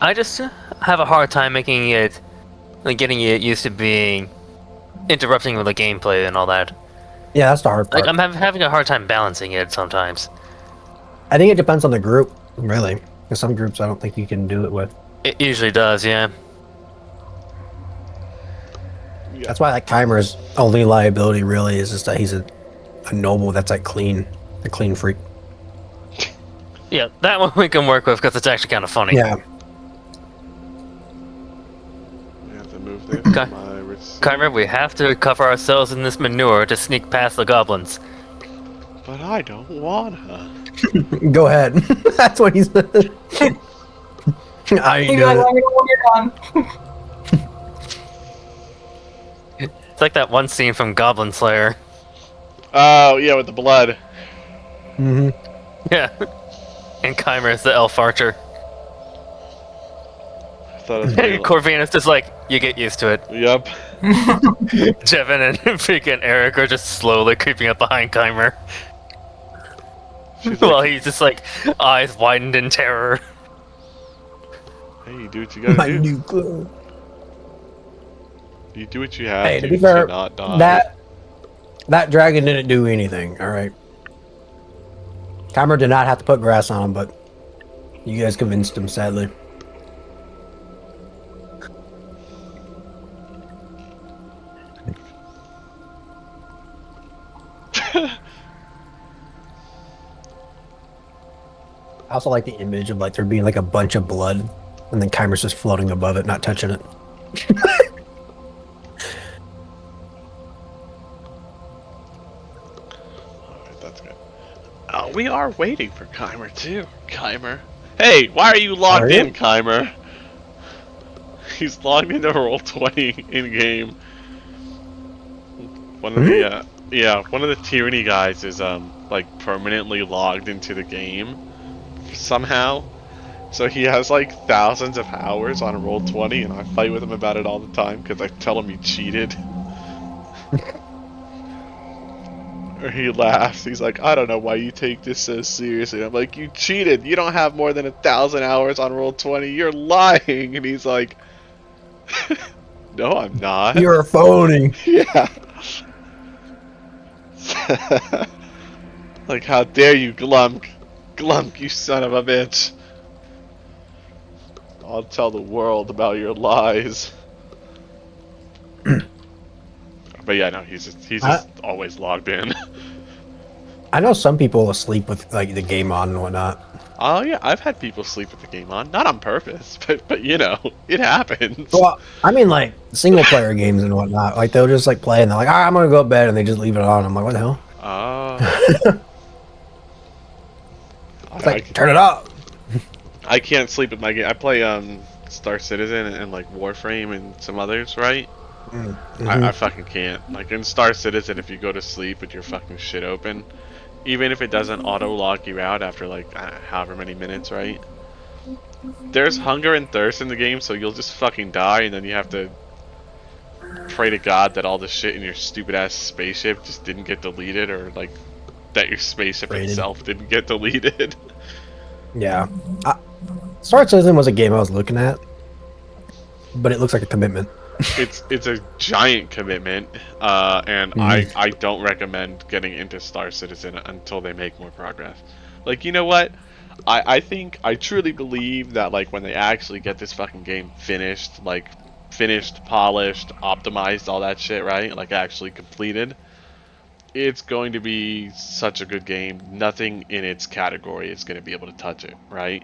I just have a hard time making it, like getting it used to being interrupting with the gameplay and all that. Yeah, that's the hard part. Like I'm having a hard time balancing it sometimes. I think it depends on the group, really. Because some groups I don't think you can do it with. It usually does, yeah. That's why like Keimer's only liability really is just that he's a noble that's like clean, a clean freak. Yeah, that one we can work with because it's actually kind of funny. Yeah. We have to move this. Okay. My receipt. Kymer, we have to cover ourselves in this manure to sneak past the goblins. But I don't wanna. Go ahead. That's what he said. I ain't He'd be doing like, it. let me know when you're done. It's like that one scene from Goblin Slayer. Oh, yeah, with the blood. Mm-hmm. Yeah. And Kymer is the elf archer. I thought it was really... Corvina's just like, you get used to it. Yep. Jevin and freaking Eric are just slowly creeping up behind Kymer. She's While like, he's just like, eyes widened in terror. hey, you do what you gotta My do. new clue. You do what you have Hey, to to be fair, not die. that dragon didn't do anything. All right. Keimer did not have to put grass on him, but you guys convinced him, sadly. I also like the image of like there being like a bunch of blood, and then Keimer's just floating above it, not touching it. Alright, that's good. Oh, we are waiting for Keimer, too. Keimer. Hey, why are you logged Are you? in, Keimer? He's logged into Roll20 in-game. One of the, yeah, one of the Tyranny guys is, like, permanently logged into the game. Somehow. So he has, like, thousands of hours on Roll20, and I fight with him about it all the time, because I tell him he cheated. Or he laughs. He's like, I don't know why you take this so seriously. I'm like, you cheated. You don't have more than 1,000 hours on Roll20. You're lying. And he's like, no, I'm not. You're a phony. Yeah. Like, how dare you, Glump. Glump, you son of a bitch. I'll tell the world about your lies. But yeah, no, he's just always logged in. I know some people sleep with like the game on and whatnot. Oh yeah, I've had people sleep with the game on, not on purpose, but you know, it happens. Well, I mean like single player games and whatnot. Like they'll just like play and they're like, I'm gonna go to bed, and they just leave it on. I'm like, what the hell? Oh. It's like turn it off. I can't sleep with my game. I play Star Citizen and like Warframe and some others, right? Mm-hmm. I fucking can't. Like in Star Citizen, if you go to sleep with your fucking shit open, even if it doesn't auto log you out after like however many minutes, right? There's hunger and thirst in the game, so you'll just fucking die, and then you have to pray to God that all the shit in your stupid ass spaceship just didn't get deleted, or like that your spaceship itself didn't get deleted. Yeah, Star Citizen was a game I was looking at, but it looks like a commitment. It's a giant commitment, and I don't recommend getting into Star Citizen until they make more progress. Like, you know what? I think, I truly believe that, like, when they actually get this fucking game finished, like, polished, optimized, all that shit, right? Like, actually completed, it's going to be such a good game. Nothing in its category is going to be able to touch it, right?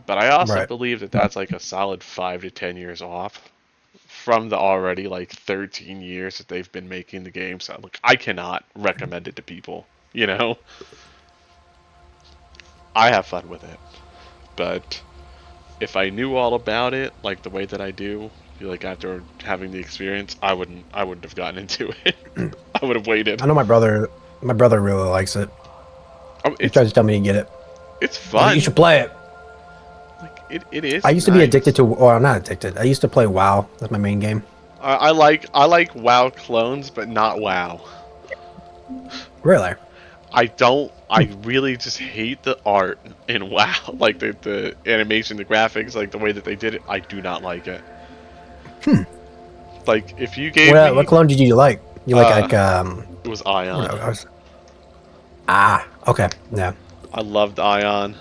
But I also believe that that's, like, a solid 5 to 10 years off from the already like 13 years that they've been making the game. So look, I cannot recommend it to people, you know. I have fun with it, but if I knew all about it like the way that I do, like after having the experience, I wouldn't have gotten into it. I would have waited. I know my brother really likes it. He tries to tell me to get it. It's fun. Like, you should play it. Like it is. I used to be addicted to, or I'm not addicted. I used to play WoW. That's my main game. I like WoW clones, but not WoW. Really? I really just hate the art in WoW. Like the animation, the graphics, like the way that they did it. I do not like it. Like if you gave me, What clone did you like? You like it was Ion. Okay, yeah. I loved Ion.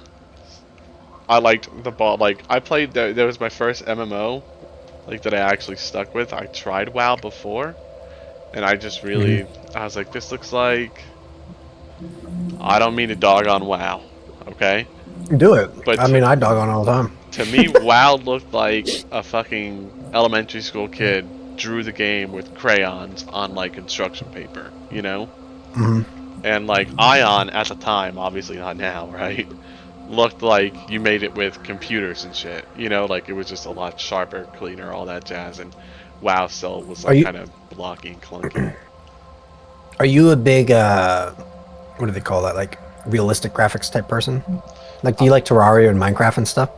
I liked the ball. Like I played. That was my first MMO, like that I actually stuck with. I tried WoW before, and I just really, I was like, this looks like. I don't mean to dog on WoW, okay? Do it. But I mean, I dog on all the time. to me, WoW looked like a fucking elementary school kid drew the game with crayons on like instruction paper, you know? And like Ion at the time, obviously not now, right? Looked like you made it with computers and shit, you know? Like it was just a lot sharper, cleaner, all that jazz. And WoW still was like kind of blocky and clunky. Are you a big what do they call that? Like realistic graphics type person? Like, do you like Terraria and Minecraft and stuff?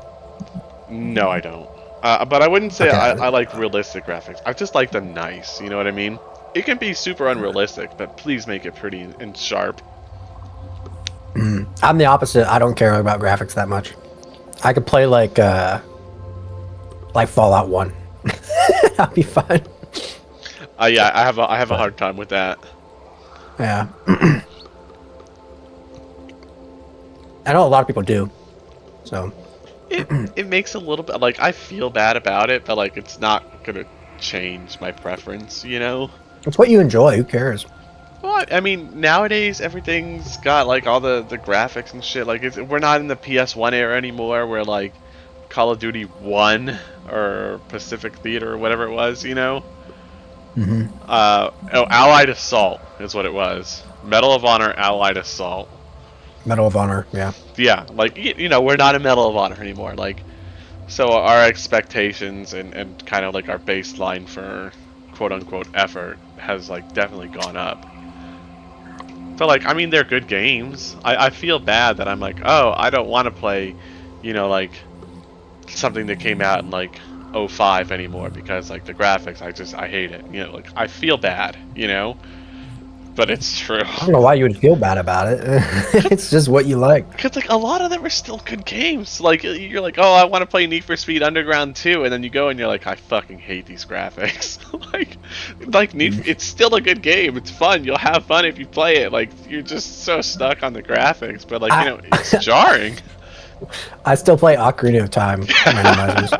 No, I don't. But I wouldn't say Okay. I like realistic graphics. I just like the nice. You know what I mean? It can be super unrealistic, but please make it pretty and sharp. I'm the opposite. I don't care about graphics that much. I could play like Fallout 1. I'll be fine. Yeah, I have a hard time with that. Yeah. I know a lot of people do. So It makes a little bit like I feel bad about it, but like it's not gonna change my preference, you know? it's what you enjoy. Who cares? Well, I mean, nowadays everything's got like all the graphics and shit. Like we're not in the PS1 era anymore, where like Call of Duty 1 or Pacific Theater or whatever it was, you know? Allied Assault is what it was. Medal of Honor, Allied Assault. Medal of Honor, yeah. Yeah, like you know, we're not a Medal of Honor anymore. Like, so our expectations and kind of like our baseline for quote unquote effort has like definitely gone up. So like, I mean, they're good games. I feel bad that I'm like, oh, I don't want to play, you know, like something that came out in like 05 anymore because like the graphics, I hate it. You know, like I feel bad, you know. But it's true. I don't know why you would feel bad about it. It's just what you like. Because like a lot of them are still good games. Like you're like, oh, I want to play Need for Speed Underground 2, and then you go and you're like, I fucking hate these graphics. like it's still a good game. It's fun. You'll have fun if you play it. Like you're just so stuck on the graphics, but like you know, it's jarring. I still play Ocarina of Time randomizers.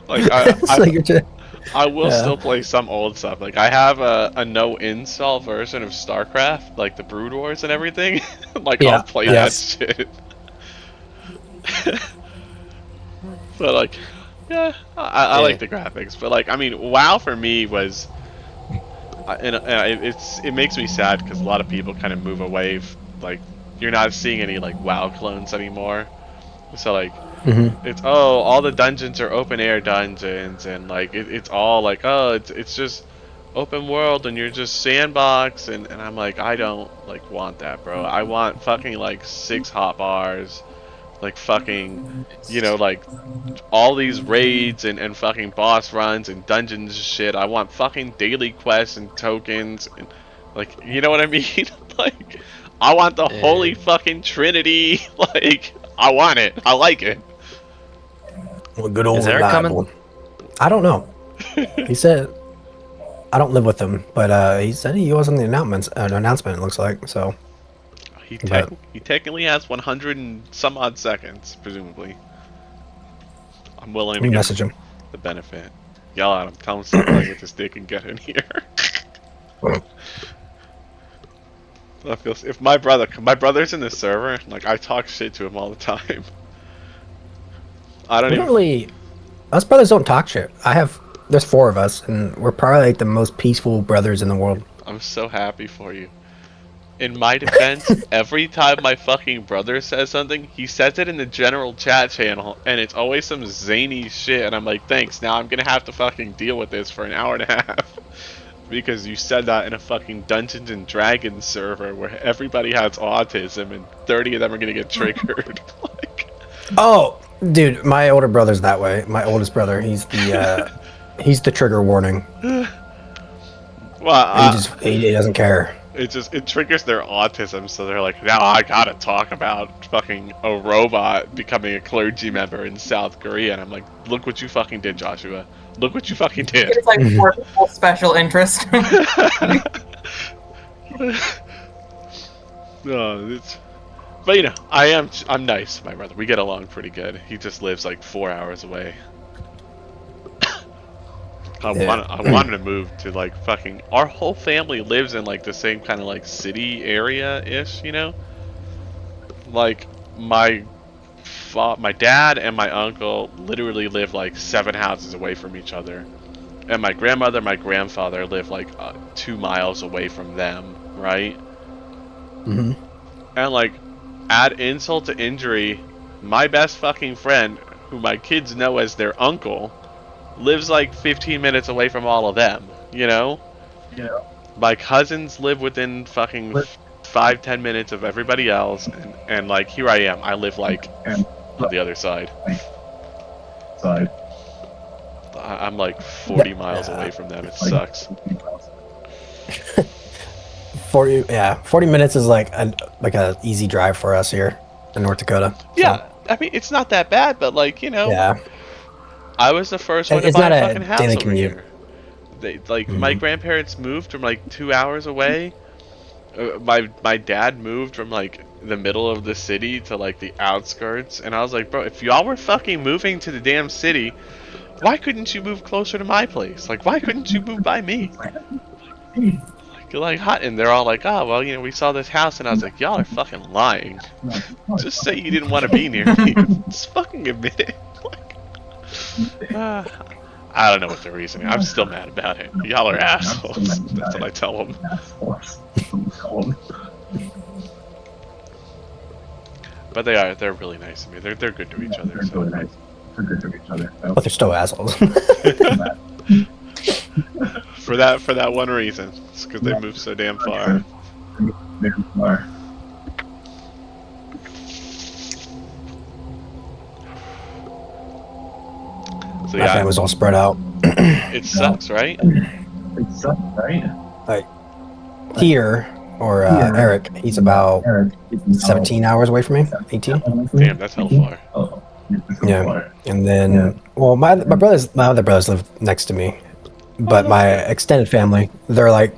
Like I will still play some old stuff. Like I have a no install version of StarCraft, like the Brood Wars and everything. Like I'll play that shit. But like, yeah, I like the graphics. But like, I mean, WoW for me was, it makes me sad because a lot of people kind of move away. Like you're not seeing any like WoW clones anymore. So like. It's all the dungeons are open air dungeons and like it's all like it's just open world and you're just sandbox and I'm like I don't like want that, bro. I want fucking like 6 hotbars, like fucking you know like all these raids and fucking boss runs and dungeons and shit. I want fucking daily quests and tokens and like you know what I mean? Like I want the holy fucking trinity. Like I want it. I like it. Well, good old Is Eric Bible. I don't know. He said, I don't live with him, but he said he was on the announcement. It looks like so. He technically has 100 and some odd seconds, presumably. I'm willing to message him the benefit. Yell at him. Tell him stop playing with his dick and get in here. If my brother's in the server, like I talk shit to him all the time. I don't even. Us brothers don't talk shit. There's 4 of us, and we're probably like the most peaceful brothers in the world. I'm so happy for you. In my defense, every time my fucking brother says something, he says it in the general chat channel, and it's always some zany shit, and I'm like, thanks, now I'm gonna have to fucking deal with this for an hour and a half. Because you said that in a fucking Dungeons and Dragons server where everybody has autism, and 30 of them are gonna get triggered. Like... Oh, dude, my older brother's that way. My oldest brother, he's the trigger warning. Well, he doesn't care. it triggers their autism, so they're like, now I gotta talk about fucking a robot becoming a clergy member in South Korea, and I'm like, look what you fucking did, Joshua. Look what you fucking did. It's like for people special interest. No, but you know, I'm nice to my brother. We get along pretty good. He just lives like 4 hours away. I wanted to move to like fucking. Our whole family lives in like the same kind of like city area ish, you know. Like my dad and my uncle literally live like 7 houses away from each other, and my grandmother, my grandfather live like 2 miles away from them, right? Mm-hmm. And like, add insult to injury, my best fucking friend, who my kids know as their uncle, lives like 15 minutes away from all of them, you know? Yeah. My cousins live within fucking 5-10 minutes of everybody else, and like, here I am. I live like on the other side. I'm like 40 miles away from them. It sucks. 40 minutes is like a easy drive for us here in North Dakota. So. Yeah, I mean, it's not that bad, but like, you know. Yeah. I was the first one to It's buy not a a fucking house daily over commute. here. My grandparents moved from like 2 hours away. My dad moved from like the middle of the city to like the outskirts, and I was like, bro, if y'all were fucking moving to the damn city, why couldn't you move closer to my place? Like, why couldn't you move by me? Like hot, and they're all like, oh well, you know, we saw this house, and I was like, y'all are fucking lying. Just say you didn't want to be near me. Just fucking admit it. I don't know what the reason is. I'm still mad about it. Y'all are assholes. That's what I tell them. But they're really nice to me. They're good to each other. So. But they're still assholes. For that one reason. It's because they moved so damn far. So My family's all spread out. It sucks, right? Like here, or Eric, he's about 17 hours away from me. 18. Damn, that's hell far. Yeah, and then well, my other brothers live next to me, but my extended family, they're like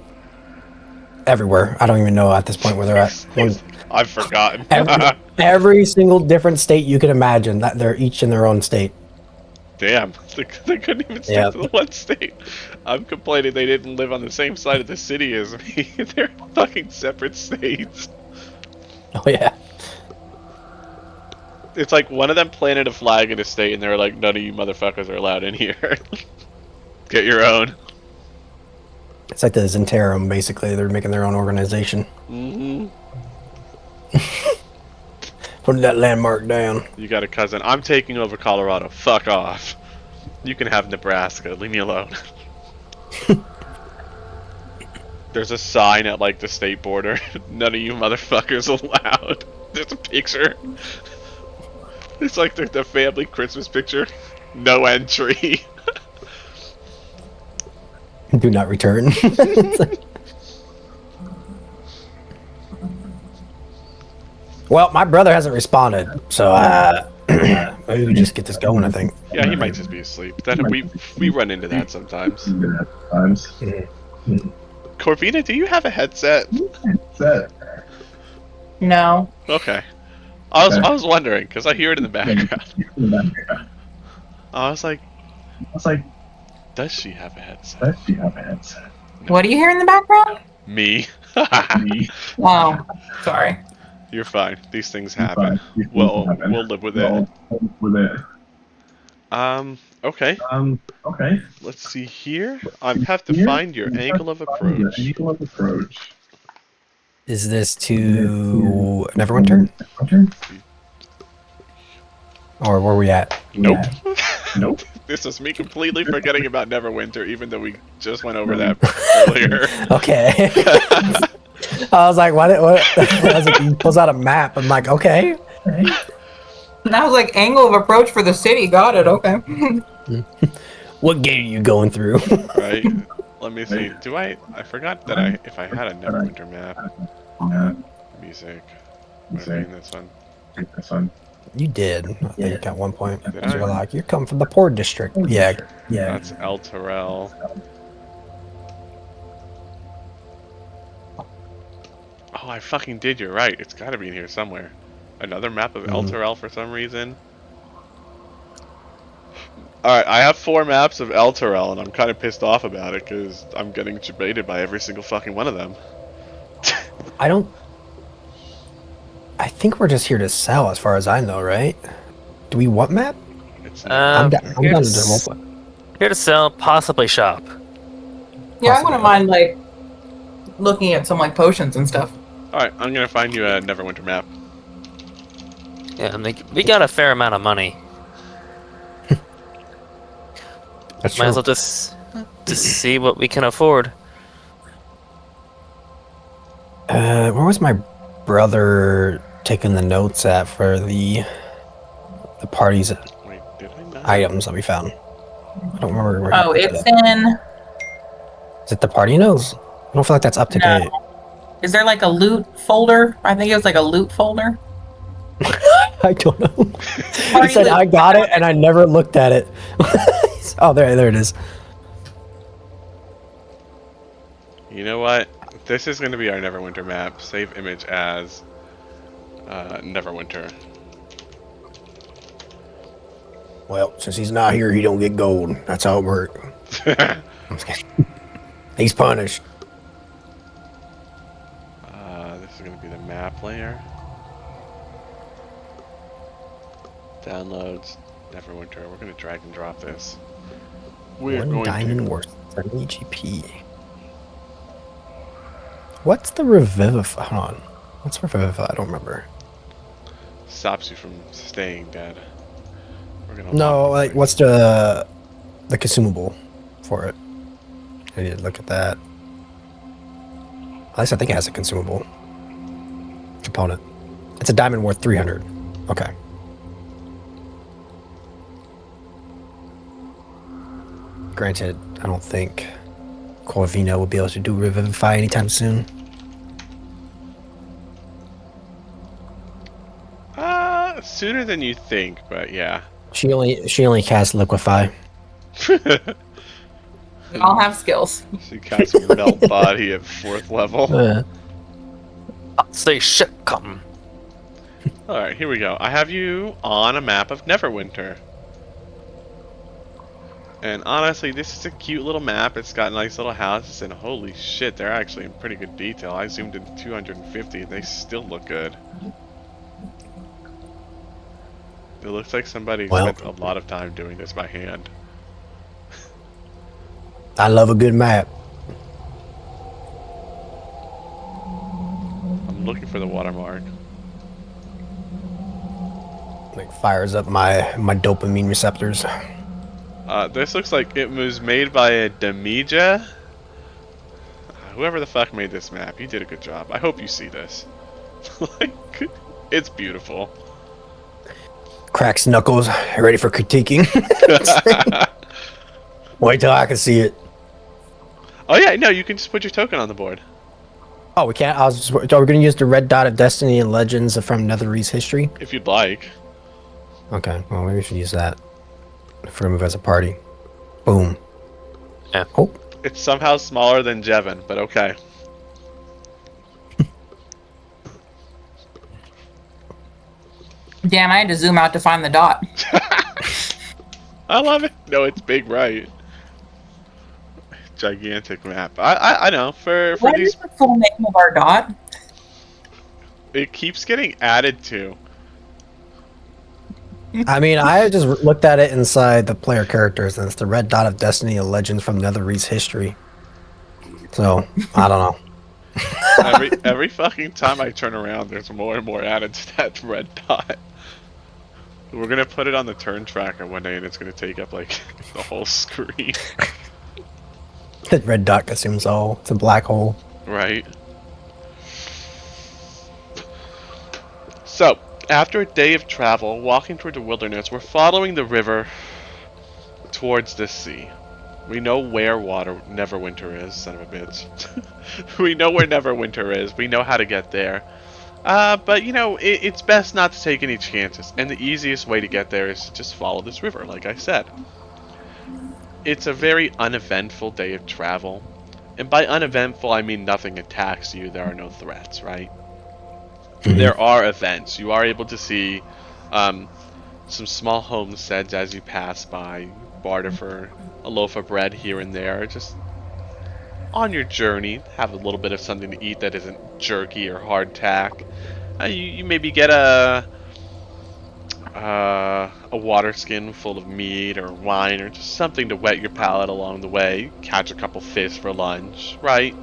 everywhere. I don't even know at this point where they're at. I've forgotten. Every single different state you can imagine, that they're each in their own state. Damn, they couldn't even stick to the one state. I'm complaining they didn't live on the same side of the city as me. They're fucking separate states. Oh yeah. It's like one of them planted a flag in a state, and they're like, none of you motherfuckers are allowed in here. Get your own. It's like the Zentarum, basically. They're making their own organization. Mm-hmm. Putting that landmark down. You got a cousin. I'm taking over Colorado. Fuck off. You can have Nebraska. Leave me alone. There's a sign at like the state border. None of you motherfuckers allowed. There's a picture. It's like the family Christmas picture. No entry. Do not return. Well, my brother hasn't responded, so maybe we just get this going, I think. Yeah, he might just be asleep. We run into that sometimes. Corvina, do you have a headset? No. Okay. I was wondering because I hear it in the background. I was like, does she have a headset? What do you hear in the background? Me. Oh, sorry. You're fine. These things happen. We'll live with it. Okay. Let's see here. I have to find your angle of approach. Is this to Neverwinter? Or where we at? Nope. Nope. This is me completely forgetting about Neverwinter, even though we just went over that earlier. Okay. I was like, what? I was like, he pulls out a map. I'm like, okay. And I was like, angle of approach for the city. Got it. Okay. What gate are you going through? Right. Let me see. Do I forgot that if I had a Neverwinter map. Music. Would it be in this one? You did, I think, at one point. Did Because I? you're like, you come from the poor district. Yeah. That's El Terrell. Oh, I fucking did. You're right. It's got to be in here somewhere. Another map of El Terrell for some reason. Alright, I have 4 maps of El Terrell, and I'm kind of pissed off about it because I'm getting debated by every single fucking one of them. I think we're just here to sell, as far as I know, right? Do we want map? It's I'm down to here, do roleplay. here to sell, possibly shop. Yeah, I wouldn't mind like looking at some like potions and stuff. Alright, I'm gonna find you a Neverwinter map. Yeah, and we got a fair amount of money. That's Might true. as well just see what we can afford. Where was my brother taking the notes at for the parties Wait, did I not? items that we found? I don't remember where. Oh, he put it's it. in. Is it the party notes? I don't feel like that's up to No. date. Is there like a loot folder? I think it was like a loot folder. I don't know. He Party said loot. I got it and I never looked at it. Oh, there it is. You know what? This is gonna be our Neverwinter map. Save image as Neverwinter. Well, since he's not here, he don't get gold. That's how it works. He's punished. This is gonna be the map layer. Downloads, Neverwinter. We're gonna drag and drop this. We're One going diamond to. worth 30 GP. What's the revivify? Hold on. What's revivify? I don't remember. Stops you from staying dead. We're gonna No, lock like this what's the consumable for it? I need to look at that. At least I think it has a consumable component. It's a diamond worth 300. Okay. Granted, I don't think Corvina will be able to do revivify anytime soon. sooner than you think, but yeah. She only casts liquefy. We all have skills. She casts Melt Body at 4th level. I'll say shit come. Alright, here we go. I have you on a map of Neverwinter. And honestly, this is a cute little map. It's got nice little houses, and holy shit, they're actually in pretty good detail. I zoomed in 250, and they still look good. It looks like somebody spent a lot of time doing this by hand. I love a good map. I'm looking for the watermark. Like fires up my dopamine receptors. This looks like it was made by a Damija. Whoever the fuck made this map, you did a good job. I hope you see this. Like, it's beautiful. Cracks knuckles, ready for critiquing. Wait till I can see it. Oh yeah, no, you can just put your token on the board. Oh, we can't. We're gonna use the red dot of destiny and legends from Netherese history. If you'd like. Okay, well maybe we should use that if we're gonna move as a party. Boom. Yeah. Oh, It's somehow smaller than Jevin, but okay. Damn, I had to zoom out to find the dot. I love it. No, it's big, right? Gigantic map. I know. For What these, is the full name of our dot? it keeps getting added to. I mean, I just looked at it inside the player characters, and it's the red dot of destiny and legends from Netherese history. So I don't know. Every fucking time I turn around, there's more and more added to that red dot. We're gonna put it on the turn tracker one day, and it's gonna take up like the whole screen. The red dot consumes all. It's a black hole. Right. So, after a day of travel, walking toward the wilderness, we're following the river towards the sea. We know where Neverwinter is, son of a bitch. We know where Neverwinter is. We know how to get there. But you know, it's best not to take any chances. And the easiest way to get there is to just follow this river, like I said. It's a very uneventful day of travel. And by uneventful, I mean nothing attacks you. There are no threats, right? There are events. You are able to see some small homesteads as you pass by. Barter for a loaf of bread here and there. Just on your journey, have a little bit of something to eat that isn't jerky or hardtack. You maybe get a water skin full of meat or wine or just something to wet your palate along the way. Catch a couple fish for lunch, right?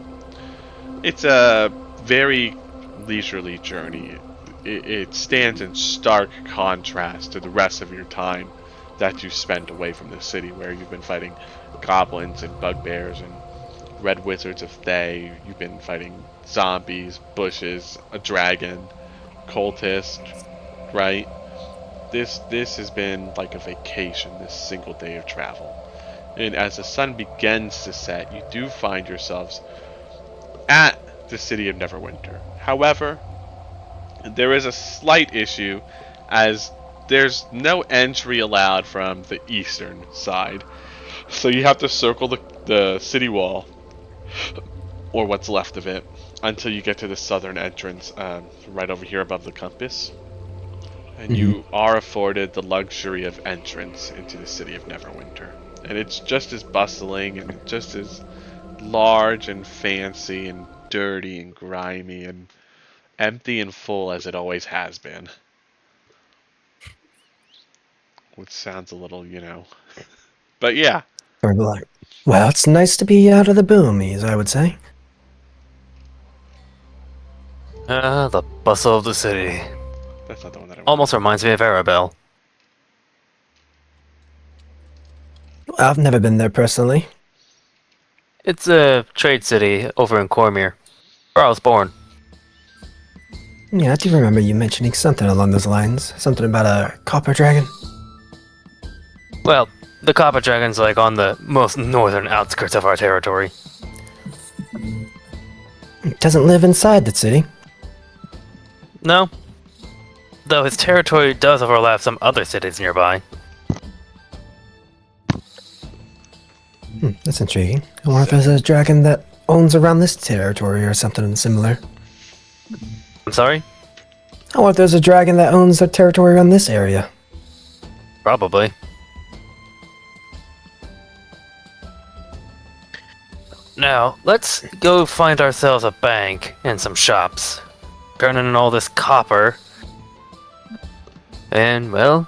It's a very leisurely journey. It stands in stark contrast to the rest of your time that you spent away from the city, where you've been fighting goblins and bugbears and red wizards of Thay. You've been fighting zombies, bushes, a dragon, cultists, right? This has been like a vacation, this single day of travel. And as the sun begins to set, you do find yourselves at the city of Neverwinter. However, there is a slight issue, as there's no entry allowed from the eastern side. So you have to circle the city wall, or what's left of it, until you get to the southern entrance, right over here above the compass. And you are afforded the luxury of entrance into the city of Neverwinter. And it's just as bustling and just as large and fancy and dirty and grimy and empty and full as it always has been. Which sounds a little, you know. But yeah. Well, it's nice to be out of the boomies, I would say. The bustle of the city. That's not the one that I want. Almost reminds me of Arabelle. I've never been there personally. It's a trade city over in Cormyr, where I was born. Yeah, I do remember you mentioning something along those lines. Something about a copper dragon. Well, the Copper Dragon's like on the most northern outskirts of our territory. It doesn't live inside the city. No. Though his territory does overlap some other cities nearby. That's intriguing. I wonder if there's a dragon that owns around this territory or something similar. I'm sorry? I wonder if there's a dragon that owns a territory around this area. Probably. Now, let's go find ourselves a bank and some shops. Turn in all this copper. And, well,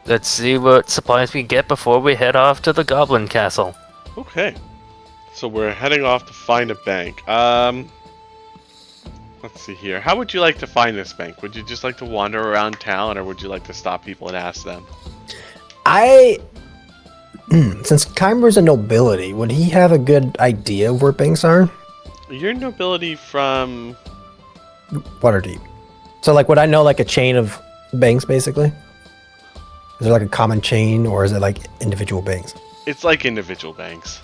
let's see what supplies we get before we head off to the Goblin Castle. Okay. So we're heading off to find a bank. Let's see here. How would you like to find this bank? Would you just like to wander around town, or would you like to stop people and ask them? Since Kymra's a nobility, would he have a good idea of where banks are? You're nobility from... Waterdeep. So, like, would I know, like, a chain of banks, basically? Is there, like, a common chain, or is it, like, individual banks? It's like individual banks.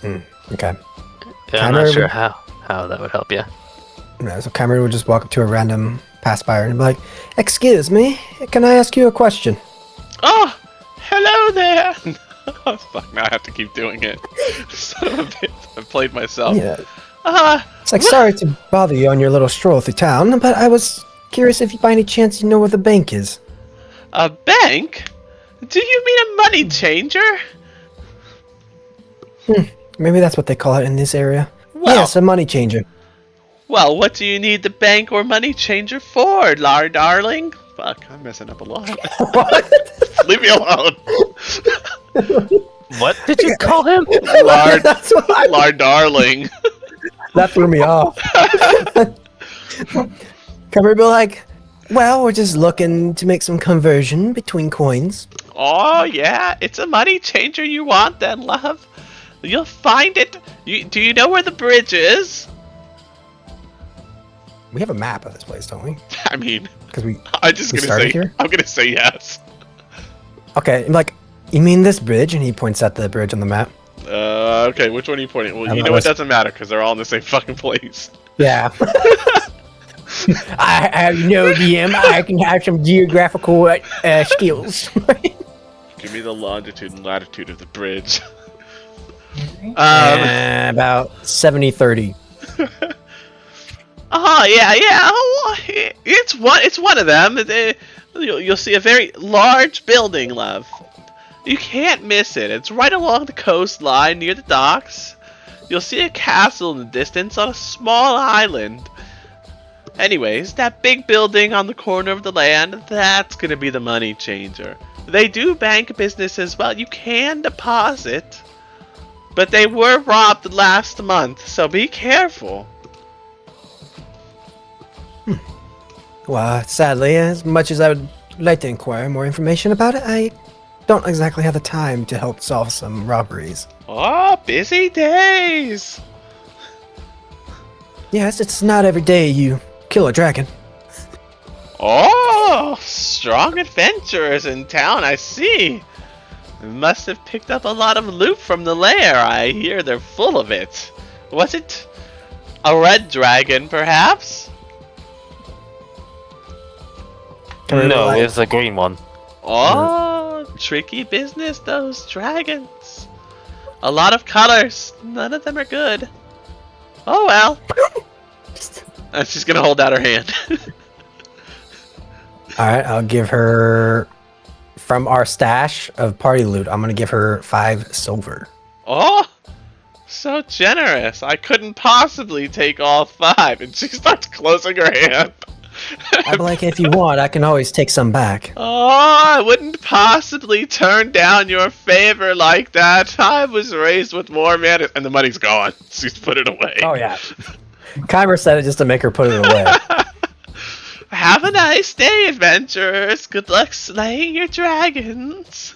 Okay. Yeah, I'm Kymra not sure would- how that would help you. Yeah, so Kymra would just walk up to a random pass-by and be like, "Excuse me, can I ask you a question?" Oh! Hello there! Oh, fuck, now I have to keep doing it. Son of a bitch, I played myself. Yeah. It's like, sorry to bother you on your little stroll through town, but I was curious if you by any chance you know where the bank is. A bank? Do you mean a money changer? Maybe that's what they call it in this area. Well- Yes, a money changer. Well, what do you need the bank or money changer for, darling? Fuck, I'm messing up a lot. What? Leave me alone. What did you call him? Lard, That's what lard darling. that threw me off. Kymra would be like, well, we're just looking to make some conversion between coins. Oh, yeah, it's a money changer you want then, love. You'll find it. Do you know where the bridge is? We have a map of this place, don't we? I mean, Because we I'm just We gonna started say. here? I'm gonna say yes. Okay, I'm like, you mean this bridge? And he points at the bridge on the map. Okay, which one are you pointing? Well, you know it doesn't matter because they're all in the same fucking place. Yeah. I have no DM. I can have some geographical skills. Give me the longitude and latitude of the bridge. About 70-30. Oh yeah. It's one of them. You'll see a very large building, love. You can't miss it. It's right along the coastline near the docks. You'll see a castle in the distance on a small island. Anyways, that big building on the corner of the land, that's gonna be the money changer. They do bank business as well. You can deposit. But they were robbed last month, so be careful. Well, sadly, as much as I would like to inquire more information about it, I don't exactly have the time to help solve some robberies. Oh, busy days! Yes, it's not every day you kill a dragon. Oh, strong adventurers in town, I see. Must have picked up a lot of loot from the lair. I hear they're full of it. Was it a red dragon, perhaps? No, it's a green one. Oh, tricky business, those dragons. A lot of colors. None of them are good. Oh well. And she's gonna hold out her hand. Alright, I'll give her, from our stash of party loot, I'm gonna give her 5 silver. Oh, so generous. I couldn't possibly take all 5. And she starts closing her hand. I'm like, if you want, I can always take some back. Oh, I wouldn't possibly turn down your favor like that. I was raised with more manners. And the money's gone. She's put it away. Oh, yeah. Kyber said it just to make her put it away. Have a nice day, adventurers. Good luck slaying your dragons.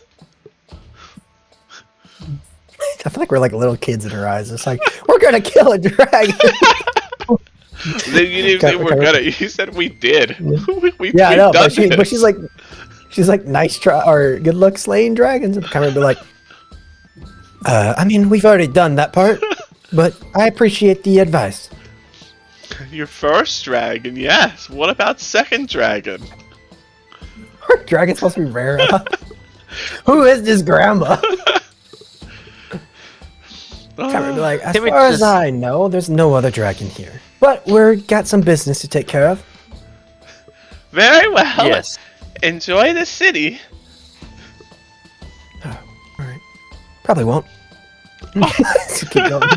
I feel like we're like little kids in her eyes. Like, we're gonna kill a dragon. You said we did. Yeah, I know, but she's like, nice try or good luck slaying dragons. And kind of be like, I mean, we've already done that part, but I appreciate the advice. Your first dragon, yes. What about second dragon? Are dragons supposed to be rare? Who is this grandma? Kind of be like, as far as I know, there's no other dragon here. But we've got some business to take care of. Very well. Yes. Enjoy the city. Oh, alright. Probably won't. Keep going.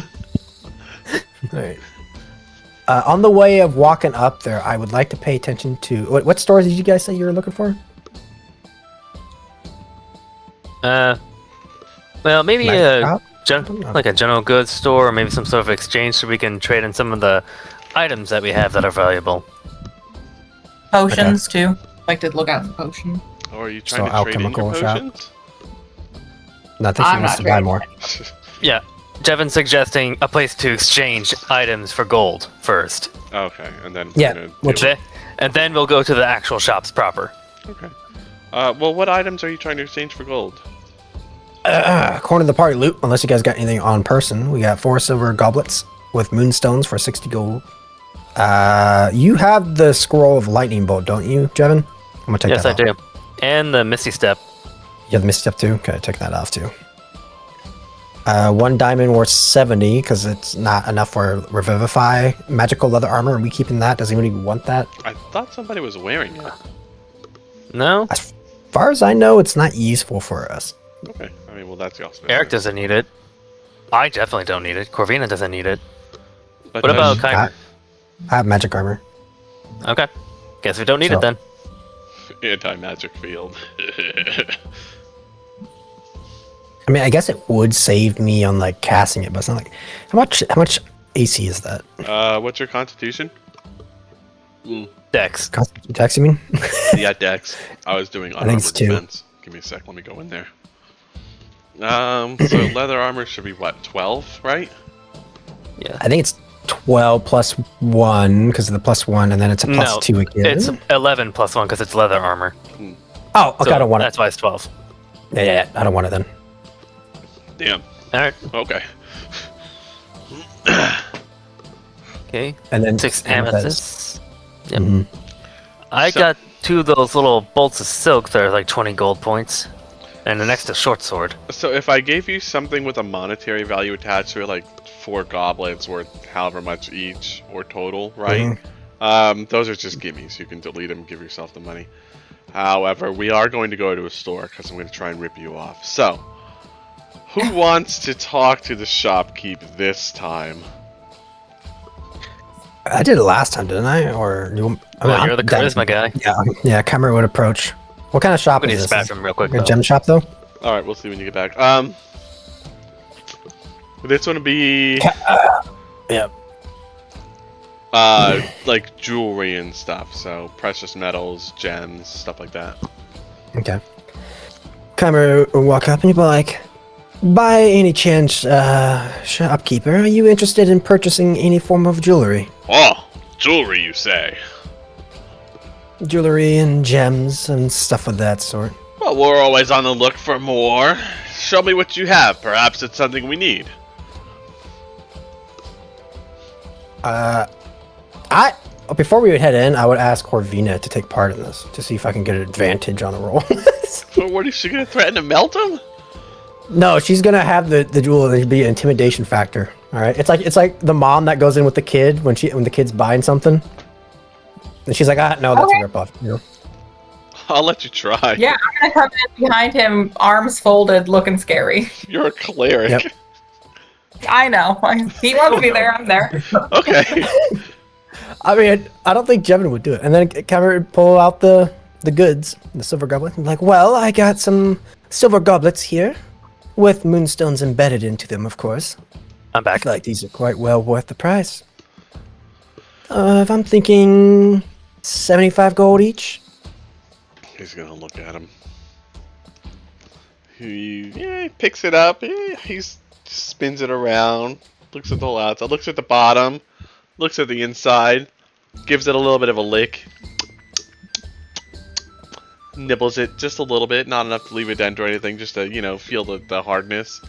Alright. On the way of walking up there, I would like to pay attention to... What stores did you guys say you were looking for? Well, maybe Shop? like a general goods store, or maybe some sort of exchange so we can trade in some of the items that we have that are valuable. Potions, too. Like to look out for potions. Or are you trying to trade in your potions? No, I think she wants to buy more. Yeah. Jevin's suggesting a place to exchange items for gold first. Okay, and then... And then we'll go to the actual shops proper. Okay. Well, what items are you trying to exchange for gold? According to the party loot, unless you guys got anything on person, we got 4 silver goblets with moonstones for 60 gold. You have the scroll of lightning bolt, don't you, Jevin? I'm gonna take that off. Yes, I do. And the Misty Step. You have the Misty Step too? Okay, take that off too. 1 diamond worth 70, because it's not enough for Revivify. Magical leather armor, are we keeping that? Does anybody want that? I thought somebody was wearing it. No? As far as I know, it's not useful for us. Okay, I mean, well, that's also... Eric doesn't need it. I definitely don't need it. Corvina doesn't need it. But What about Kyber? I have magic armor. Okay. Guess we don't need it then. Anti-magic field. I mean, I guess it would save me on like casting it, but it's not like how much AC is that? What's your constitution? Dex. Constitution Dex, you mean? Yeah, Dex. I was doing I think it's unarmored 2. defense. Give me a sec, let me go in there. So leather armor should be what, 12, right? Yeah. I think it's 12 plus 1 because of the plus 1, and then it's a plus 2 again. It's 11 plus 1 because it's leather armor. Oh, okay, So I don't want it. That's why it's 12. Yeah, I don't want it then. Damn. Alright. Okay. Okay. And then 6 amethysts. Yep. Mhm. I So- got 2 of those little bolts of silk that are like 20 gold points. And an extra short sword. So if I gave you something with a monetary value attached to it, like 4 goblets worth however much each or total, right? Those are just gimmies. You can delete them, give yourself the money. However, we are going to go to a store because I'm going to try and rip you off. So, who wants to talk to the shopkeep this time? I did it last time, didn't I? Or you? Well, you're the I'm down. charisma guy. Yeah. Cameron would approach. What kind of shop I'm gonna is use this? the bathroom real quick, A though. gem shop, though. All right, we'll see when you get back. This one would be Yep. like jewelry and stuff. So precious metals, gems, stuff like that. Okay. Cameron will walk up and he'll be like, "By any chance, shopkeeper, are you interested in purchasing any form of jewelry? Oh, jewelry, you say? Jewelry and gems and stuff of that sort." Well, we're always on the look for more. Show me what you have. Perhaps it's something we need. Before we would head in, I would ask Corvina to take part in this to see if I can get an advantage on a roll. But what is she gonna threaten to melt him? No, she's gonna have the jewel. There'd be an intimidation factor. All right, it's like the mom that goes in with the kid when the kid's buying something, and she's like, no, that's Okay. a ripoff. You know? I'll let you try. Yeah, I'm gonna come in behind him, arms folded, looking scary. You're a cleric. Yep. I know. He wants me there. I'm there. Okay. I mean, I don't think Jevin would do it. And then Cameron would pull out the goods, the silver goblet, and be like, "Well, I got some silver goblets here, with moonstones embedded into them, of course. I'm I back. feel like these are quite well worth the price. If I'm thinking 75 gold each." He's gonna look at him. He picks it up. He spins it around. Looks at the whole outside. Looks at the bottom. Looks at the inside. Gives it a little bit of a lick. Nibbles it just a little bit. Not enough to leave a dent or anything. Just to, feel the hardness.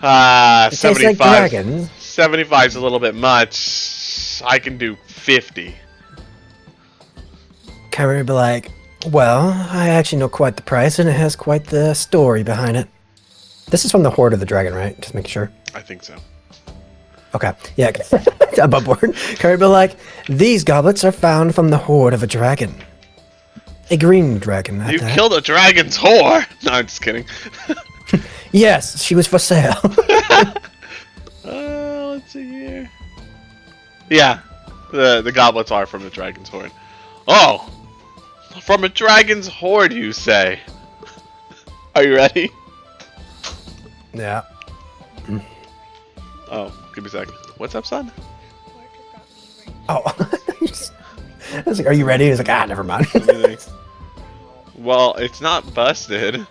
It tastes 75. like dragons. 75 is a little bit much. I can do 50. Cameron would be like, "Well, I actually know quite the price, and it has quite the story behind it." This is from the Horde of the Dragon, right? Just making sure. I think so. Okay, yeah, above board. Cameron would be like, "These goblets are found from the Horde of a Dragon. A green dragon, at You that. killed a dragon's whore! No, I'm just kidding. Yes, she was for sale." Let's see here. Yeah, the goblets are from the dragon's horde. Oh! From a dragon's horde, you say? Are you ready? Yeah. Oh, give me a second. What's up, son? Oh. I was like, "Are you ready?" He's like, never mind. Well, it's not busted.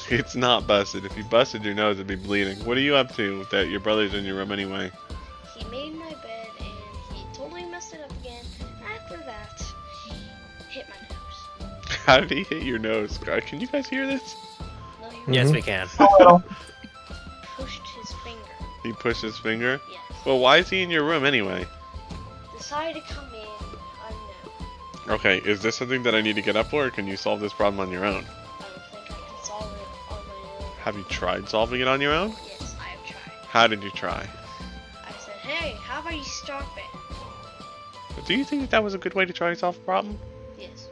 It's not busted. If you busted your nose, it'd be bleeding. What are you up to that your brother's in your room anyway? He made my bed and he totally messed it up again. After that, he hit my nose. How did he hit your nose? Can you guys hear this? No, he Yes, Mhm. we can. pushed his finger. He pushed his finger? Yes. Well, why is he in your room anyway? Decided to come in unknown. Okay, is this something that I need to get up for, or can you solve this problem on your own? I don't think I can solve it on my own. Have you tried solving it on your own? Yes, I have tried. How did you try? I said, hey, how about you stop it? Do you think that was a good way to try to solve a problem? Yes.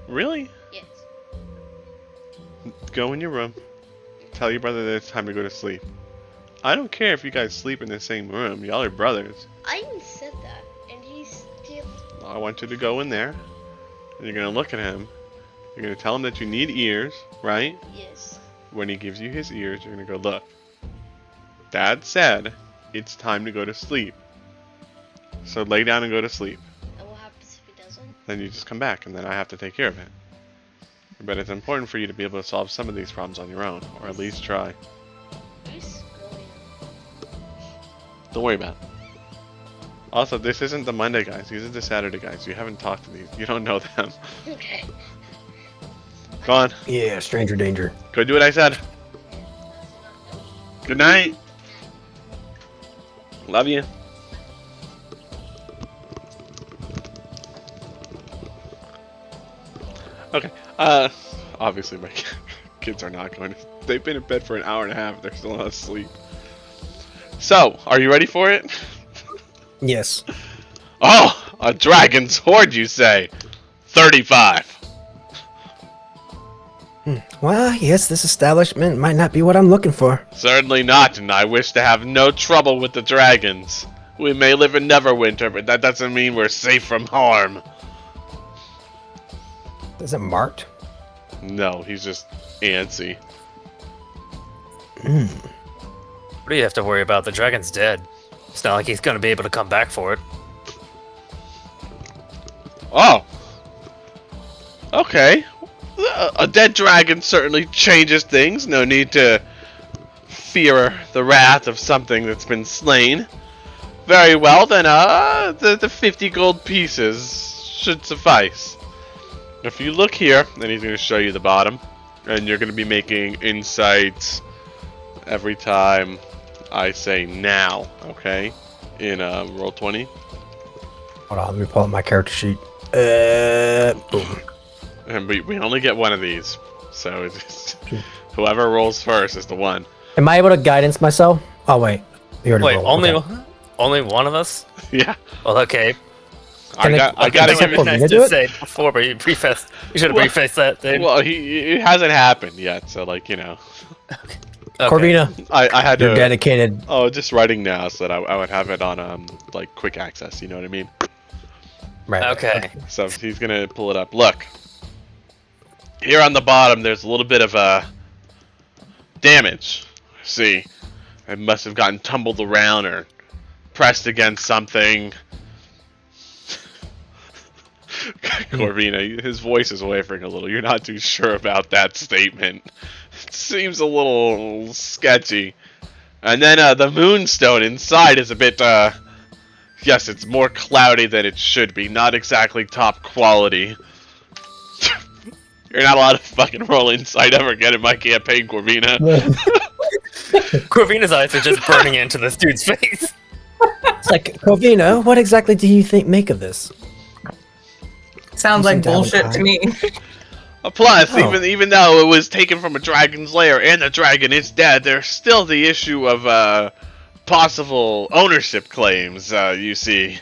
Really? Yes. Go in your room. Tell your brother that it's time to go to sleep. I don't care if you guys sleep in the same room. Y'all are brothers. I even said that, and he's still. I want you to go in there, and you're gonna look at him. You're gonna tell him that you need ears, right? Yes. When he gives you his ears, you're gonna go, look. Dad said it's time to go to sleep. So lay down and go to sleep. And what happens if he doesn't? Then you just come back, and then I have to take care of it. But it's important for you to be able to solve some of these problems on your own, or at least try. Who's going? Don't worry about it. Also, this isn't the Monday guys. These are the Saturday guys. You haven't talked to these. You don't know them. Okay. Go on. Yeah, stranger danger. Go do what I said. Good night. Love you. Okay. Obviously my kids are not going to. They've been in bed for an hour and a half. They're still not asleep. So, are you ready for it? Yes. Oh, a dragon's horde, you say? 35. Well, yes, this establishment might not be what I'm looking for. Certainly not, and I wish to have no trouble with the dragons. We may live in Neverwinter, but that doesn't mean we're safe from harm. Is it marked? No, he's just antsy. What do you have to worry about? The dragon's dead. It's not like he's gonna be able to come back for it. Oh. Okay. A dead dragon certainly changes things. No need to fear the wrath of something that's been slain. Very well, then, the 50 gold pieces should suffice. If you look here, then he's going to show you the bottom. And you're going to be making insights every time I say now, okay? In roll 20. Hold on, let me pull up my character sheet. Boom. And we only get one of these. So it's just, whoever rolls first is the one. Am I able to guidance myself? Oh, wait. You already Wait, rolled. only one of us? Yeah. Well, okay. I gotta That give would be it. nice do to it? say before, but you prefaced. You should have Well- prefaced that thing. Well, it hasn't happened yet, so like, you know. Okay. Corvina, I had you're to. dedicated. Oh, just writing now so that I would have it on like quick access. You know what I mean? Right. Okay. So he's gonna pull it up. Look, here on the bottom, there's a little bit of damage. See, it must have gotten tumbled around or pressed against something. Corvina, his voice is wavering a little. You're not too sure about that statement. It seems a little sketchy. And then the moonstone inside is a bit, yes, it's more cloudy than it should be. Not exactly top quality. You're not allowed to fucking roll insight ever again in my campaign, Corvina. Corvina's eyes are just burning into this dude's face. It's like, Corvina, what exactly do you make of this? Sounds You like seem to have a bullshit to time. me. Plus, Oh. even though it was taken from a dragon's lair and the dragon is dead, there's still the issue of possible ownership claims. You see,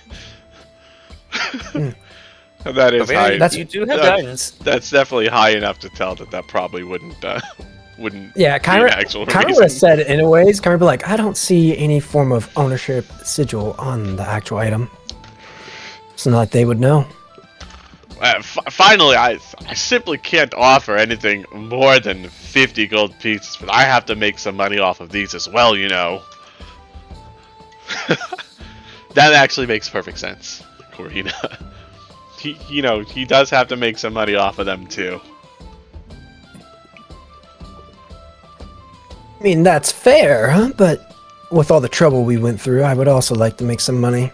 that is high. You do have guidance. That's definitely high enough to tell that probably wouldn't Yeah, be an actual Kyra would reason. have said it anyways. Kyra would be like, I don't see any form of ownership sigil on the actual item. It's not like they would know. Finally, I simply can't offer anything more than 50 gold pieces, but I have to make some money off of these as well, you know. That actually makes perfect sense, Corina. He does have to make some money off of them too. I mean, that's fair, huh? But with all the trouble we went through, I would also like to make some money.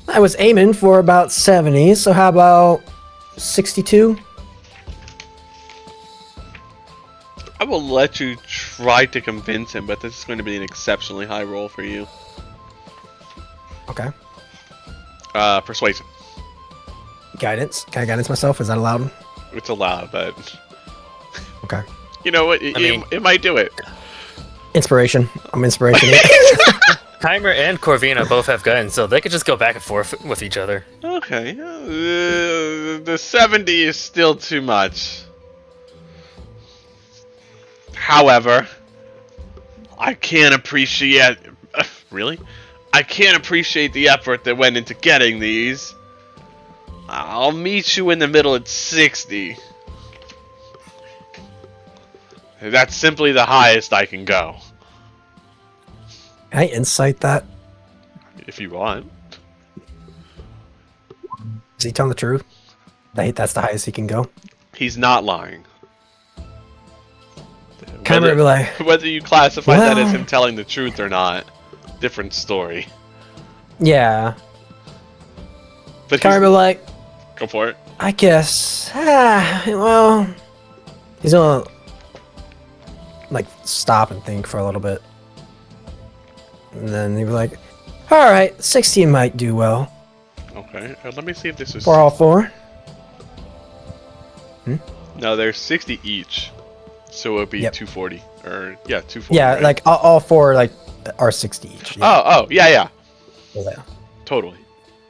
I was aiming for about 70, so how about 62? I will let you try to convince him, but this is going to be an exceptionally high roll for you. Okay. Persuasion. Guidance. Can I guidance myself? Is that allowed? It's allowed, but Okay. you know what? It might do it. Inspiration. I'm inspiration. Kymer and Corvina both have guidance, so they could just go back and forth with each other. Okay. The 70 is still too much. However, I can't appreciate... really? I can't appreciate the effort that went into getting these. I'll meet you in the middle at 60. That's simply the highest I can go. Can I insight that? If you want. Is he telling the truth? That's the highest he can go? He's not lying. Kyra would be like, Whether you classify that as Well- him telling the truth or not, different story. yeah. But Kyra would be like, Go for it. I guess. Well, he's gonna like stop and think for a little bit, and then he'd be like, "All right, 60 might do well Okay, let me see if this is. for all four." No, there's 60 each, so it would be Yep. 240, or yeah, 240. Yeah, right? like all four like are 60 each. Yeah. Oh, yeah, Yeah. totally.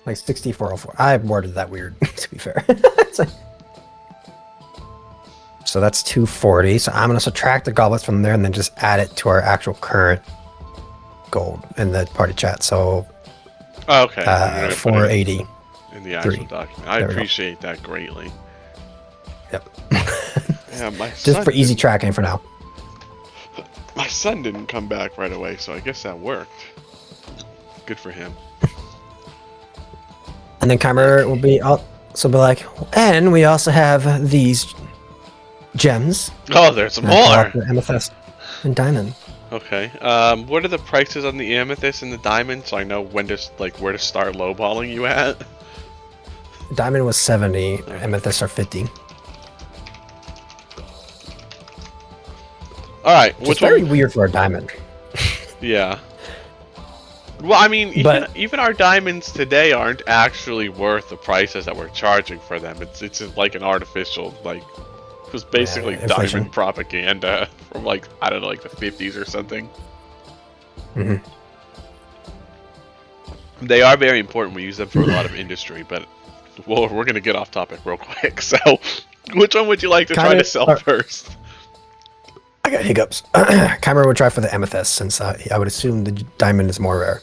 Like 6404. I worded that weird, to be fair. So that's 240. So I'm going to subtract the goblets from there and then just add it to our actual current gold in the party chat. So Oh, okay. You're gonna put it 480. in the actual three. document. I There we go. appreciate that greatly. Yep. Yeah, my Just son for easy didn't- tracking for now. My son didn't come back right away, so I guess that worked. Good for him. And then Chimer will be also be like, and we also have these gems. Oh, there's And I'll pull out more. the amethyst and diamond. Okay. What are the prices on the amethyst and the diamond, so I know when to where to start lowballing you at? Diamond was 70. Amethyst are 50. All right. Which is Which very one? weird for a diamond. Yeah. Well, I mean, But- even our diamonds today aren't actually worth the prices that we're charging for them. It's just like an artificial, like, it was basically inflation. diamond propaganda from like, I don't know, like the 50s or something. Mhm. They are very important. We use them for a lot of industry, but well, we're gonna get off topic real quick. So, which one would you like to try Kinda- to sell first? I got hiccups. Chimer would try for the amethyst since I would assume the diamond is more rare.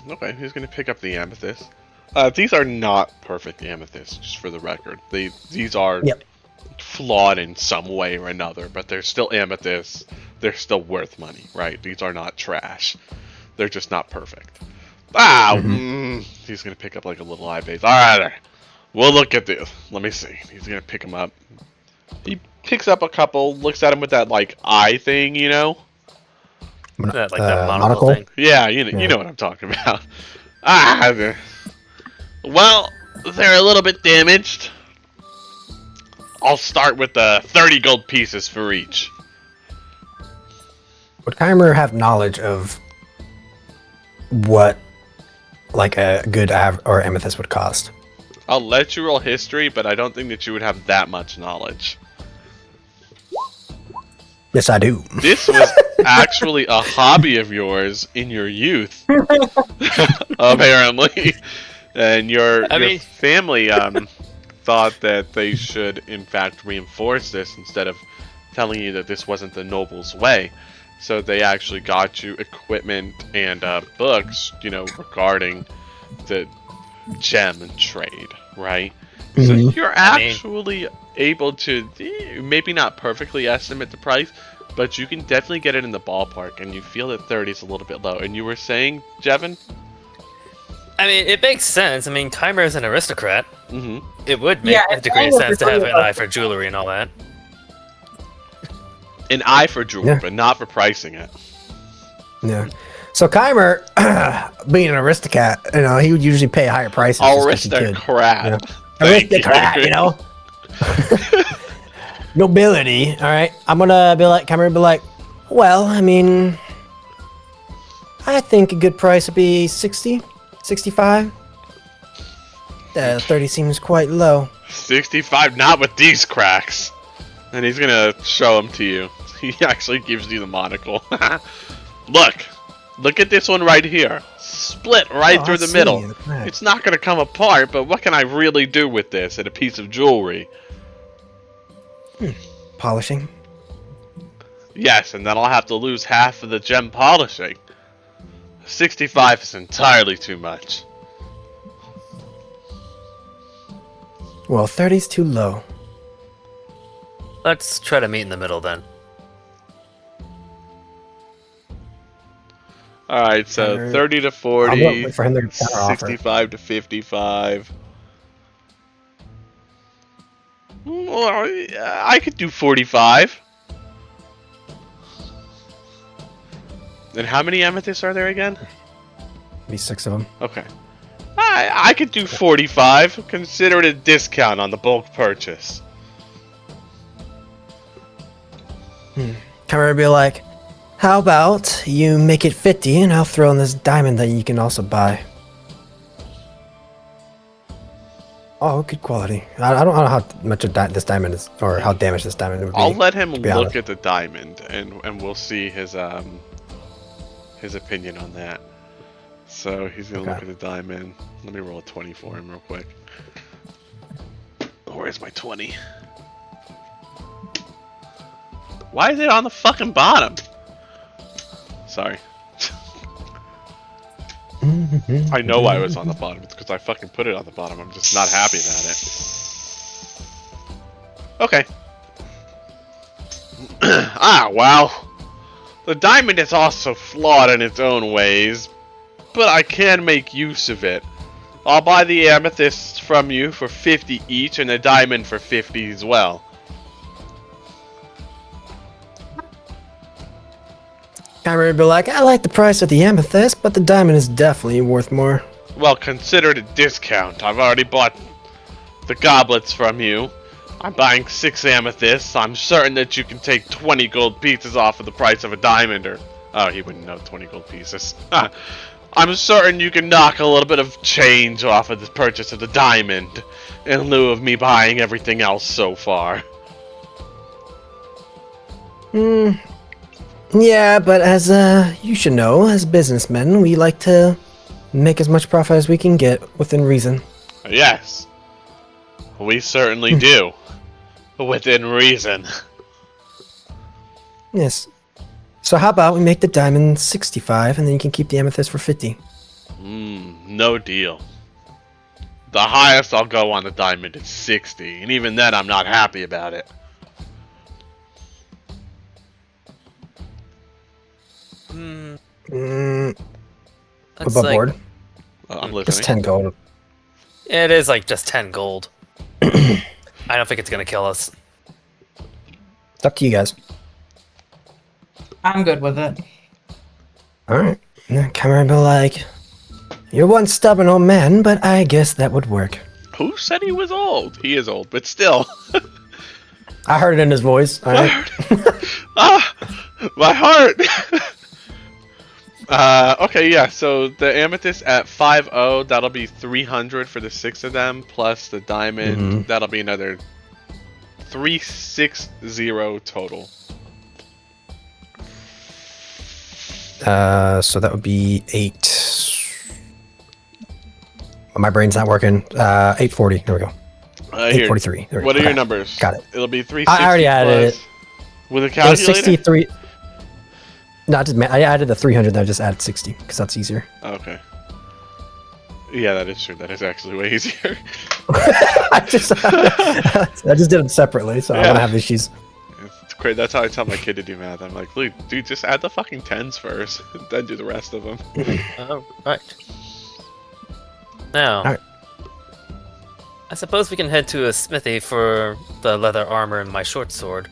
Okay, who's gonna pick up the amethyst? These are not perfect amethysts, just for the record. These are Yep. flawed in some way or another, but they're still amethysts. They're still worth money, right? These are not trash. They're just not perfect. He's gonna pick up like a little eye base. All right, we'll look at this. Let me see. He's gonna pick them up. He picks up a couple, looks at him with that like eye thing, you know. That, like that monocle thing. Yeah, you know what I'm talking about. Well, they're a little bit damaged. I'll start with 30 gold pieces for each. Would Chimer have knowledge of what like a good or amethyst would cost? I'll let you roll history, but I don't think that you would have that much knowledge. Yes, I do. This was actually a hobby of yours in your youth, apparently. And your family thought that they should, in fact, reinforce this instead of telling you that this wasn't the noble's way. So they actually got you equipment and books, you know, regarding the gem trade, right? So Mhm. you're actually able to maybe not perfectly estimate the price, but you can definitely get it in the ballpark, and you feel that 30 is a little bit low. And you were saying, Jevin? I mean, it makes sense. I mean, Chimer is an aristocrat. Mm-hmm. It would make Yeah, a it's degree of almost sense to have an like- eye for jewelry and all that. An eye for jewelry, Yeah. but not for pricing it. Yeah. So Chimer, being an aristocrat, you know, he would usually pay higher prices. just 'cause he could. Aristocrat. Yeah. Thank Aristocrat, you know. Nobility. All right. I'm gonna be like Chimer. Be like, well, I mean, I think a good price would be 60, 65. 30 seems quite low. 65, not with these cracks. And he's gonna show them to you. He actually gives you the monocle. Look at this one right here. Split right Oh, through I the see, middle. the crack. It's not gonna come apart, but what can I really do with this and a piece of jewelry? Polishing. Yes, and then I'll have to lose half of the gem polishing. 65 is entirely too much. Well, 30's too low. Let's try to meet in the middle then. Alright, so Counter- 30 to I'm 40, waiting for him to counter offer. 65 to 55. Well, I could do 45. And how many amethysts are there again? Be 6 of them. Okay. I could do 45. Consider it a discount on the bulk purchase. Chimera would be like, how about you make it 50 and I'll throw in this diamond that you can also buy. Oh, good quality. I don't know how much of this diamond is, or how damaged this diamond would be. I'll let him to be look honest. at the diamond, and we'll see his opinion on that. So he's gonna look Okay. at the diamond. Let me roll a 20 for him real quick. Where's my 20? Why is it on the fucking bottom? Sorry. I know why it was on the bottom. It's because I fucking put it on the bottom. I'm just not happy about it. Okay. Wow. The diamond is also flawed in its own ways, but I can make use of it. I'll buy the amethysts from you for 50 each and the diamond for 50 as well. Chimera would be like, I like the price of the amethyst, but the diamond is definitely worth more. Well, consider it a discount. I've already bought the goblets from you. I'm buying 6 amethysts. I'm certain that you can take 20 gold pieces off of the price of a diamond, or... Oh, he wouldn't know 20 gold pieces. I'm certain you can knock a little bit of change off of the purchase of the diamond, in lieu of me buying everything else so far. Yeah, but as you should know, as businessmen, we like to make as much profit as we can get within reason. Yes. We certainly do. Within reason. Yes. So how about we make the diamond 65, and then you can keep the amethyst for 50. No deal. The highest I'll go on the diamond is 60, and even then I'm not happy about it. That's Above like, board. I'm Just listening. 10 gold. it is like just 10 gold. I don't think it's gonna kill us. It's up to you guys. I'm good with it. Alright. Chimera would be like, you're one stubborn old man, but I guess that would work. Who said he was old? He is old, but still. I heard it in his voice. Alright. My heart! Okay, yeah, so the amethyst at 5.0, that'll be 300 for the 6 of them, plus the diamond, that'll be another 360 total. So that would be 8. My brain's not working. 840. There we go. Here, 843. There we what go. are your Okay. numbers? Got it. It'll be 360 I already added plus... With a It was calculator? 63. No, I added the 300, then I just added 60, because that's easier. Okay. Yeah, that is true. That is actually way easier. I just did them separately, so I Yeah. don't have issues. It's great. That's how I tell my kid to do math. I'm like, look, dude, just add the fucking tens first, then do the rest of them. Oh, right. Now, Alright. I suppose we can head to a smithy for the leather armor and my short sword,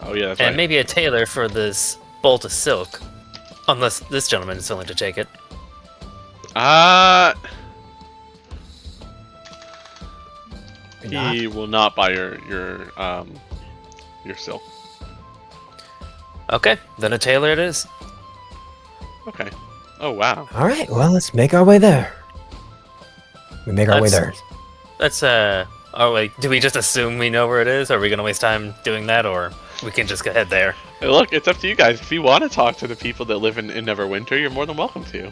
Oh yeah, that's and right. maybe a tailor for this bolt of silk, unless this gentleman is willing to take it. He will not buy your silk. Okay, then a tailor it is. Okay. Oh wow. All right, well, let's make our way there. We make our way there. Let's oh wait, do we just assume we know where it is? Are we gonna waste time doing that, or we can just go head there? Hey, look, it's up to you guys. If you want to talk to the people that live in Neverwinter, you're more than welcome to.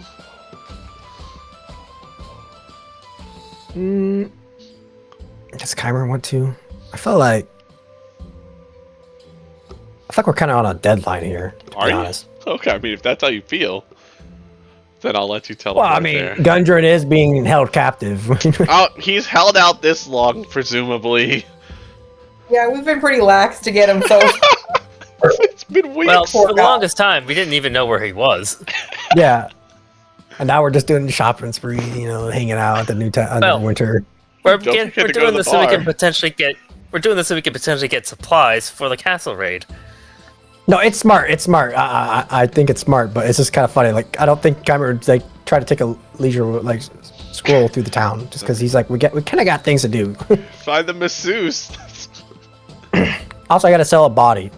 Does Chimera want to? I feel like we're kind of on a deadline here. To Are be you? honest. Okay, I mean, if that's how you feel, then I'll let you tell. Well, I mean, Gundren is being held captive. Oh, he's held out this long, presumably. Yeah, we've been pretty lax to get him so. It's been weeks. Well, for the guy. longest time, we didn't even know where he was. Yeah. And now we're just doing the shopping spree, hanging out at the new Well, winter. We're Don't forget we're to go doing to the this so we bar. can potentially get. We're doing this so we can potentially get supplies for the castle raid. No, it's smart. It's smart. I think it's smart, but it's just kind of funny. Like, I don't think Chimera would try to take a leisure scroll through the town just because he's like, we kind of got things to do. Find the masseuse. Also, I got to sell a body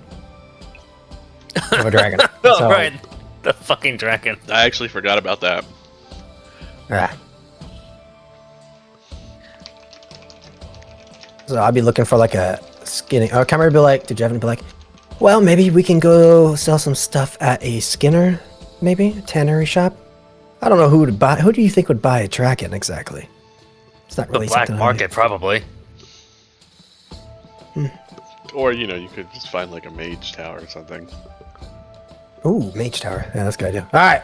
of a dragon. Oh, So, right. The fucking dragon. I actually forgot about that. Yeah. So I'd be looking for like a skinning. Or Cameron would be like, to Jeff and be like, well, maybe we can go sell some stuff at a skinner, maybe a tannery shop. I don't know who would buy. Who do you think would buy a dragon exactly? It's not The really black something market, probably. Or, you know, you could just find like a mage tower or something. Ooh, mage tower. Yeah, that's a good idea. All right,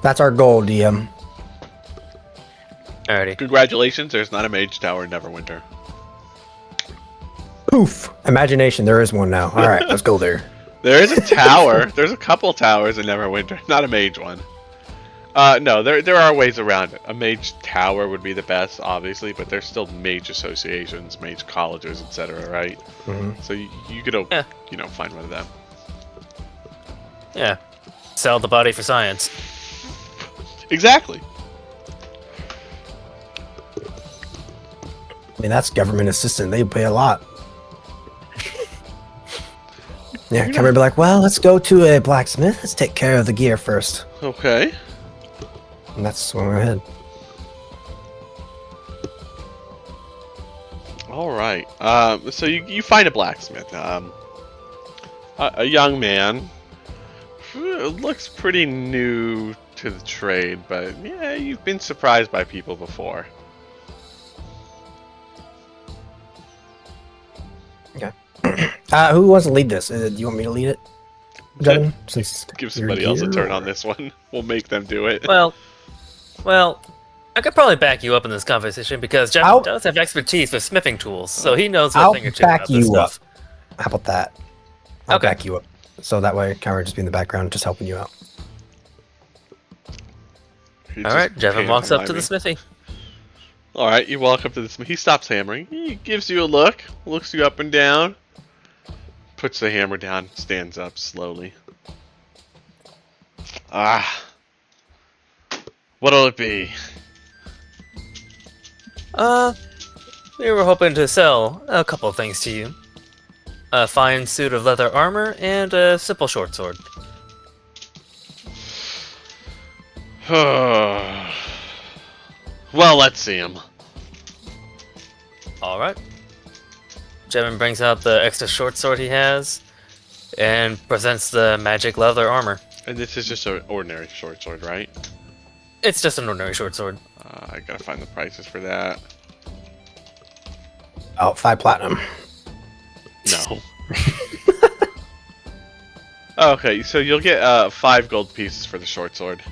that's our goal, DM. Alrighty. Congratulations, there's not a mage tower in Neverwinter. Poof. Imagination. There is one now. All right, let's go there. There is a tower. There's a couple towers in Neverwinter, not a mage one. No, there are ways around it. A mage tower would be the best, obviously, but there's still mage associations, mage colleges, etc., right? Mhm. So you could, you know, find one of them. Yeah. Sell the body for science. Exactly. I mean, that's government assistant. They pay a lot. Yeah, Cameron would be like, well, let's go to a blacksmith. Let's take care of the gear first. Okay. And that's when we're ahead. All right. So you find a blacksmith. A young man. Looks pretty new to the trade, but yeah, you've been surprised by people before. Okay. Who wants to lead this? Do you want me to lead it, Devin? Since Give you're somebody else a here, turn or- on this one. We'll make them do it. Well, I could probably back you up in this conversation because Jeff I'll- does have expertise with smithing tools, so he knows a I'll thing or two back about this you up. stuff. How about that? I'll Okay. back you up. So that way, Cameron just be in the background, just helping you out. You're All just right, Jevin paying walks up behind to the me. smithy. All right, you walk up to this. He stops hammering. He gives you a look, looks you up and down, puts the hammer down, stands up slowly. Ah, what'll it be? We were hoping to sell a couple of things to you. A fine suit of leather armor and a simple short sword. Well, let's see him. All right. Jevin brings out the extra short sword he has and presents the magic leather armor. And this is just an ordinary short sword, right? It's just an ordinary short sword. I gotta find the prices for that. Oh, 5 platinum. No. Okay, so you'll get 5 gold pieces for the short sword.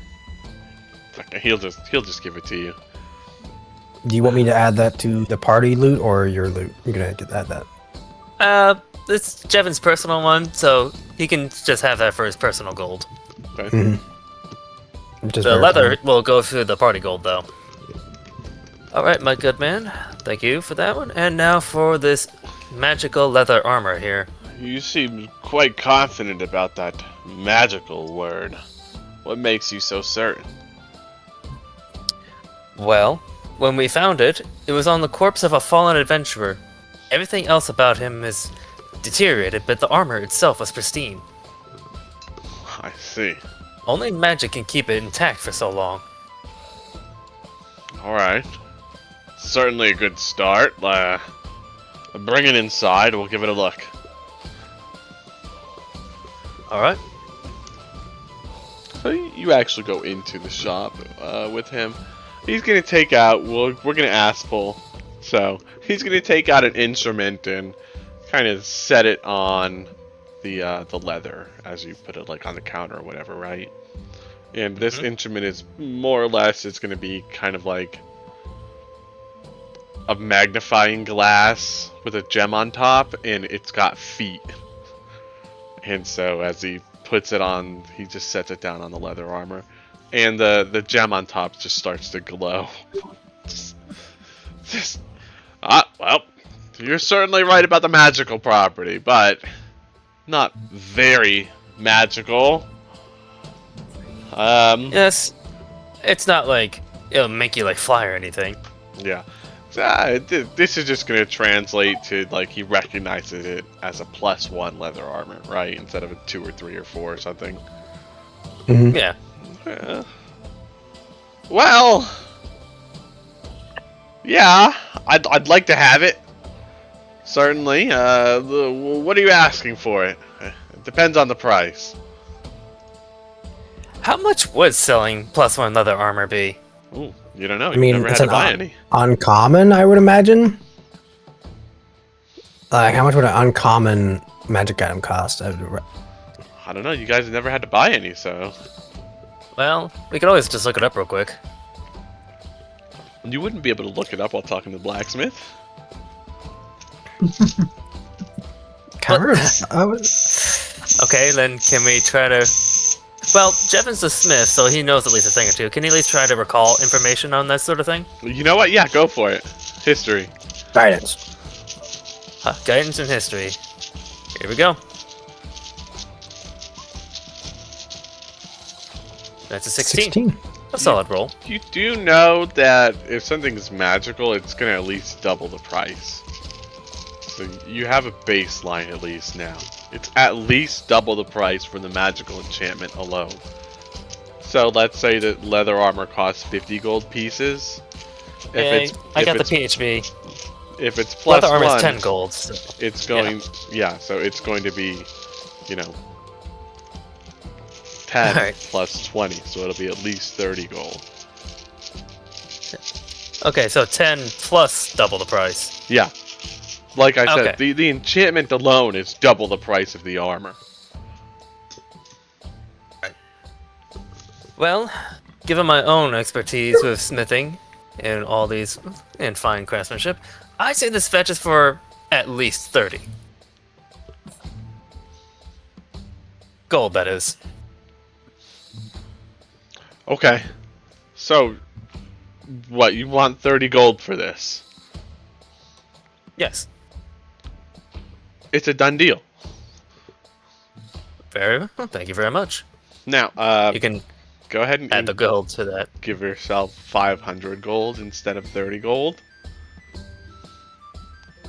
Okay, he'll just give it to you. Do you want me to add that to the party loot or your loot? You're gonna add that. It's Jevin's personal one, so he can just have that for his personal gold. Okay. Mm-hmm. Just The verifying. leather will go through the party gold, though. Alright, my good man. Thank you for that one. And now for this magical leather armor here. You seem quite confident about that magical word. What makes you so certain? Well, when we found it, it was on the corpse of a fallen adventurer. Everything else about him is deteriorated, but the armor itself was pristine. I see. Only magic can keep it intact for so long. Alright. Certainly a good start. Bring it inside, we'll give it a look. Alright. So you actually go into the shop with him. He's gonna take out. We're gonna ask pull. So he's gonna take out an instrument and kind of set it on the leather as you put it like on the counter or whatever, right? And this instrument is more or less it's gonna be kind of like a magnifying glass with a gem on top, and it's got feet. And so as he puts it on, he just sets it down on the leather armor. And the gem on top just starts to glow. Well, you're certainly right about the magical property, but not very magical. Yes, it's not like it'll make you like fly or anything. Yeah. This is just gonna translate to like he recognizes it as a +1 leather armor, right? Instead of a 2 or 3 or 4 or something. Mhm. Yeah. Well, yeah, I'd like to have it. Certainly. What are you asking for it? It depends on the price. How much would selling +1 leather armor be? Ooh, you don't know. I You've mean, never it's had to an buy any. uncommon, I would imagine. Like, how much would an uncommon magic item cost? I don't know. You guys have never had to buy any, so Well, we could always just look it up real quick. you wouldn't be able to look it up while talking to the blacksmith. Okay, then can we try to... Well, Jevon's the smith, so he knows at least a thing or two. Can he at least try to recall information on that sort of thing? You know what? Yeah, go for it. History. Guidance. Guidance and history. Here we go. That's a 16. A solid roll. You do know that if something's magical, it's gonna at least double the price. So you have a baseline at least now. It's at least double the price for the magical enchantment alone. So let's say that leather armor costs 50 gold pieces. I got the PHB. If it's Leather armor +1, is 10 gold. So. it's going, so it's going to be, 10 Alright. plus 20, so it'll be at least 30 gold. Okay, so 10 plus double the price. Yeah. Like I said, Okay. the enchantment alone is double the price of the armor. Well, given my own expertise with smithing and all these and fine craftsmanship, I say this fetches for at least 30. Gold, that is. Okay. So, what, you want 30 gold for this? Yes. It's a done deal. Very well. Thank you very much. Now, You can go ahead and add the gold to that. give yourself 500 gold instead of 30 gold.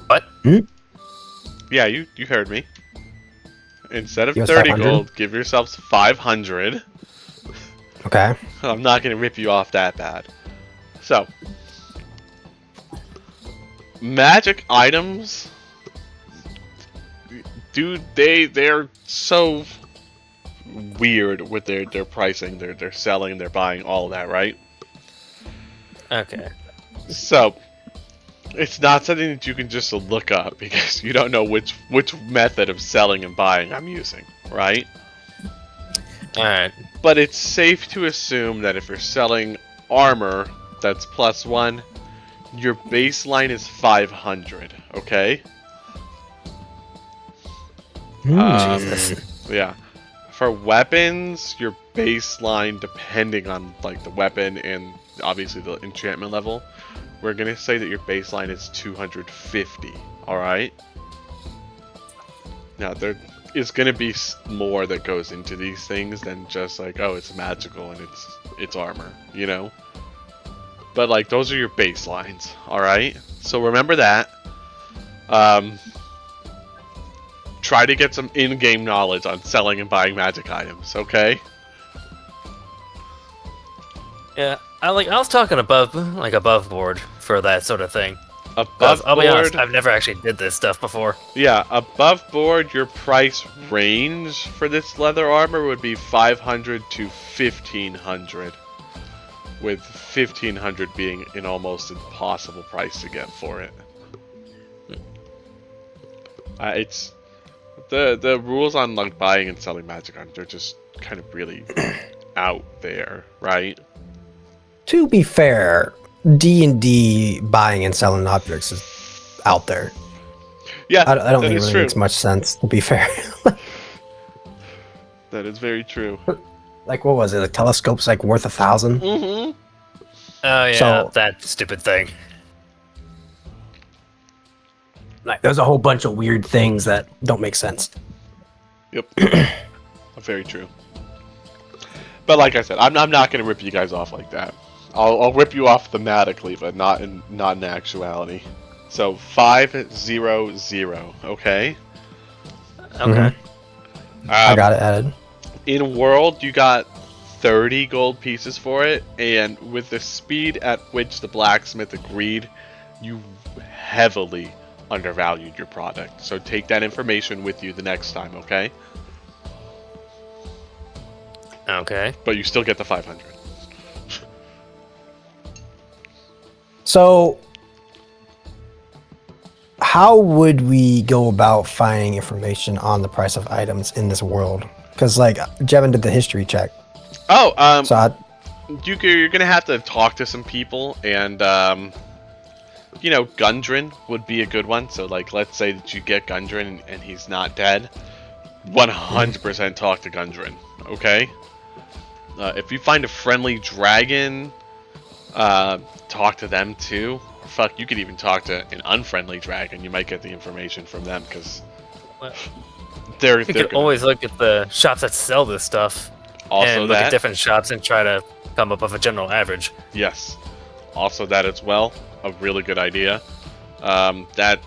What? Yeah, you heard me. Instead of Give us 30 500? gold, give yourselves 500. Okay. I'm not going to rip you off that bad. So, magic items, dude, they're so weird with their pricing, their selling, their buying, all that, right? Okay. So, it's not something that you can just look up because you don't know which method of selling and buying I'm using, right? Alright. But it's safe to assume that if you're selling armor that's +1, your baseline is 500, okay? Jesus. Yeah. For weapons, your baseline, depending on like the weapon and obviously the enchantment level, we're gonna say that your baseline is 250. All right. Now there is gonna be more that goes into these things than just like, oh, it's magical and it's armor, you know. But like those are your baselines. All right. So remember that. Try to get some in-game knowledge on selling and buying magic items, okay? Yeah, I was talking above board for that sort of thing. Above I'll be honest, board, I've never actually did this stuff before. yeah, above board, your price range for this leather armor would be 500 to 1500, with 1500 being an almost impossible price to get for it. It's the rules on like buying and selling magic items, they're just kind of really out there, right? To be fair, D&D buying and selling objects is out there. Yeah, I don't think it is really true. makes much sense, to be fair. That is very true. Like, what was it? A telescope's like worth 1,000? Mm-hmm. Oh yeah, So- that stupid thing. Like, there's a whole bunch of weird things that don't make sense. Yep. Very true. But like I said, I'm not going to rip you guys off like that. I'll rip you off thematically, but not in actuality. So 500, okay? Okay. I got it added. In world, you got 30 gold pieces for it, and with the speed at which the blacksmith agreed, you heavily undervalued your product. So take that information with you the next time, okay? Okay. But you still get the 500. So, how would we go about finding information on the price of items in this world? Because, like, Jevin did the history check. Oh, So, you're gonna have to talk to some people, and Gundren would be a good one. So, like, let's say that you get Gundren and he's not dead. 100% talk to Gundren, okay? If you find a friendly dragon, talk to them too. Or fuck, you could even talk to an unfriendly dragon. You might get the information from them because they're. You could always look at the shops that sell this stuff, also and look at different shops and try to come up with a general average. Yes, also that as well. A really good idea. They're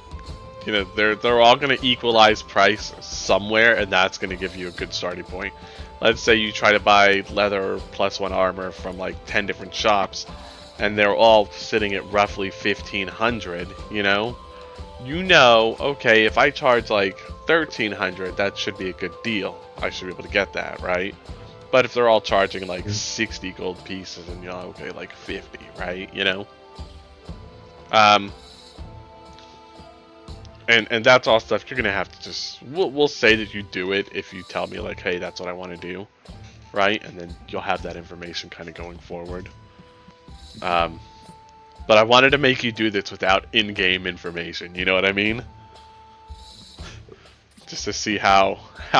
all going to equalize price somewhere, and that's going to give you a good starting point. Let's say you try to buy leather +1 armor from like 10 different shops, and they're all sitting at roughly 1,500. Okay, if I charge like 1,300, that should be a good deal. I should be able to get that, right? But if they're all charging like 60 gold pieces, and okay, like 50, right? And that's all stuff you're gonna have to just. We'll say that you do it if you tell me like, hey, that's what I want to do, right? And then you'll have that information kind of going forward. But I wanted to make you do this without in-game information. You know what I mean? Just to see how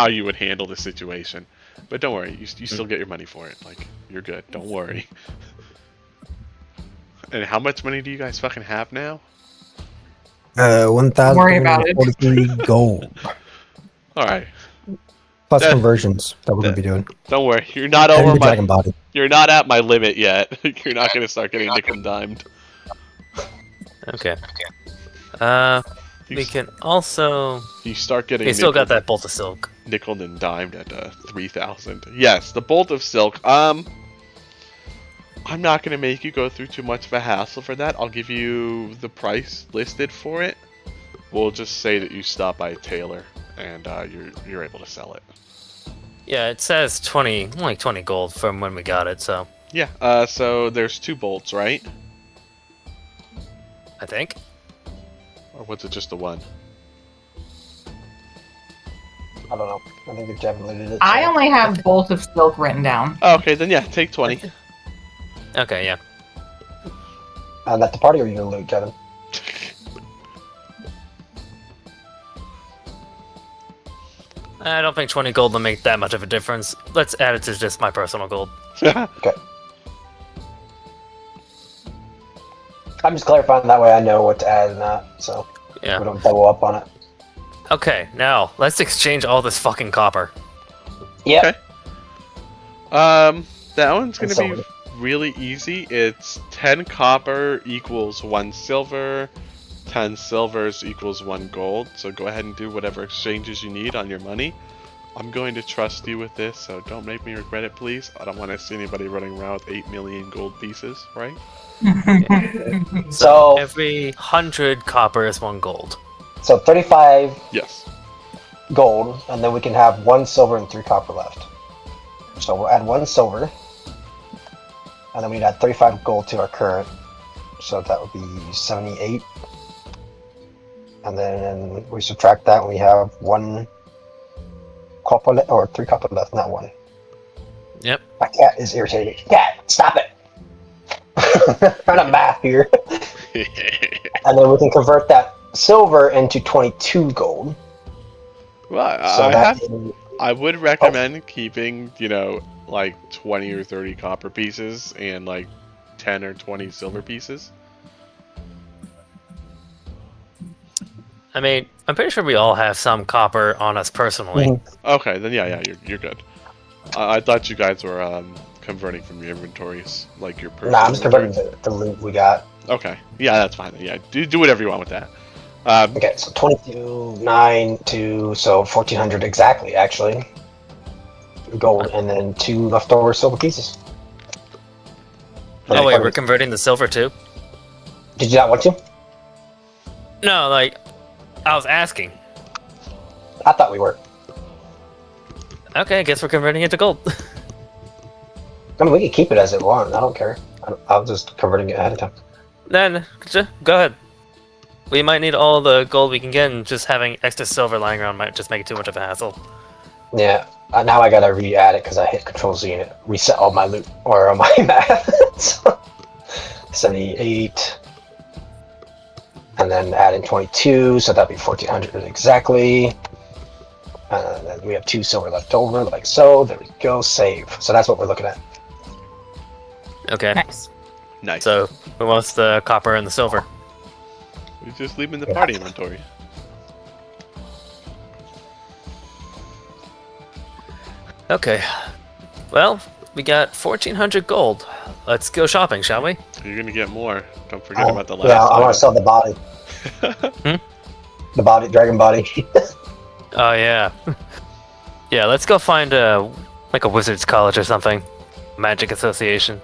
you would handle the situation. But don't worry, you still get your money for it. Like, you're good. Don't worry. And how much money do you guys fucking have now? 1,343 gold. All right. Plus conversions that we're gonna be doing. Don't worry, you're not And over the my. dragon body. You're not at my limit yet. You're not gonna start getting nickel and dimed. Okay. We can also. You start getting. We still got that bolt of silk. Nickel and dimed at 3,000. Yes, the bolt of silk. I'm not gonna make you go through too much of a hassle for that. I'll give you the price listed for it. We'll just say that you stop by a tailor and you're able to sell it. Yeah, it says only 20 gold from when we got it, so. Yeah. So there's 2 bolts, right? I think. Or was it just the one? I don't know. I think they've definitely did it. I only have Bolt of Silk written down. Oh, okay, then yeah, take 20. Okay, yeah. At the party, or are you gonna loot, Kevin? I don't think 20 gold will make that much of a difference. Let's add it to just my personal gold. Okay. I'm just clarifying that way I know what to add and not, so Yeah. we don't double up on it. Okay, now let's exchange all this fucking copper. Yeah. Okay. That one's gonna be really easy. It's 10 copper equals 1 silver, 10 silvers equals 1 gold. So go ahead and do whatever exchanges you need on your money. I'm going to trust you with this, so don't make me regret it, please. I don't want to see anybody running around with 8 million gold pieces, right? So Every 100 copper is 1 gold. So 35 Yes. gold, and then we can have 1 silver and 3 copper left. So we'll add 1 silver, and then we'd add 35 gold to our current. So that would be 78. And then we subtract that, and we have 1 copper or 3 copper left, not 1. Yep. My cat is irritating me. Cat, stop it! Trying to math here. And then we can convert that silver into 22 gold. Well, So I would recommend keeping, like 20 or 30 copper pieces and like 10 or 20 silver pieces. I mean, I'm pretty sure we all have some copper on us personally. Mhm. Okay, then yeah, you're good. I thought you guys were converting from your inventories, like your personal. Nah, I'm just inventory? converting the loot we got. Okay, yeah, that's fine. Yeah, do whatever you want with that. Okay, so 22, 9, 2, so 1,400 exactly, actually. Gold, and then 2 leftover silver pieces. Oh wait, we're converting the silver too? Did you not want to? No, like, I was asking. I thought we were. Okay, I guess we're converting it to gold. I mean, we can keep it as it wants. I don't care. I'll just converting it ahead of time. Then, go ahead. We might need all the gold we can get, and just having extra silver lying around might just make it too much of a hassle. Yeah. Now I gotta re-add it because I hit Control-Z and it reset all my loot, or my math. So, 78. And then add in 22, so that'd be 1,400 exactly. And then we have 2 silver left over, like so. There we go, save. So that's what we're looking at. Okay. Nice. Nice. So, who wants the copper and the silver? We just leave them in the party inventory. Okay. Well, we got 1,400 gold. Let's go shopping, shall we? You're gonna get more. Don't forget about the last. Yeah, I want item. to sell the body. The body, dragon body. Oh yeah. Yeah, let's go find a wizard's college or something. Magic association.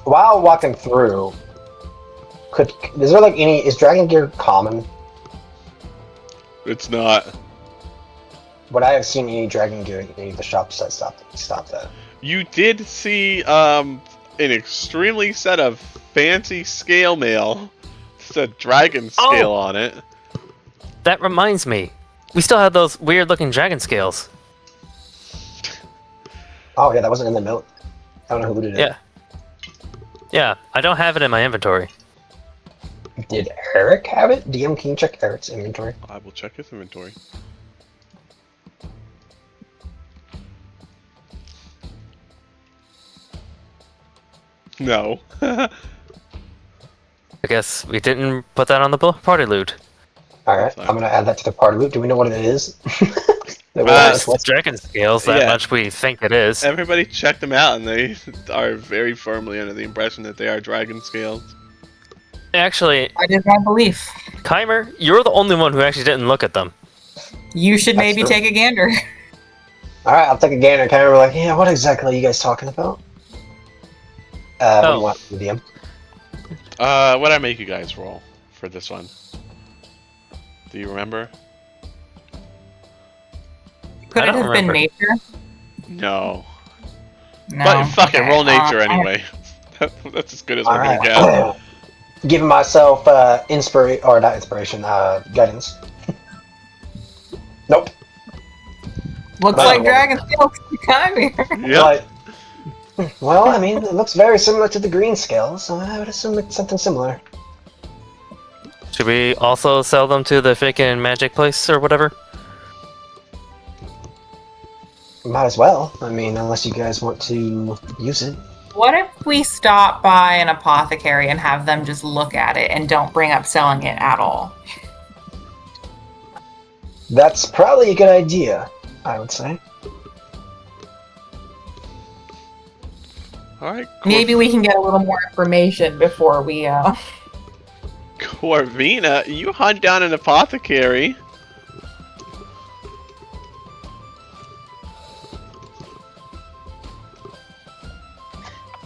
While walking through, is there like is dragon gear common? It's not. Would I have seen any dragon gear in any of the shops that stopped that? You did see an extremely set of fancy scale mail. It's a dragon scale on it. That reminds me. We still have those weird looking dragon scales. Oh yeah, that wasn't in the note. I don't know who did it. Yeah. Yeah, I don't have it in my inventory. Did Eric have it? DM, can you check Eric's inventory? I will check his inventory. No. I guess we didn't put that on the party loot. Alright, I'm gonna add that to the party loot. Do we know what it is? It's dragon scales, that Yeah. much we think it is. Everybody checked them out, and they are very firmly under the impression that they are dragon scales. Actually, I did my belief. Keimer, you're the only one who actually didn't look at them. You should maybe true. take a gander. Alright, I'll take a gander. Kind of like, yeah, what exactly are you guys talking about? What do you want, DM? What'd I make you guys roll for this one? Do you remember? Could I it don't have been remember. nature? No. No. But fuck it, Okay, roll nature I- anyway. That's as good as we're Alright. gonna get. Giving myself not inspiration, guidance. Nope. Looks But- like dragon scales come here. Yep. But, well, I mean, it looks very similar to the green scales, so I would assume it's something similar. Should we also sell them to the freaking magic place or whatever? Might as well. I mean, unless you guys want to use it. What if we stop by an apothecary and have them just look at it and don't bring up selling it at all? That's probably a good idea, I would say. Alright. Maybe we can get a little more information before we Corvina, you hunt down an apothecary.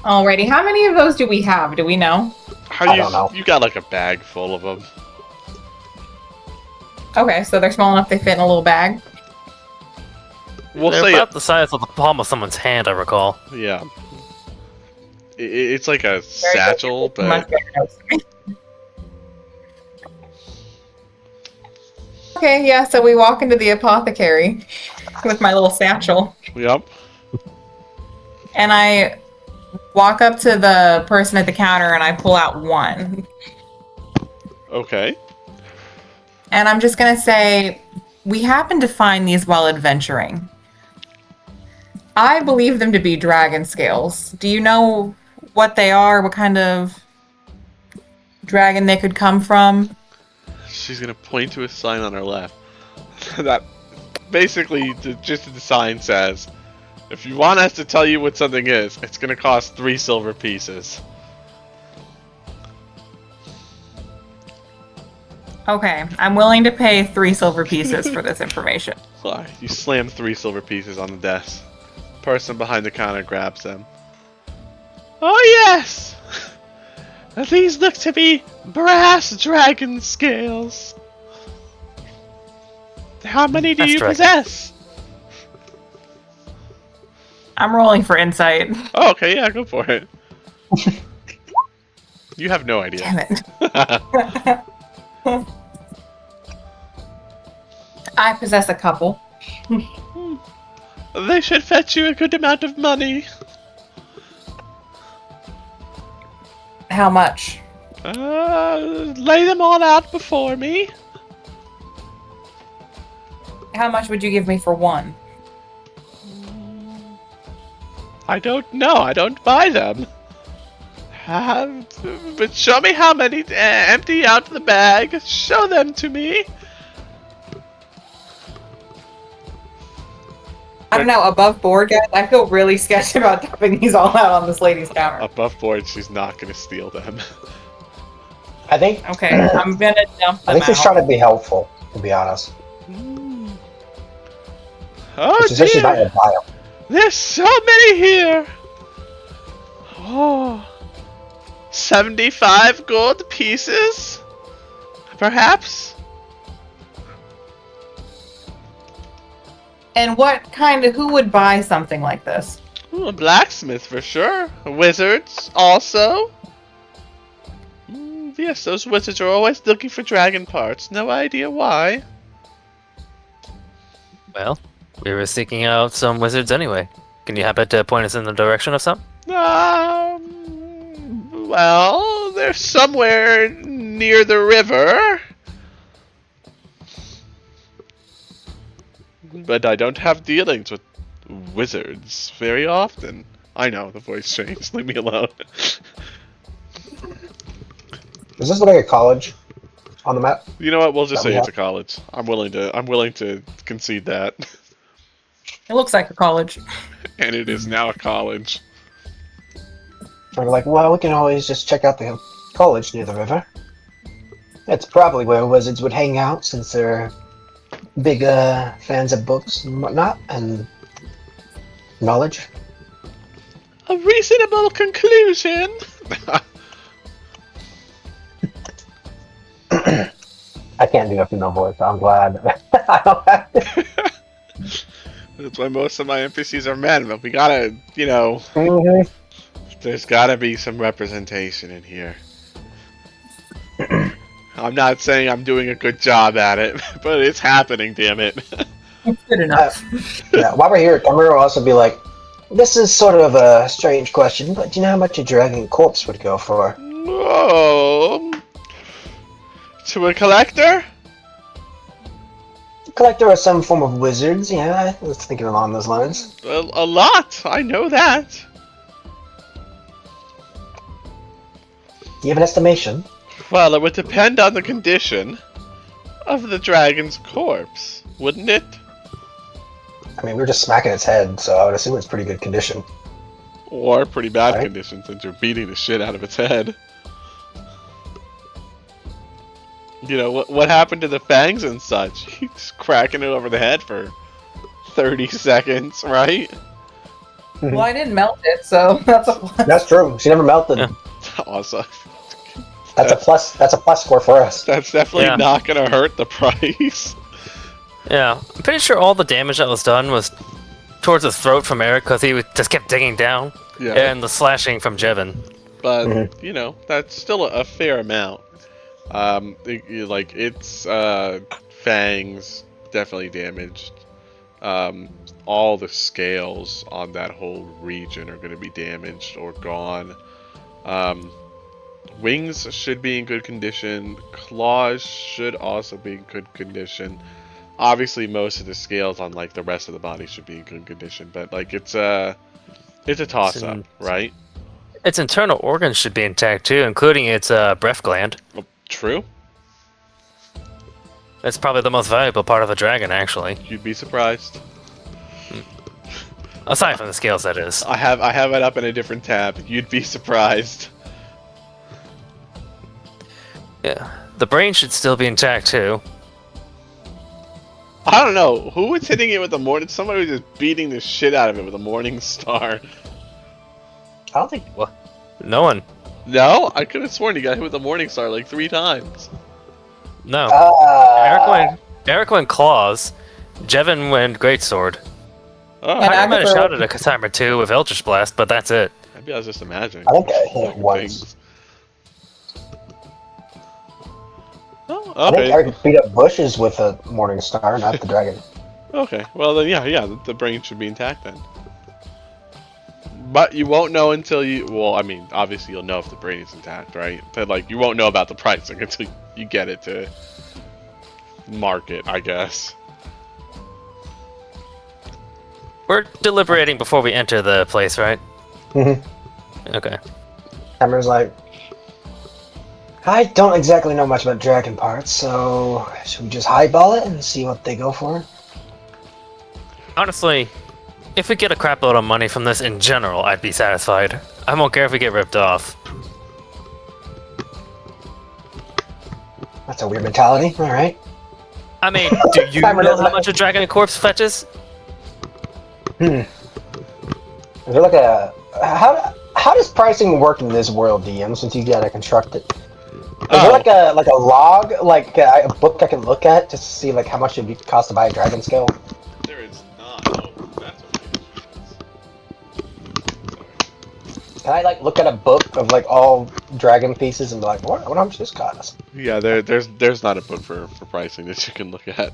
Alrighty, how many of those do we have? Do we know? How I you? don't know. You got like a bag full of them. Okay, so they're small enough they fit in a little bag. We'll They're say about the size of the palm of someone's hand, I recall. yeah. It's like a Very satchel, good. Much but better notes than me. Okay, yeah, so we walk into the apothecary with my little satchel, yep. and I walk up to the person at the counter and I pull out one. Okay. And I'm just gonna say, we happened to find these while adventuring. I believe them to be dragon scales. Do you know what they are? What kind of dragon they could come from? She's gonna point to a sign on her left. that basically just the sign says, if you want us to tell you what something is, it's gonna cost 3 silver pieces. Okay, I'm willing to pay 3 silver pieces for this information. You slam 3 silver pieces on the desk. Person behind the counter grabs them. Oh yes! These look to be brass dragon scales. How many do Brass you dragon. possess? I'm rolling for insight. Oh, okay, yeah, go for it. You have no idea. Damn it. I possess a couple. They should fetch you a good amount of money. How much? Lay them all out before me. How much would you give me for one? I don't know. I don't buy them. But show me how many. Empty out the bag. Show them to me. I don't know, above board, guys? I feel really sketchy about dumping these all out on this lady's counter. Above board, she's not gonna steal them. I think. Okay, I'm gonna dump I them think she's out. trying to be helpful, to be honest. Oh She says she's not dear! gonna buy them. There's so many here. Oh, 75 gold pieces, perhaps. And who would buy something like this? Ooh, a blacksmith for sure. Wizards also. Yes, those wizards are always looking for dragon parts. No idea why. Well, we were seeking out some wizards anyway. Can you happen to point us in the direction of some? Well, they're somewhere near the river. But I don't have dealings with wizards very often. I know, the voice changed. Leave me alone. Does this look like a college on the map? You know what? We'll just That we say it's have? a college. I'm willing to concede that. It looks like a college. And it is now a college. We're like, well, we can always just check out the college near the river. It's probably where wizards would hang out, since they're big fans of books and whatnot, and knowledge. A reasonable conclusion. I can't do a female voice, so I'm glad I don't have to. That's why most of my NPCs are men, but we gotta, there's gotta be some representation in here. I'm not saying I'm doing a good job at it, but it's happening, damn it. It's good enough. Yeah, while we're here, Cameron will also be like, this is sort of a strange question, but do you know how much a dragon corpse would go for? Whoa. To a collector? Collector or some form of wizards, yeah, I was thinking along those lines. A lot, I know that. Do you have an estimation? Well, it would depend on the condition of the dragon's corpse, wouldn't it? I mean, we were just smacking its head, so I would assume it's pretty good condition. Or pretty bad Right. condition since you're beating the shit out of its head. You know, what happened to the fangs and such? He's cracking it over the head for 30 seconds, right? Well, I didn't melt it, so that's a plus. That's true. She never melted. Yeah. Awesome. That's a plus. That's a plus score for us. That's definitely Yeah. not gonna hurt the price. Yeah, I'm pretty sure all the damage that was done was towards his throat from Eric because just kept digging down, Yeah. and the slashing from Jevin. But Mhm. you know, that's still a fair amount. Its fangs definitely damaged. All the scales on that whole region are going to be damaged or gone. Wings should be in good condition. Claws should also be in good condition. Obviously, most of the scales on like the rest of the body should be in good condition, but like it's a toss-up, right? Its internal organs should be intact too, including its breath gland. True. It's probably the most valuable part of a dragon, actually. You'd be surprised. Aside from the scales, that is. I have it up in a different tab. You'd be surprised. Yeah. The brain should still be intact, too. I don't know who was hitting it with the morning. Somebody was just beating the shit out of it with a morning star. I don't think. What? No one. No, I could have sworn he got hit with a morning star like 3 times. No. Uh, Eric went claws. Jevin went greatsword. Oh, And I might have Agatha- shouted a time or two with Eldritch Blast, but that's it. maybe I was just imagining. I think I hit it once. Things. Oh, I think okay. Eric beat up bushes with a morning star, not the dragon. Okay. Well then, yeah. The brain should be intact then. But you won't know until you. Well, I mean, obviously you'll know if the brain is intact, right? But like, you won't know about the pricing until you get it to market, I guess. We're deliberating before we enter the place, right? Mm-hmm. Okay. Cameron's like, I don't exactly know much about dragon parts, so should we just highball it and see what they go for? Honestly, if we get a crap load of money from this in general, I'd be satisfied. I won't care if we get ripped off. That's a weird mentality. All right. I mean, do you Timer know doesn't- how much a dragon corpse fetches? Is there like a how does pricing work in this world, DM? Since you gotta construct it, is there like a log, like a book I can look at just to see like how much it would cost to buy a dragon scale? There is not. Oh, that's okay. Can I like look at a book of like all dragon pieces and be like, what? How much this cost? Yeah, there's not a book for pricing that you can look at.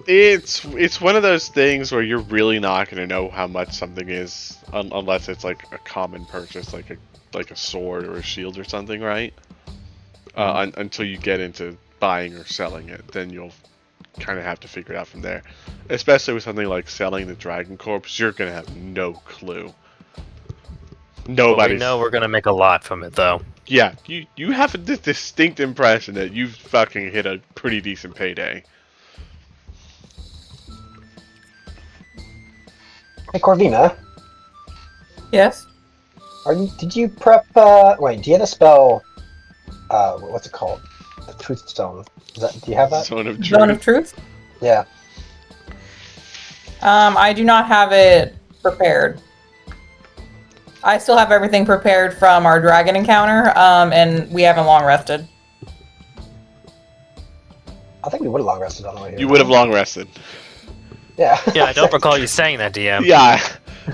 It's one of those things where you're really not gonna know how much something is unless it's like a common purchase, like a sword or a shield or something, right? Until you get into buying or selling it, then you'll kind of have to figure it out from there. Especially with something like selling the dragon corpse, you're gonna have no clue. Nobody. We know we're gonna make a lot from it, though. Yeah, you have a distinct impression that you've fucking hit a pretty decent payday. Hey Corvina, Yes. did you prep? Wait, do you have the spell? What's it called? The Truth Stone. Do you have that? Zone of truth. Zone of Truth? Yeah. I do not have it prepared. I still have everything prepared from our dragon encounter, and we haven't long rested. I think we would have long rested on the way here. You would have long rested. Yeah. Yeah, I don't recall you saying that, DM. Yeah,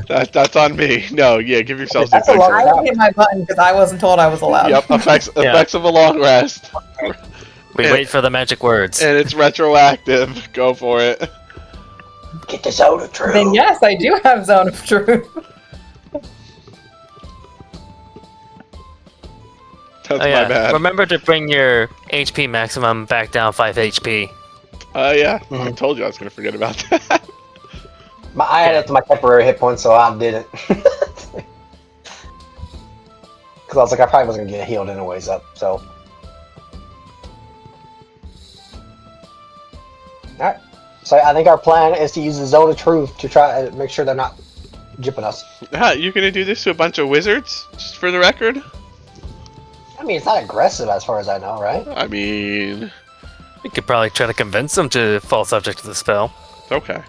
that's on me. No, yeah, give yourselves the That's a effects. long I didn't hit my button because I wasn't told I was allowed. Yep, effects of a long rest, We wait for the magic words. and it's retroactive. Go for it. Get this out of truth. Then yes, I do have Zone of Truth. That's Oh, yeah. my bad. Remember to bring your HP maximum back down 5 HP. Yeah, I Mhm. told you I was gonna forget about that. I added it to my temporary hit points, so I didn't. Because I was like, I probably wasn't gonna get healed anyways up. So. All right. So I think our plan is to use the Zone of Truth to try to make sure they're not jipping us. You gonna do this to a bunch of wizards, just for the record? I mean, it's not aggressive as far as I know, right? I mean, We could probably try to convince them to fall subject to the spell. okay.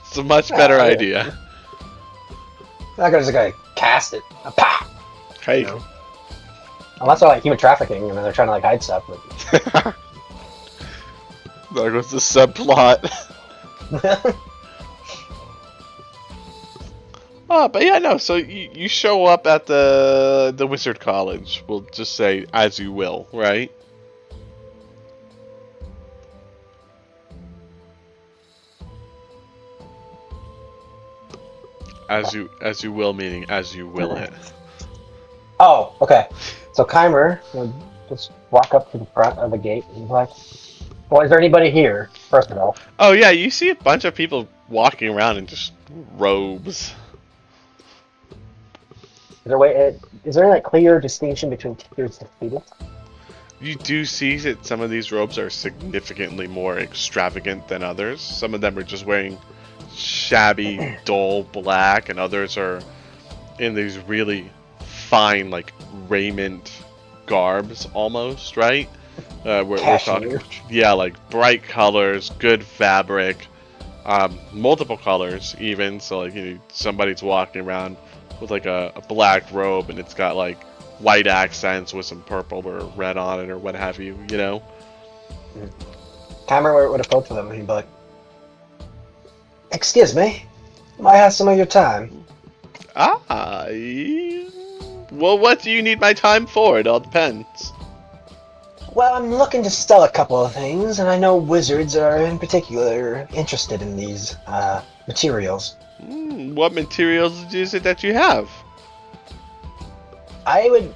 It's a much better Yeah. idea. Not gonna just gonna cast it. Pah! Hey. You know? Unless they're like human trafficking and then they're trying to like hide stuff. But... There goes the subplot. But yeah, no. So you show up at the wizard college. We'll just say as you will, right? As you will, meaning as you will it. Oh, okay. So Keimer would just walk up to the front of the gate and he's like, well, is there anybody here, first of all? Oh yeah, you see a bunch of people walking around in just robes. Is there any like clear distinction between tiers of students? You do see that some of these robes are significantly more extravagant than others. Some of them are just wearing shabby, dull black, and others are in these really fine, like, raiment garbs almost, right? We're talking, yeah, like bright colors, good fabric, multiple colors even. So like, somebody's walking around with like a black robe and it's got like white accents with some purple or red on it or what have you, Cameron would approach them and he'd be like, "Excuse me, might I have some of your time?" Well, what do you need my time for? It all depends. Well, I'm looking to sell a couple of things, and I know wizards are in particular interested in these materials. What materials is it that you have? I would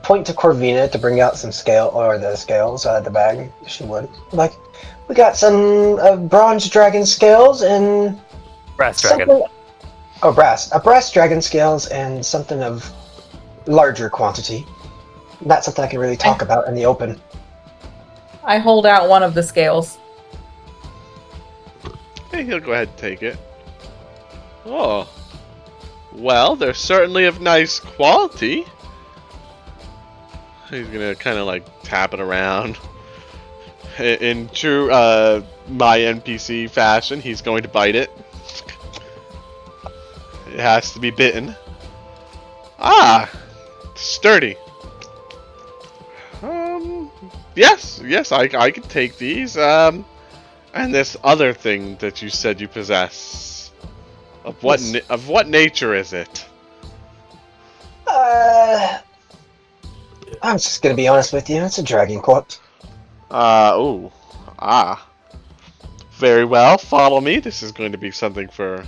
point to Corvina to bring out some the scales out of the bag. She would. Like, we got some bronze dragon scales and Brass dragon. brass dragon scales and something of larger quantity. Not something I can really talk about in the open. I hold out one of the scales. Hey, he'll go ahead and take it. Oh. Well, they're certainly of nice quality. He's gonna kind of like tap it around. In true my NPC fashion, he's going to bite it. It has to be bitten. Sturdy. Yes, I can take these. And this other thing that you said you possess. Of what nature is it? I'm just gonna be honest with you. It's a dragon corpse. Very well. Follow me. This is going to be something for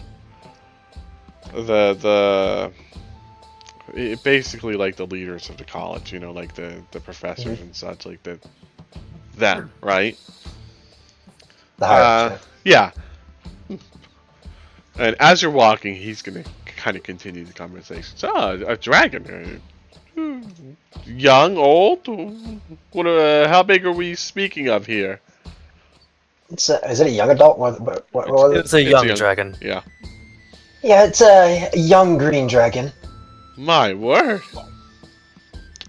basically like the leaders of the college, like the professors and such, like them, right? The hierarchy. Yeah. And as you're walking, he's gonna kind of continue the conversation. So, a dragon, young, old. What? How big are we speaking of here? Is it a young adult? What It's a young dragon. Yeah. Yeah, it's a young green dragon. My word.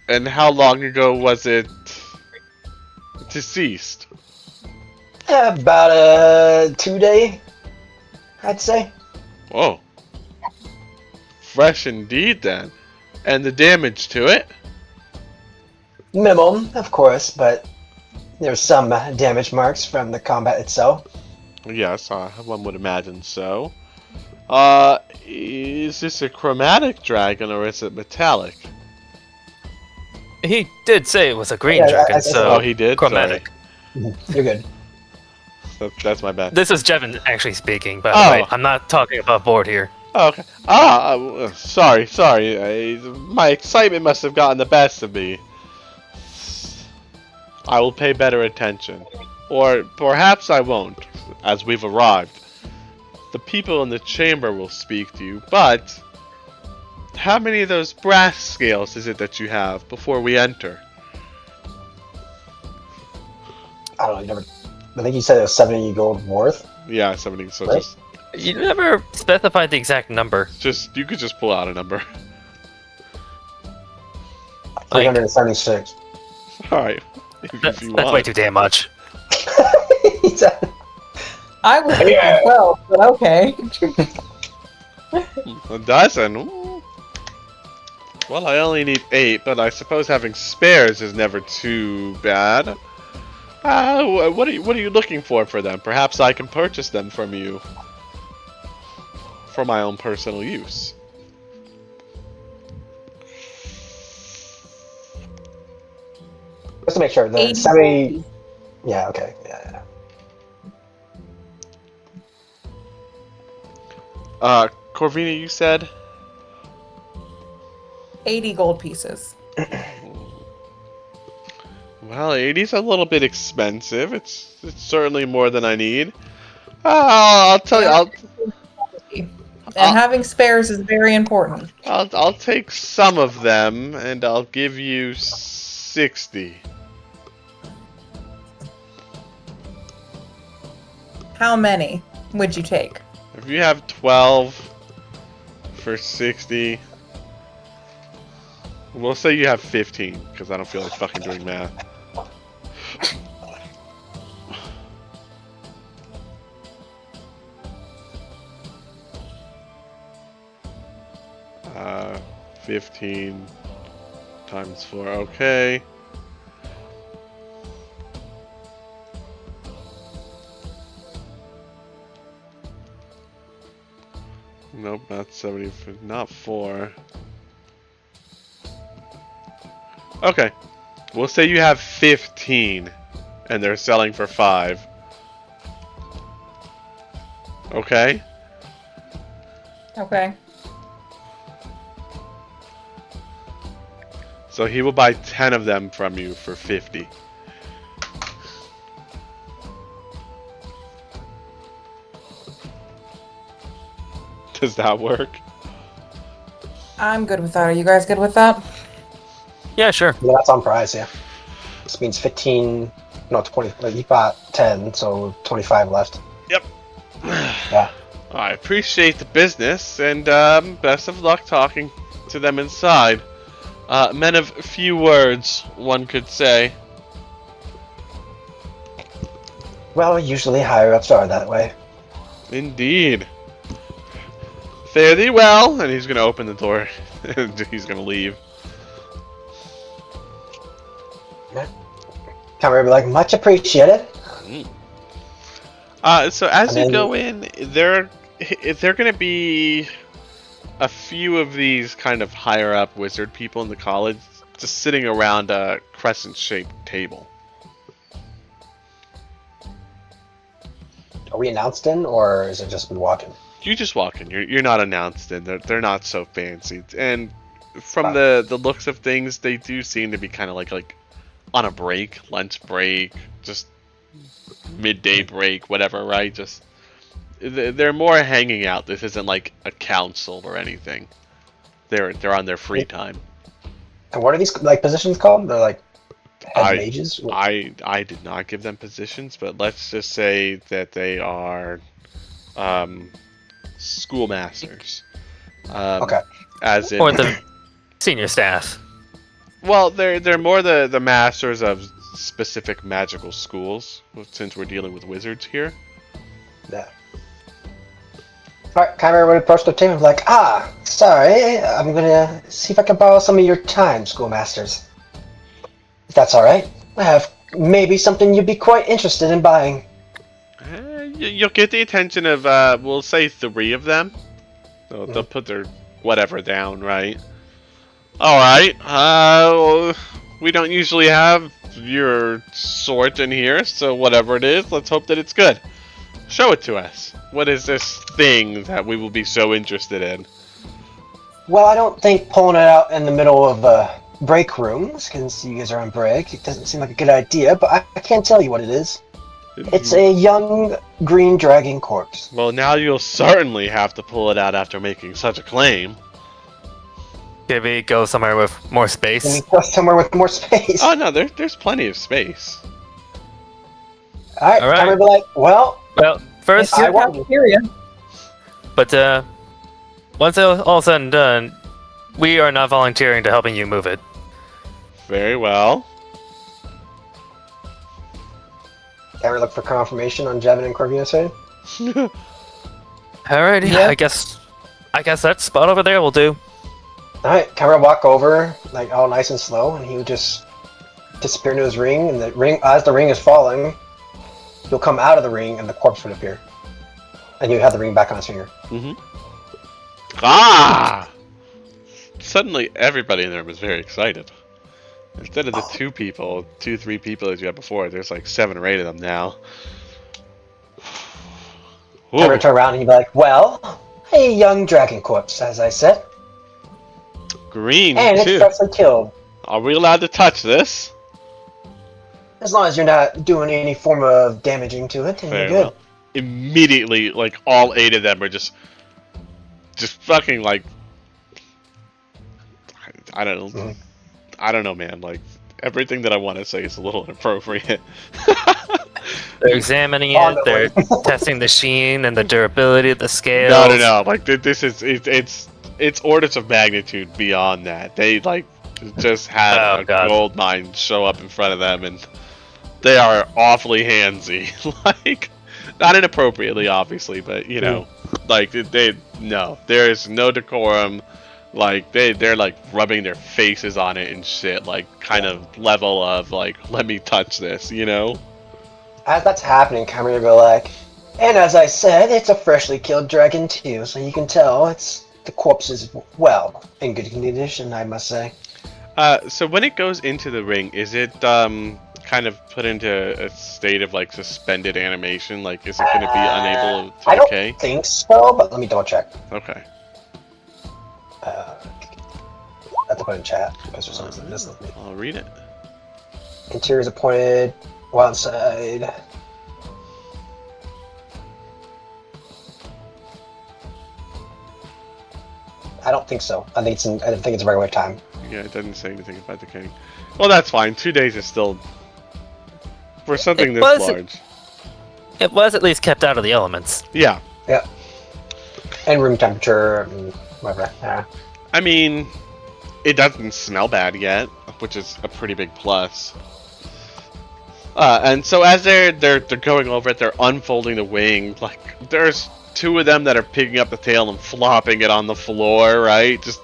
And how long ago was it deceased? About a 2-day, I'd say. Whoa. Fresh indeed, then. And the damage to it? Minimal, of course, but there's some damage marks from the combat itself. Yes, one would imagine so. Is this a chromatic dragon or is it metallic? He did say it was a green dragon, so he did? chromatic. Sorry. You're good. That's my bad. This is Jevin actually speaking, by the way. I'm not talking above board here. Oh, okay. Sorry. My excitement must have gotten the best of me. I will pay better attention. Or perhaps I won't, as we've arrived. The people in the chamber will speak to you, but how many of those brass scales is it that you have before we enter? I don't know. I think you said it was 70 gold worth. Yeah, 70. So Right. You never specified the exact number. you could just pull out a number. 376. All right, if you That's want. way too damn much. I was thinking 12, but okay. A dozen. Ooh. Well, I only need 8, but I suppose having spares is never too bad. What are you looking for them? Perhaps I can purchase them from you for my own personal use. Just to make sure, the 80. 70. Yeah. Okay. Yeah. Corvina, you said? 80 gold pieces. Well, 80's a little bit expensive. It's certainly more than I need. I'll tell you. And having spares is very important. I'll take some of them, and I'll give you 60. How many would you take? If you have 12 for 60, we'll say you have 15, because I don't feel like fucking doing math. 15 times 4, okay. Nope, not 70, not 4. Okay, we'll say you have 15, and they're selling for 5. Okay? Okay. So he will buy 10 of them from you for 50. Does that work? I'm good with that. Are you guys good with that? Yeah, sure. Yeah, that's on price, yeah. This means 15, no, 20. Like, you bought 10, so 25 left. Yep. Yeah. I appreciate the business, and best of luck talking to them inside. Men of few words, one could say. Well, usually higher ups are that way. Indeed. Fare thee well, and he's gonna open the door, and he's gonna leave. Camera be like, much appreciated. So as And you then- go in, there gonna be a few of these kind of higher up wizard people in the college just sitting around a crescent-shaped table. Are we announced in, or is it just we walk in? You just walk in. You're not announced in. They're not so fancy, and from the looks of things, they do seem to be kind of like on a break, lunch break, just midday break, whatever. Right? Just they're more hanging out. This isn't like a council or anything. They're on their free time. And what are these like positions called? They're like head mages? I did not give them positions, but let's just say that they are schoolmasters. Okay. As in, Or the senior staff. well, they're more the masters of specific magical schools, since we're dealing with wizards here. Yeah. Alright, Kyra would approach the table and be like, sorry, I'm gonna see if I can borrow some of your time, schoolmasters. If that's alright, I have maybe something you'd be quite interested in buying. You'll get the attention of, we'll say 3 of them. They'll put their whatever down, right? Alright, we don't usually have your sort in here, so whatever it is, let's hope that it's good. Show it to us. What is this thing that we will be so interested in? Well, I don't think pulling it out in the middle of break rooms, because you guys are on break, it doesn't seem like a good idea, but I can't tell you what it is. It's a young green dragon corpse. Well, now you'll certainly have to pull it out after making such a claim. Can we go somewhere with more Can we space? go somewhere with more space? Oh no, there's plenty of space. Alright, Alright. Kyra would be like, well, Well, first, I want you. Cafeteria. but once all said and done, we are not volunteering to helping you move it. Very well. Kyra look for confirmation on Jevin and Corvina's side. Alrighty, Yeah. I guess that spot over there will do. Alright, Kyra walk over, like all nice and slow, and he would just disappear into his ring, and the ring, as the ring is falling, he'll come out of the ring and the corpse would appear. And you have the ring back on his finger. Ah! Suddenly, everybody in there was very excited. Instead of the 3 people as you had before, there's like 7 or 8 of them now. Kyra Ooh. would turn around and he'd be like, well, a young dragon corpse, as I said. Green, And it's too. freshly killed. Are we allowed to touch this? As long as you're not doing any form of damaging to it, then you're Very good. well. Immediately, like, all 8 of them are just fucking, like, I don't know. Mhm. I don't know, man. Like, everything that I want to say is a little inappropriate. They're examining On it. the They're way. testing the sheen and the durability of the scales. No. Like this is it's orders of magnitude beyond that. They like just had Oh a god. gold mine show up in front of them, and they are awfully handsy. Like, not inappropriately, obviously, but you know, like there is no decorum. Like they're like rubbing their faces on it and shit. Like kind of level of like, let me touch this, you know. As that's happening, Camera go like, and as I said, it's a freshly killed dragon too, so you can tell the corpse is well in good condition, I must say. So when it goes into the ring, is it kind of put into a state of like suspended animation? Like, is it going to be unable to I decay? don't think so, but let me double check. Okay. I have to put it in chat because for some reason this let me. I'll read it. Interior is appointed. Wild side. I don't think so. I think it's a regular time. Yeah, it doesn't say anything about decaying. Well, that's fine. 2 days is still for something this large. It was at least kept out of the elements. Yeah. Yeah. And room temperature and whatever. Yeah. I mean, it doesn't smell bad yet, which is a pretty big plus. And so as they're going over it, they're unfolding the wing. Like, there's 2 of them that are picking up the tail and flopping it on the floor, right? Just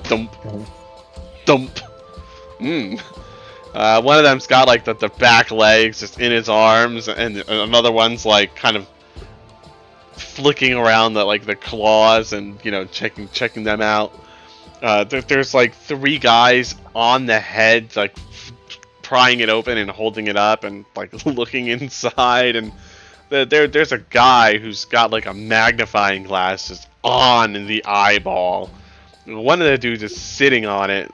dump, dump. One of them's got like the back legs just in his arms, and another one's like kind of flicking around the claws and, you know, checking them out. There's like 3 guys on the head, like prying it open and holding it up and like looking inside, and there's a guy who's got like a magnifying glass just on the eyeball. One of the dudes is sitting on it,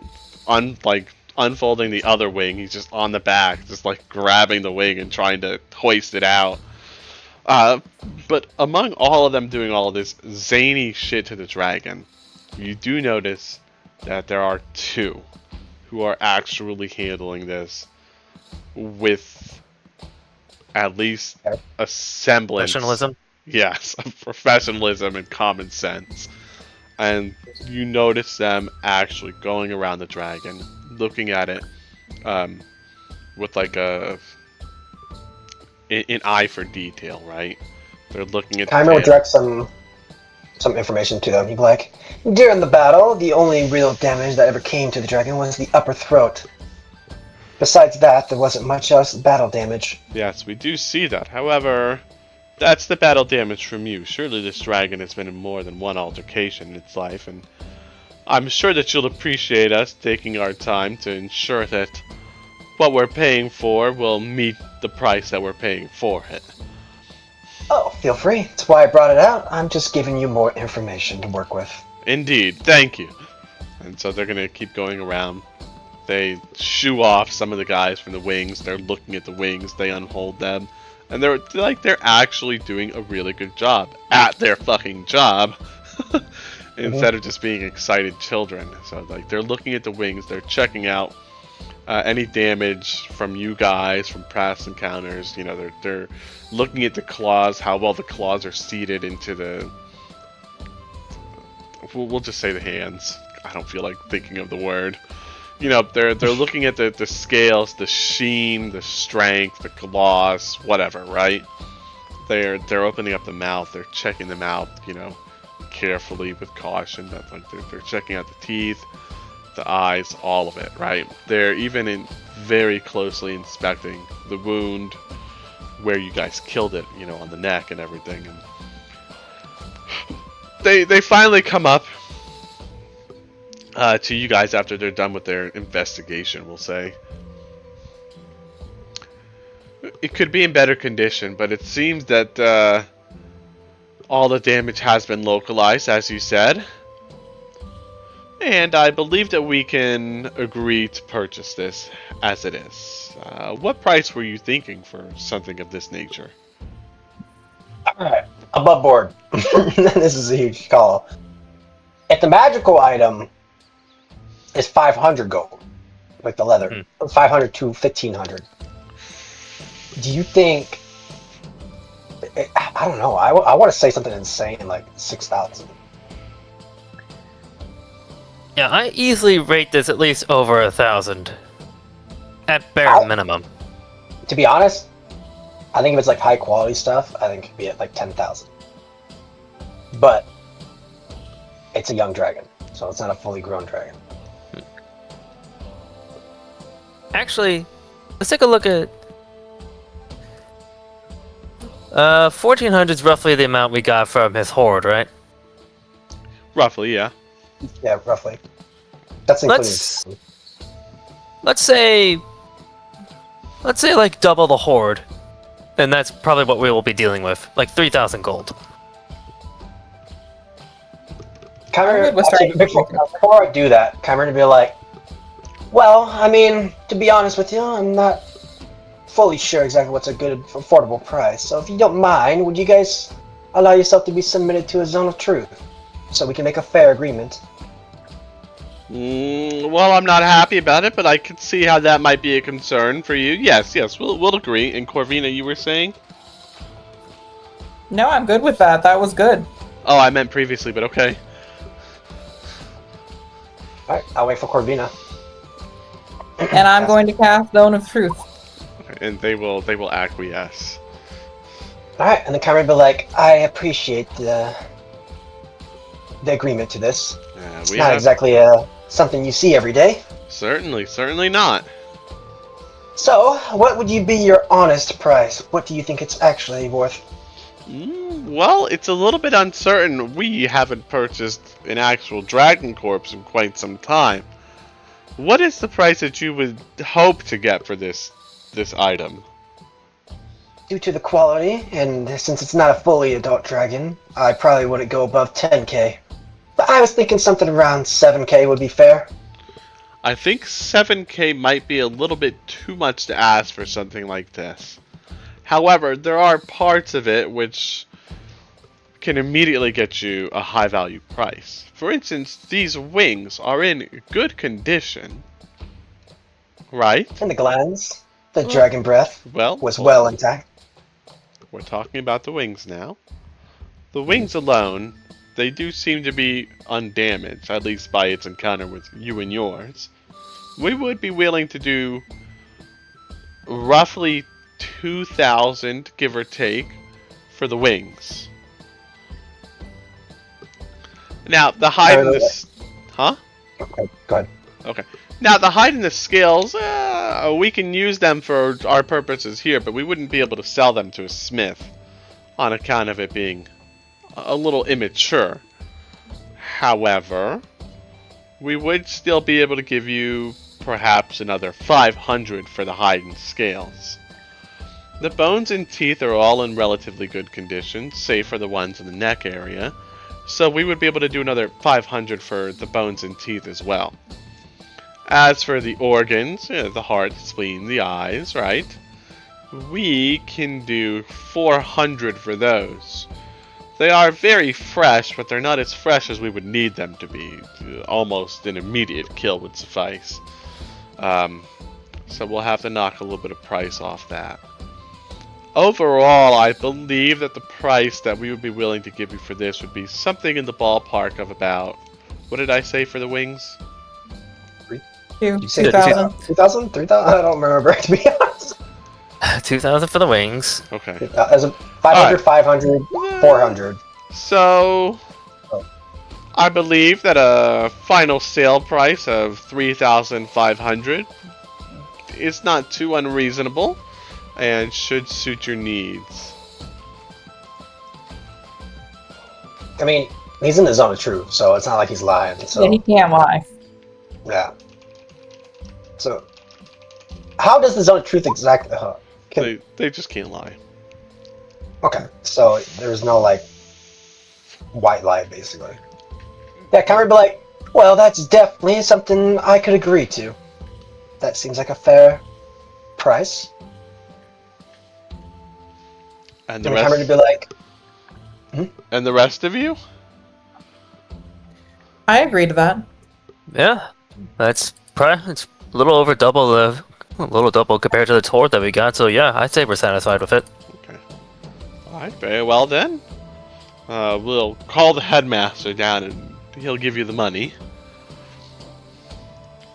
unfolding the other wing. He's just on the back, just like grabbing the wing and trying to hoist it out. But among all of them doing all of this zany shit to the dragon, you do notice that there are 2 who are actually handling this with at least a semblance. Professionalism? Yes, of professionalism and common sense. And you notice them actually going around the dragon, looking at it with like an eye for detail, right? They're looking at Timer will direct some information to them. He'd be like, during the battle, the only real damage that ever came to the dragon was the upper throat. Besides that, there wasn't much else battle damage. Yes, we do see that. However, that's the battle damage from you. Surely this dragon has been in more than one altercation in its life, and I'm sure that you'll appreciate us taking our time to ensure that what we're paying for will meet the price that we're paying for it. Oh, feel free. That's why I brought it out. I'm just giving you more information to work with. Indeed, thank you. And so they're going to keep going around. They shoo off some of the guys from the wings. They're looking at the wings. They unhold them. And they're actually doing a really good job at their fucking job. Instead of just being excited children. So like they're looking at the wings. They're checking out any damage from you guys, from past encounters. You know, they're looking at the claws, how well the claws are seated into the... We'll just say the hands. I don't feel like thinking of the word. You know, they're looking at the scales, the sheen, the strength, the gloss, whatever, right? They're opening up the mouth, they're checking them out, you know, carefully with caution. That like they're checking out the teeth, the eyes, all of it, right? They're even very closely inspecting the wound where you guys killed it, you know, on the neck and everything. And they finally come up to you guys after they're done with their investigation, we'll say. It could be in better condition, but it seems that all the damage has been localized, as you said. And I believe that we can agree to purchase this as it is. What price were you thinking for something of this nature? Alright, above board. This is a huge call. If the magical item is 500 gold, like the leather, 500 to 1500. Do you think? I don't know. I want to say something insane like 6,000. Yeah, I easily rate this at least over 1,000. At bare minimum. To be honest, I think if it's like high quality stuff, I think it could be at like 10,000. But it's a young dragon, so it's not a fully grown dragon. Actually, let's take a look at... 1,400 is roughly the amount we got from his horde, right? Roughly, yeah. Yeah, roughly. That's including. Let's say like double the horde, and that's probably what we will be dealing with, like 3,000 gold. Before I do that, Cameron would be like, well, I mean, to be honest with you, I'm not fully sure exactly what's a good, affordable price. So if you don't mind, would you guys allow yourself to be submitted to a zone of truth so we can make a fair agreement? Well, I'm not happy about it, but I could see how that might be a concern for you. Yes, we'll agree. And Corvina, you were saying? No, I'm good with that. That was good. Oh, I meant previously, but okay. Alright, I'll wait for Corvina. And I'm going to cast Zone of Truth. Okay, and they will acquiesce. Alright, and the Cameron would be like, I appreciate the agreement to this. It's not exactly something you see every day. Certainly not. So, what would you be your honest price? What do you think it's actually worth? Well, it's a little bit uncertain. We haven't purchased an actual dragon corpse in quite some time. What is the price that you would hope to get for this item? Due to the quality, and since it's not a fully adult dragon, I probably wouldn't go above 10k. But I was thinking something around 7k would be fair. I think 7k might be a little bit too much to ask for something like this. However, there are parts of it which can immediately get you a high value price. For instance, these wings are in good condition, right? And the glands, the dragon breath, was well intact. We're talking about the wings now. The wings alone, they do seem to be undamaged, at least by its encounter with you and yours. We would be willing to do roughly 2,000, give or take, for the wings. Now, the hide and the... Huh? Okay, go ahead. Okay. Now, the hide and the scales, we can use them for our purposes here, but we wouldn't be able to sell them to a smith on account of it being a little immature. However, we would still be able to give you perhaps another 500 for the hide and scales. The bones and teeth are all in relatively good condition, save for the ones in the neck area, so we would be able to do another 500 for the bones and teeth as well. As for the organs, the heart, the spleen, the eyes, right? We can do 400 for those. They are very fresh, but they're not as fresh as we would need them to be. Almost an immediate kill would suffice. So we'll have to knock a little bit of price off that. Overall, I believe that the price that we would be willing to give you for this would be something in the ballpark of about... What did I say for the wings? 2,000. 2,000? 3,000? I don't remember, to be honest. 2,000 for the wings. Okay. As a 500, right. 500, 400. So, I believe that a final sale price of 3,500 is not too unreasonable and should suit your needs. I mean, he's in the zone of truth, so it's not like he's lying. So. Yeah, he can't lie. Yeah. So, how does the zone of truth exactly... They just can't lie. Okay, so there's no, like, white lie, basically. Yeah, Cameron would be like, well, that's definitely something I could agree to. That seems like a fair price. And the rest... Cameron would be like... And the rest of you? I agree to that. Yeah, it's little over double a little double compared to the tour that we got. So yeah, I'd say we're satisfied with it. Okay. Alright, very well then. We'll call the headmaster down and he'll give you the money.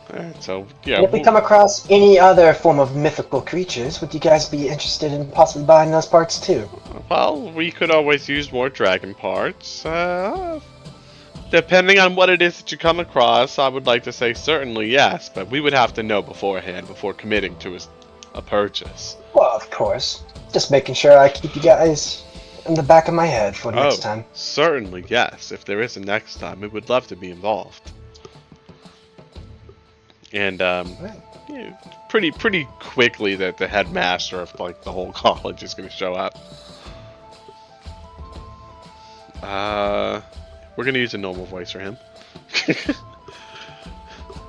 Alright, so, yeah. And if we come across any other form of mythical creatures, would you guys be interested in possibly buying those parts too? Well, we could always use more dragon parts. Depending on what it is that you come across, I would like to say certainly yes, but we would have to know beforehand before committing to a purchase. Well, of course. Just making sure I keep you guys in the back of my head for next time. Certainly yes. If there is a next time, we would love to be involved. And yeah, pretty quickly that the headmaster of like the whole college is going to show up. We're going to use a normal voice for him.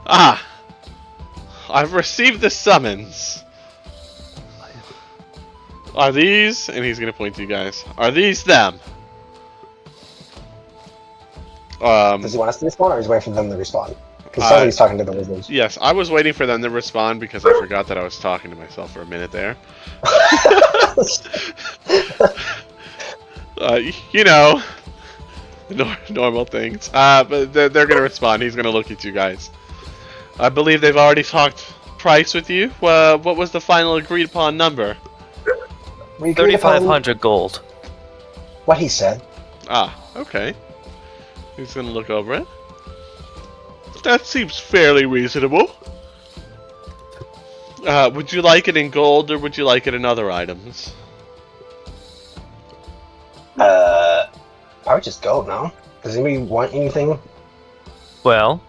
I've received the summons. Are these, and he's going to point to you guys, are these them? Does he want us to respond, or is he waiting for them to respond? Because somebody's talking to the wizards. Yes, I was waiting for them to respond because I forgot that I was talking to myself for a minute there. You know, normal things. But they're going to respond. He's going to look at you guys. I believe they've already talked price with you. What was the final agreed upon number? 3,500 gold. What he said. Okay. He's going to look over it. That seems fairly reasonable. Would you like it in gold or would you like it in other items? Probably just gold, no? Does anybody want anything? Well,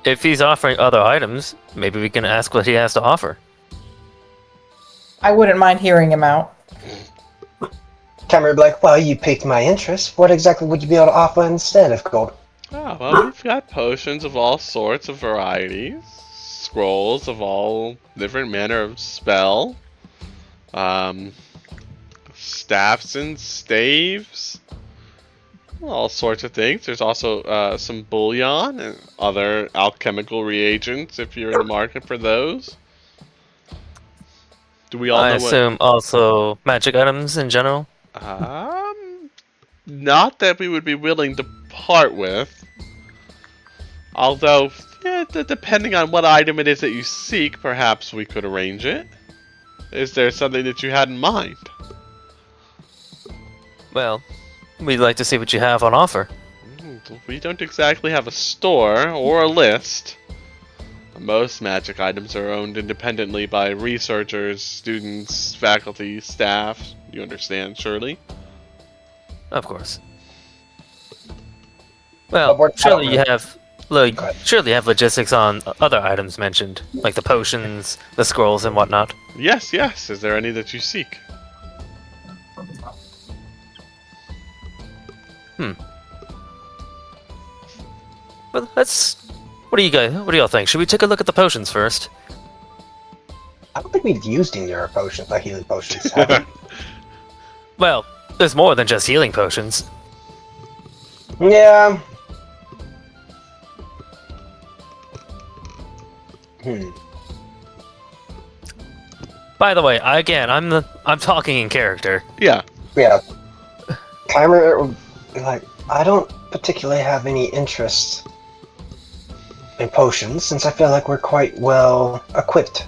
if he's offering other items, maybe we can ask what he has to offer. I wouldn't mind hearing him out. Cameron would be like, well, you piqued my interest. What exactly would you be able to offer instead of gold? Oh, well, we've got potions of all sorts of varieties, scrolls of all different manner of spell, staffs and staves, all sorts of things. There's also some bullion and other alchemical reagents if you're in the market for those. Do we all I know assume also magic items in general? Not that we would be willing to part with. Although, depending on what item it is that you seek, perhaps we could arrange it. Is there something that you had in mind? Well, we'd like to see what you have on offer. We don't exactly have a store or a list. Most magic items are owned independently by researchers, students, faculty, staff. You understand, surely? Of course. Well, surely you have logistics on other items mentioned, like the potions, the scrolls, and whatnot. Yes. Is there any that you seek? Well, what do y'all think? Should we take a look at the potions first? I don't think we've used any of our potions, like healing potions, have we? Well, there's more than just healing potions. Yeah. By the way, I'm talking in character. Yeah. Cameron, like, I don't particularly have any interest in potions, since I feel like we're quite well equipped.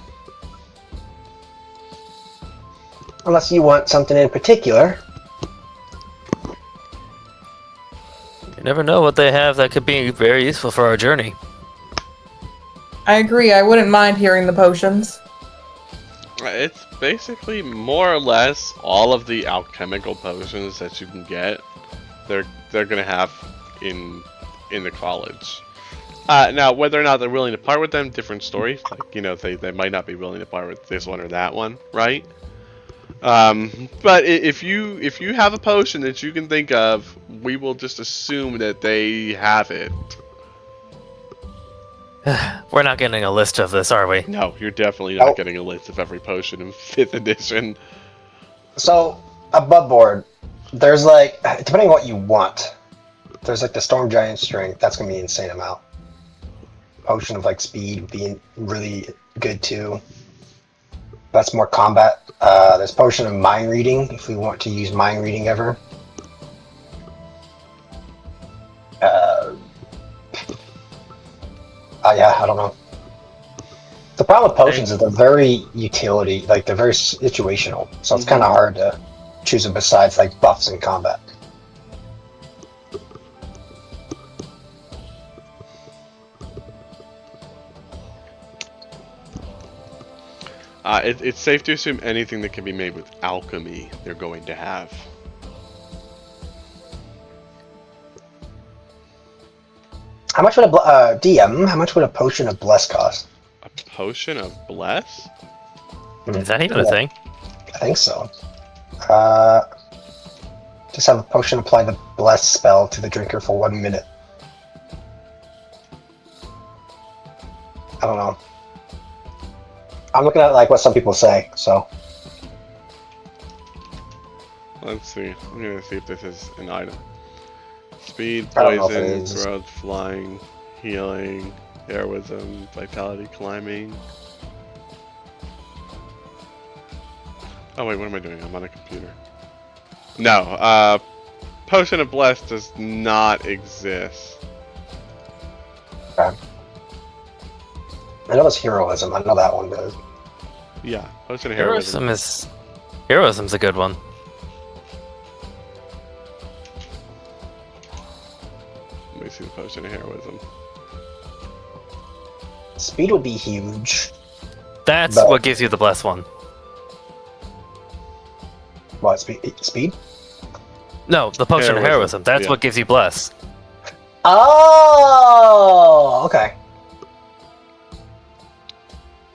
Unless you want something in particular. You never know what they have that could be very useful for our journey. I agree, I wouldn't mind hearing the potions. It's basically more or less all of the alchemical potions that you can get. They're gonna have in the college. Now, whether or not they're willing to part with them, different story. Like, they might not be willing to part with this one or that one, right? But if you have a potion that you can think of, we will just assume that they have it. We're not getting a list of this, are we? No, you're definitely not getting a list of every potion in 5th edition. So, above board, there's like, depending on what you want, there's like the Storm Giant Strength, that's going to be an insane amount. Potion of like speed being really good too. That's more combat. There's potion of mind reading if we want to use mind reading ever. Yeah, I don't know. The problem with potions is they're very utility, like they're very situational. So it's kind of hard to choose them besides like buffs in combat. It's safe to assume anything that can be made with alchemy, they're going to have. How much would a DM? How much would a potion of bless cost? A potion of bless? Is that even a thing? I think so. Just have a potion apply the bless spell to the drinker for 1 minute. I don't know. I'm looking at like what some people say, so. Let's see. I'm gonna see if this is an item. Speed, I don't know if it poison, is. growth, flying, healing, heroism, vitality, climbing. Oh wait, what am I doing? I'm on a computer. No, Potion of Bless does not exist. Okay. I know it's heroism. I know that one does. Yeah, Potion of Heroism. Heroism's a good one. Let me see the Potion of Heroism. Speed would be huge. That's But- what gives you the bless one. What, speed? No, the potion of heroism. That's yeah. what gives you bless. Oh, okay.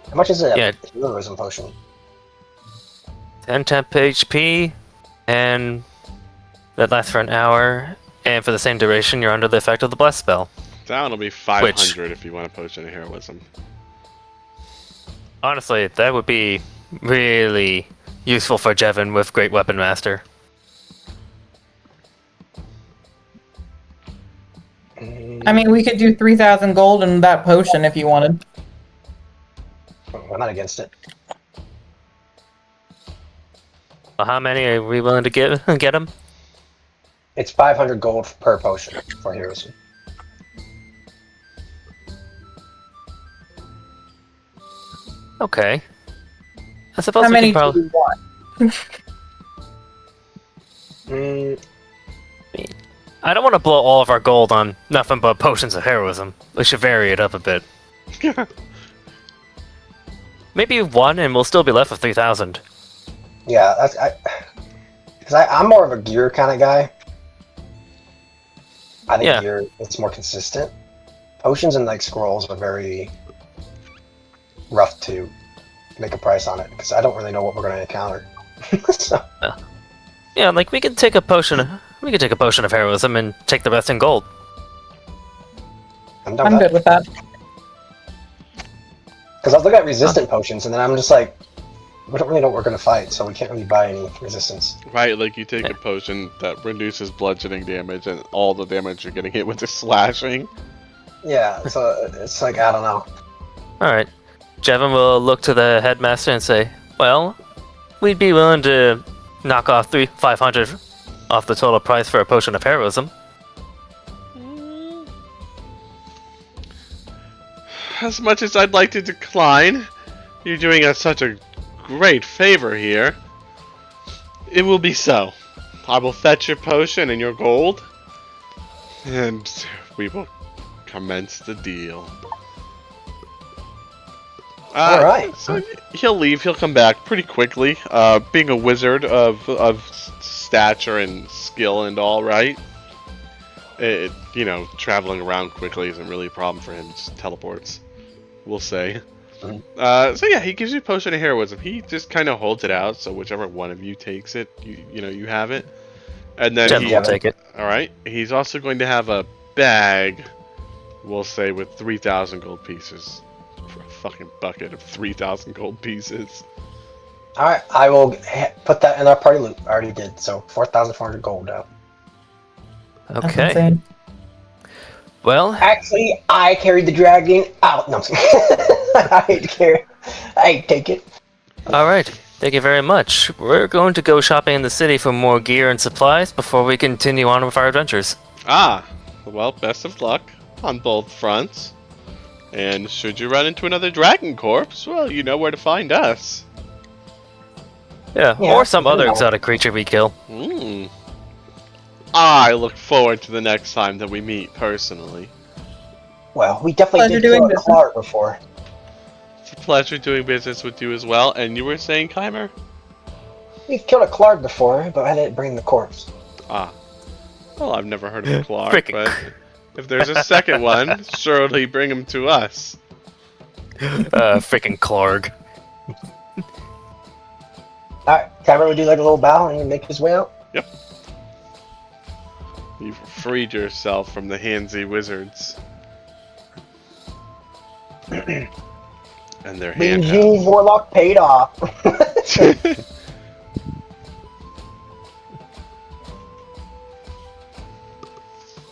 How much is it? Yeah. Heroism potion. 10 temp HP, and that lasts for an hour. And for the same duration, you're under the effect of the bless spell. That one will be 500 if you want a Potion of Heroism. Honestly, that would be really useful for Jevin with Great Weapon Master. I mean, we could do 3,000 gold in that potion if you wanted. I'm not against it. Well, how many are we willing to get him? It's 500 gold per potion for heroism. Okay. I suppose How we many can probably. do you want? I don't want to blow all of our gold on nothing but potions of heroism. We should vary it up a bit. Maybe one, and we'll still be left with 3,000. Yeah, because I'm more of a gear kind of guy. I think Yeah. gear it's more consistent. Potions and like scrolls are very rough to make a price on it because I don't really know what we're going to encounter. So, Yeah, like we could take a potion. We could take a potion of heroism and take the rest in gold. I'm done I'm good with that. Because I was looking at resistant potions and then I'm just like, we don't really know what we're going to fight, so we can't really buy any resistance. Right, like you take a potion that reduces bludgeoning damage and all the damage you're getting hit with is slashing. Yeah, so it's like, I don't know. Alright. Jevin will look to the headmaster and say, well, we'd be willing to knock off 500 off the total price for a potion of heroism. As much as I'd like to decline, you're doing us such a great favor here. It will be so. I will fetch your potion and your gold, and we will commence the deal. All right. So he'll leave. He'll come back pretty quickly. Being a wizard of stature and skill and all, right? Traveling around quickly isn't really a problem for him. He just teleports, we'll say. So yeah, he gives you a potion of heroism. He just kind of holds it out, so whichever one of you takes it, you have it. And then Jevin will take it. All right. He's also going to have a bag, we'll say, with 3,000 gold pieces. For a fucking bucket of 3,000 gold pieces. Alright, I will put that in our party loot. I already did, so 4,400 gold now. That's Okay. insane. Well, Actually, I carried the dragon out. No, I'm just kidding. I take it. Alright, thank you very much. We're going to go shopping in the city for more gear and supplies before we continue on with our adventures. Well, best of luck on both fronts. And should you run into another dragon corpse, well, you know where to find us. Yeah, Yeah, or some I other know. exotic creature we kill. I look forward to the next time that we meet personally. Well, we definitely Pleasure did doing kill a business. Clark before. It's a pleasure doing business with you as well. And you were saying, Keimer? We've killed a Clark before, but I didn't bring the corpse. Well, I've never heard of a Clark, Frickin' but if there's a second one, surely bring him to us. Freaking Clarg. Alright, Cameron would do like a little bow and make his way out. You've freed yourself from the handsy wizards. And their Being hand Genie Warlock paid off.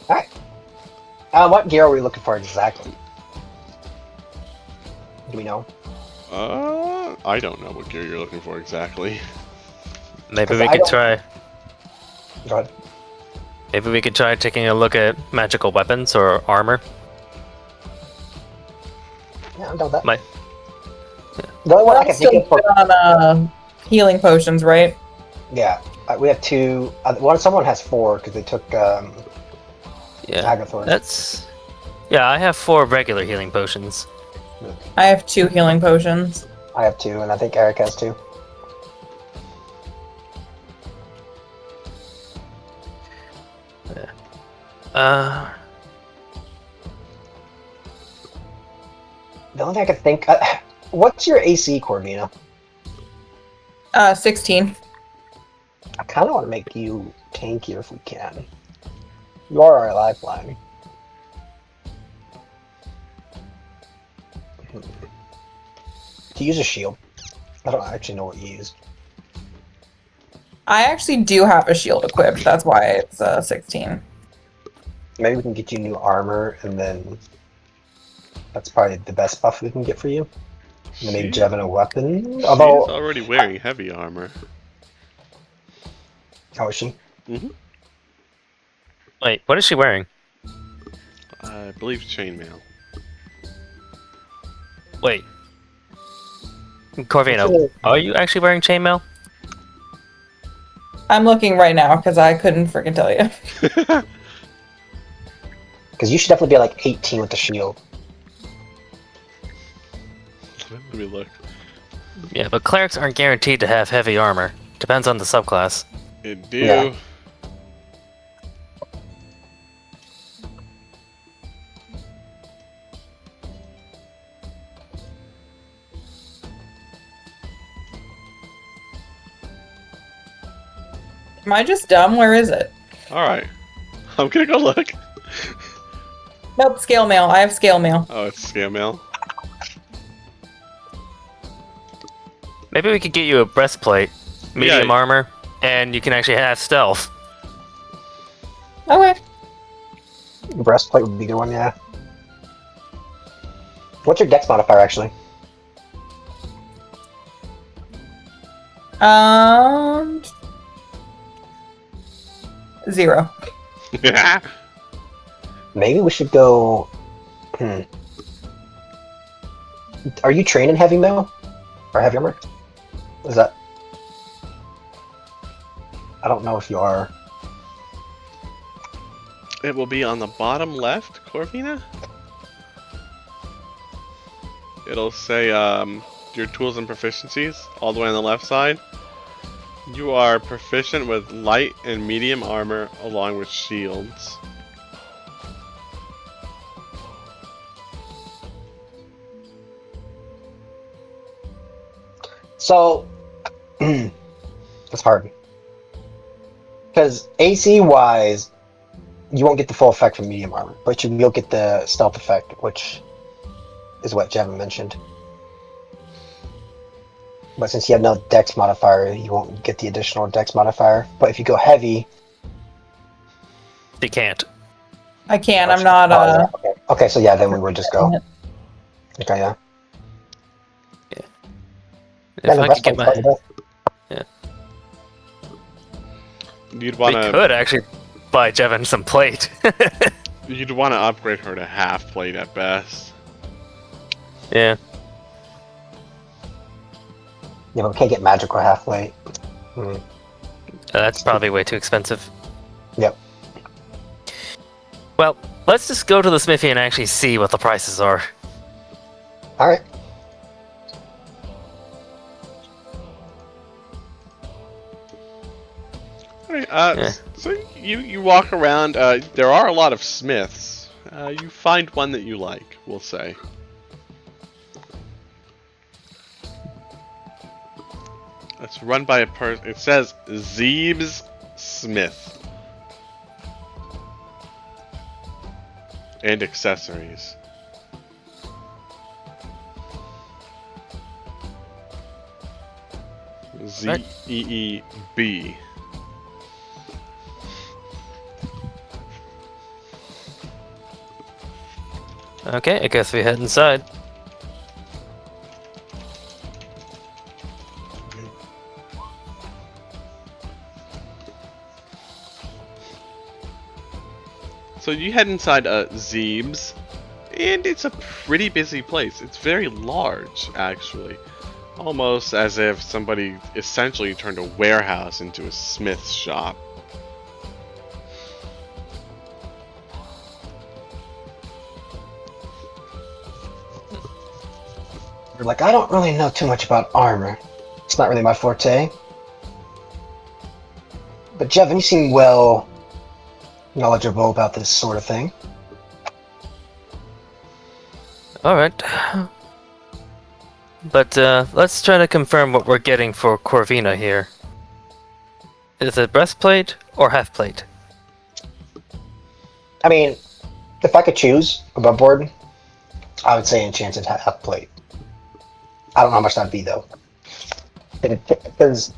Alright. What gear are we looking for exactly? Do we know? I don't know what gear you're looking for exactly. Maybe 'Cause we I could don't- try. Go ahead. Maybe we could try taking a look at magical weapons or armor. Yeah, I'm done with that. Might. The only one I We're can still think of for... good on healing potions, right? Yeah, we have 2... someone has 4 because they took Yeah. Agathor. That's. Yeah, I have 4 regular healing potions. I have 2 healing potions. I have 2, and I think Eric has 2. Uh. The only thing I can think... what's your AC, Corvina? 16. I kind of want to make you tankier if we can. You are our lifeline. To use a shield. I don't actually know what you use. I actually do have a shield equipped. That's why it's 16. Maybe we can get you new armor, and then that's probably the best buff we can get for you. And then maybe She- Jevin a weapon. She's Although, already wearing heavy armor. how is she? Wait, what is she wearing? I believe chainmail. Wait. Corvino, What's are you actually wearing chainmail? I'm looking right now because I couldn't freaking tell you. Because you should definitely be like 18 with the shield. Let me look. Yeah, but clerics aren't guaranteed to have heavy armor. Depends on the subclass. It do. Yeah. Am I just dumb? Where is it? Alright. I'm gonna go look. Nope, scale mail. I have scale mail. Oh, it's scale mail. Maybe we could get you a breastplate, medium Yeah. armor, and you can actually have stealth. Okay. Breastplate would be the one, yeah. What's your dex modifier, actually? Um, 0. Maybe we should go... Are you trained in heavy mail? Or heavy armor? Is that... I don't know if you are. It will be on the bottom left, Corvina. It'll say your tools and proficiencies all the way on the left side. You are proficient with light and medium armor along with shields. So... it's hard. Because AC-wise, you won't get the full effect from medium armor, but you will get the stealth effect, which is what Jevin mentioned. But since you have no dex modifier, you won't get the additional dex modifier. But if you go heavy... You can't. I can. I'm not. Oh, yeah. Okay. Okay, so yeah, then we would just go. Okay, yeah. If the I could get breastplate's my... quite a bit. You'd We wanna could actually buy Jevon some plate. you'd wanna upgrade her to half plate at best. Yeah. Yeah, but we can't get magical halfway. Hmm. That's probably way too expensive. Yep. Well, let's just go to the smithy and actually see what the prices are. All right. Alright, Yeah. so you walk around. There are a lot of smiths. You find one that you like, we'll say. It's run by a person. It says Zeeb's Smith. And accessories. Zeeb. Okay, I guess we head inside. So you head inside Zeeb's, and it's a pretty busy place. It's very large, actually. Almost as if somebody essentially turned a warehouse into a smith's shop. You're like, I don't really know too much about armor. It's not really my forte. But Jevon, you seem well knowledgeable about this sort of thing. Alright. But let's try to confirm what we're getting for Corvina here. Is it breastplate or half plate? I mean, if I could choose above board, I would say enchanted half plate. I don't know how much that'd be though. Because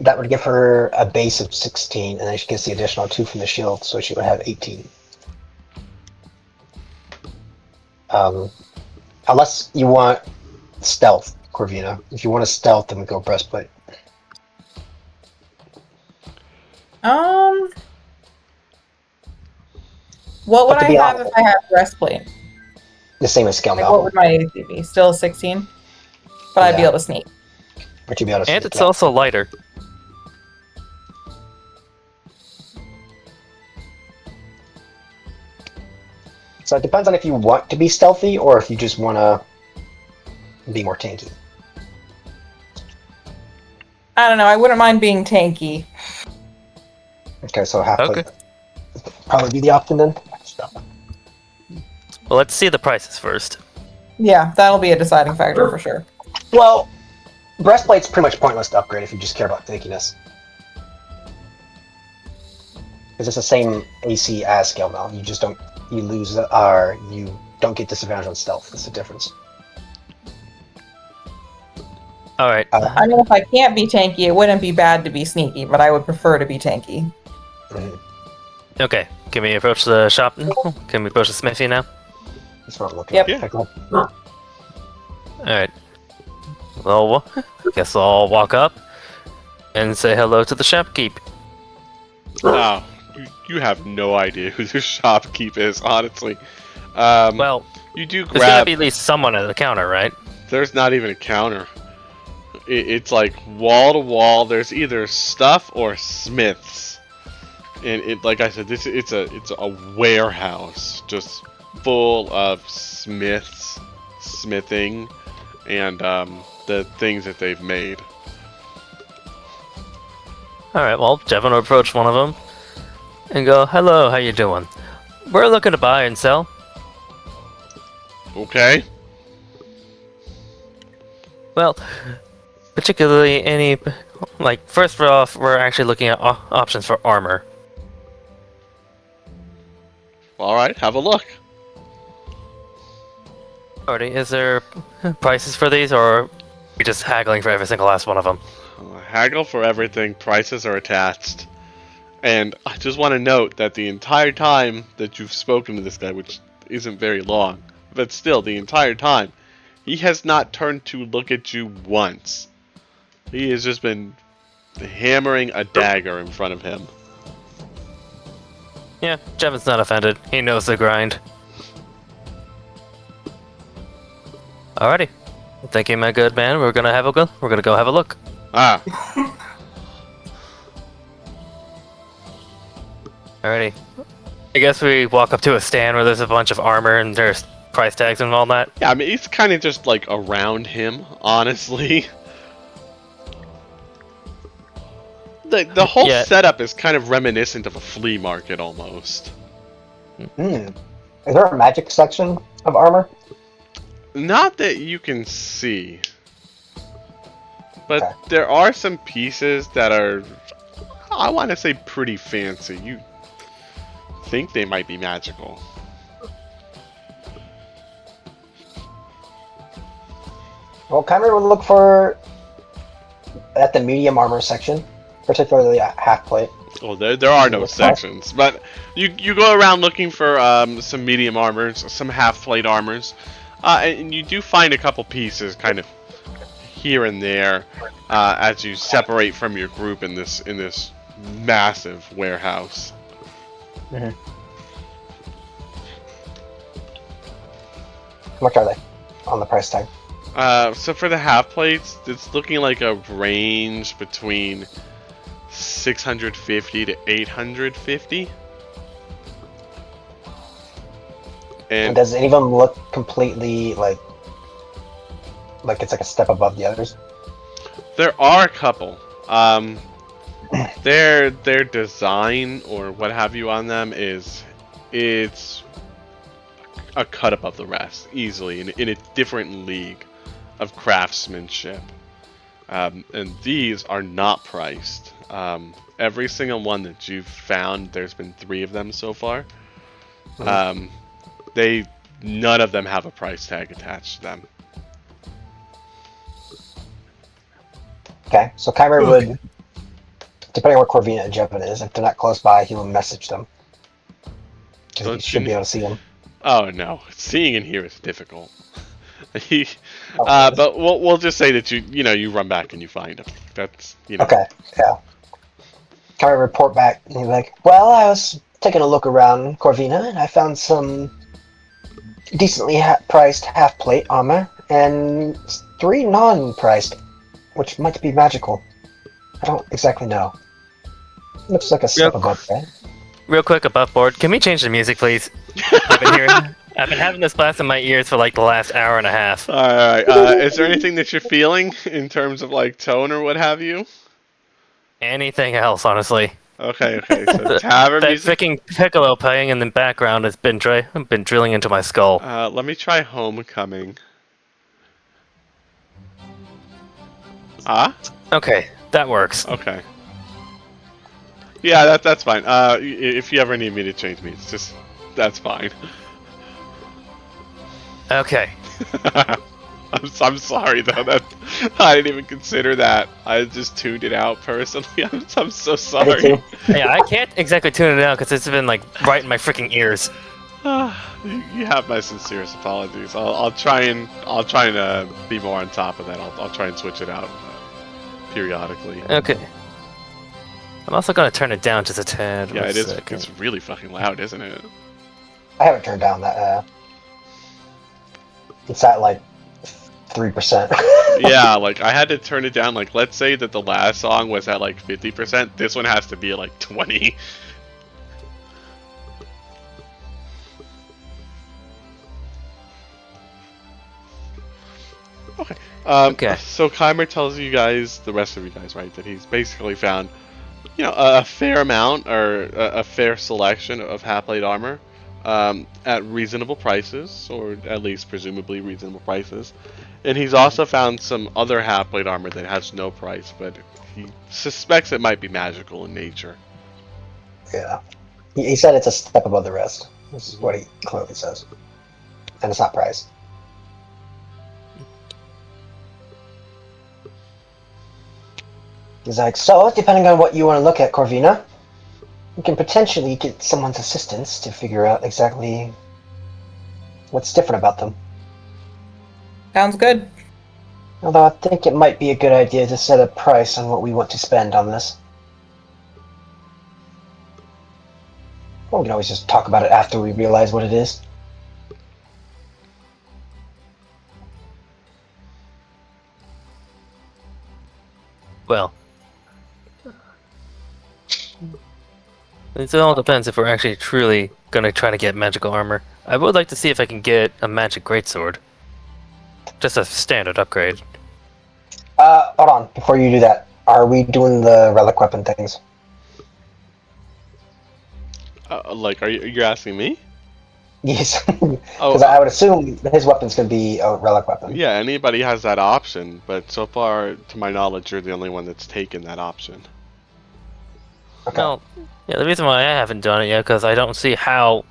that would give her a base of 16, and then she gets the additional 2 from the shield, so she would have 18. Unless you want stealth, Corvina. If you want a stealth, then we go breastplate. What would But to I be have honest- if I had breastplate? The same as scale Like, what novel, would my AC be? Still 16? But I'd be Yeah. able to sneak. but you'd be able to And sneak it's out. also lighter. So it depends on if you want to be stealthy or if you just want to be more tanky. I don't know. I wouldn't mind being tanky. Okay, so half Okay. plate probably be the option then. Well, let's see the prices first. Yeah, that'll be a deciding factor for sure. Well, breastplate's pretty much pointless to upgrade if you just care about tankiness. Because it's the same AC as scale now. You just don't, you lose, or you don't get disadvantage on stealth. That's the difference. Alright. I mean, if I can't be tanky, it wouldn't be bad to be sneaky, but I would prefer to be tanky. Mhm. Okay, can we approach the shop? Can we approach the smithy now? That's what I'm looking Yep. at. Yeah. Alright. Well, guess I'll walk up and say hello to the shopkeep. Wow, you have no idea who the shopkeep is, honestly. Well, you do there's gotta grab. be at least someone at the counter, right? There's not even a counter. It's like wall to wall. There's either stuff or smiths, and it, like I said, it's a warehouse just full of smiths, smithing, and the things that they've made. Alright, well, Jevon will approach one of them and go, hello, how you doing? We're looking to buy and sell. Okay. Well, particularly any, like, first off, we're actually looking at options for armor. All right. Have a look. Alrighty, is there prices for these, or are we just haggling for every single last one of them? Haggle for everything. Prices are attached. And I just want to note that the entire time that you've spoken to this guy, which isn't very long, but still, the entire time, he has not turned to look at you once. He has just been hammering a dagger in front of him. Yeah, Jevin's not offended. He knows the grind. Alrighty. Thank you, my good man. We're gonna go have a look. Ah, Alrighty. I guess we walk up to a stand where there's a bunch of armor and there's price tags and all that. yeah. I mean, it's kind of just like around him, honestly. The whole Yeah. setup is kind of reminiscent of a flea market almost. Is there a magic section of armor? Not that you can see, but Okay. there are some pieces that are, I want to say, pretty fancy. You think they might be magical. Well, Kymer would look for at the medium armor section, particularly a half plate. Well, there are no What's sections, but you go around looking for some medium armors, some half plate armors, and you do find a couple pieces kind of here and there as you separate from your group in this massive warehouse. How much are they on the price tag? So for the half plates, it's looking like a range between 650 to 850. And And does any of them look completely like it's like a step above the others? there are a couple. Their design or what have you on them it's a cut above the rest, easily in a different league of craftsmanship. And these are not priced. Every single one that you've found, there's been 3 of them so far. None of them have a price tag attached to them. Okay, so Kymer would, depending on where Corvina and Jevin is, if they're not close by, he will message them. 'Cause he Don't should you- be able to see them. Oh no, seeing in here is difficult. Oh, But we'll just say that you run back and you find him. That's Okay, yeah. Kymer report back, and he's like, well, I was taking a look around Corvina, and I found some decently priced half-plate armor, and 3 non-priced, which might be magical. I don't exactly know. Looks like a step Yep. above that. Real quick, above board. Can we change the music, please? I've been having this blast in my ears for like the last hour and a half. All right. Is there anything that you're feeling in terms of like tone or what have you? Anything else, honestly. Okay. So tavern That music. freaking piccolo playing in the background has been drilling into my skull. Let me try Homecoming. Okay, that works. Okay. Yeah, that's fine. If you ever need me to change me, it's just that's fine. Okay. I'm sorry though. That I didn't even consider that. I just tuned it out personally. I'm so Me sorry. too. Yeah, I can't exactly tune it out because it's been like right in my freaking ears. You have my sincerest apologies. I'll try and be more on top of that. I'll try and switch it out periodically. Okay. I'm also gonna turn it down just a tad. Yeah, One it is. second. It's really fucking loud, isn't it? I haven't turned down that. It's at like 3%. Yeah, like I had to turn it down. Like, let's say that the last song was at like 50%. This one has to be at like 20. Okay. Okay. So Kymer tells you guys, the rest of you guys, right, that he's basically found, a fair amount or a fair selection of half-plate armor at reasonable prices, or at least presumably reasonable prices. And he's also found some other half-plate armor that has no price, but he suspects it might be magical in nature. Yeah. He said it's a step above the rest. This is what he clearly says. And it's not priced. He's like, so, depending on what you want to look at, Corvina, you can potentially get someone's assistance to figure out exactly what's different about them. Sounds good. Although I think it might be a good idea to set a price on what we want to spend on this. Well, we can always just talk about it after we realize what it is. Well, it all depends if we're actually truly gonna try to get magical armor. I would like to see if I can get a magic greatsword. Just a standard upgrade. Hold on. Before you do that, are we doing the relic weapon things? Like, you're asking me? Yes. Oh, Because I would assume his weapon's going to be a relic weapon. yeah, anybody has that option, but so far, to my knowledge, you're the only one that's taken that option. Okay. Well, yeah, the reason why I haven't done it yet because I don't see how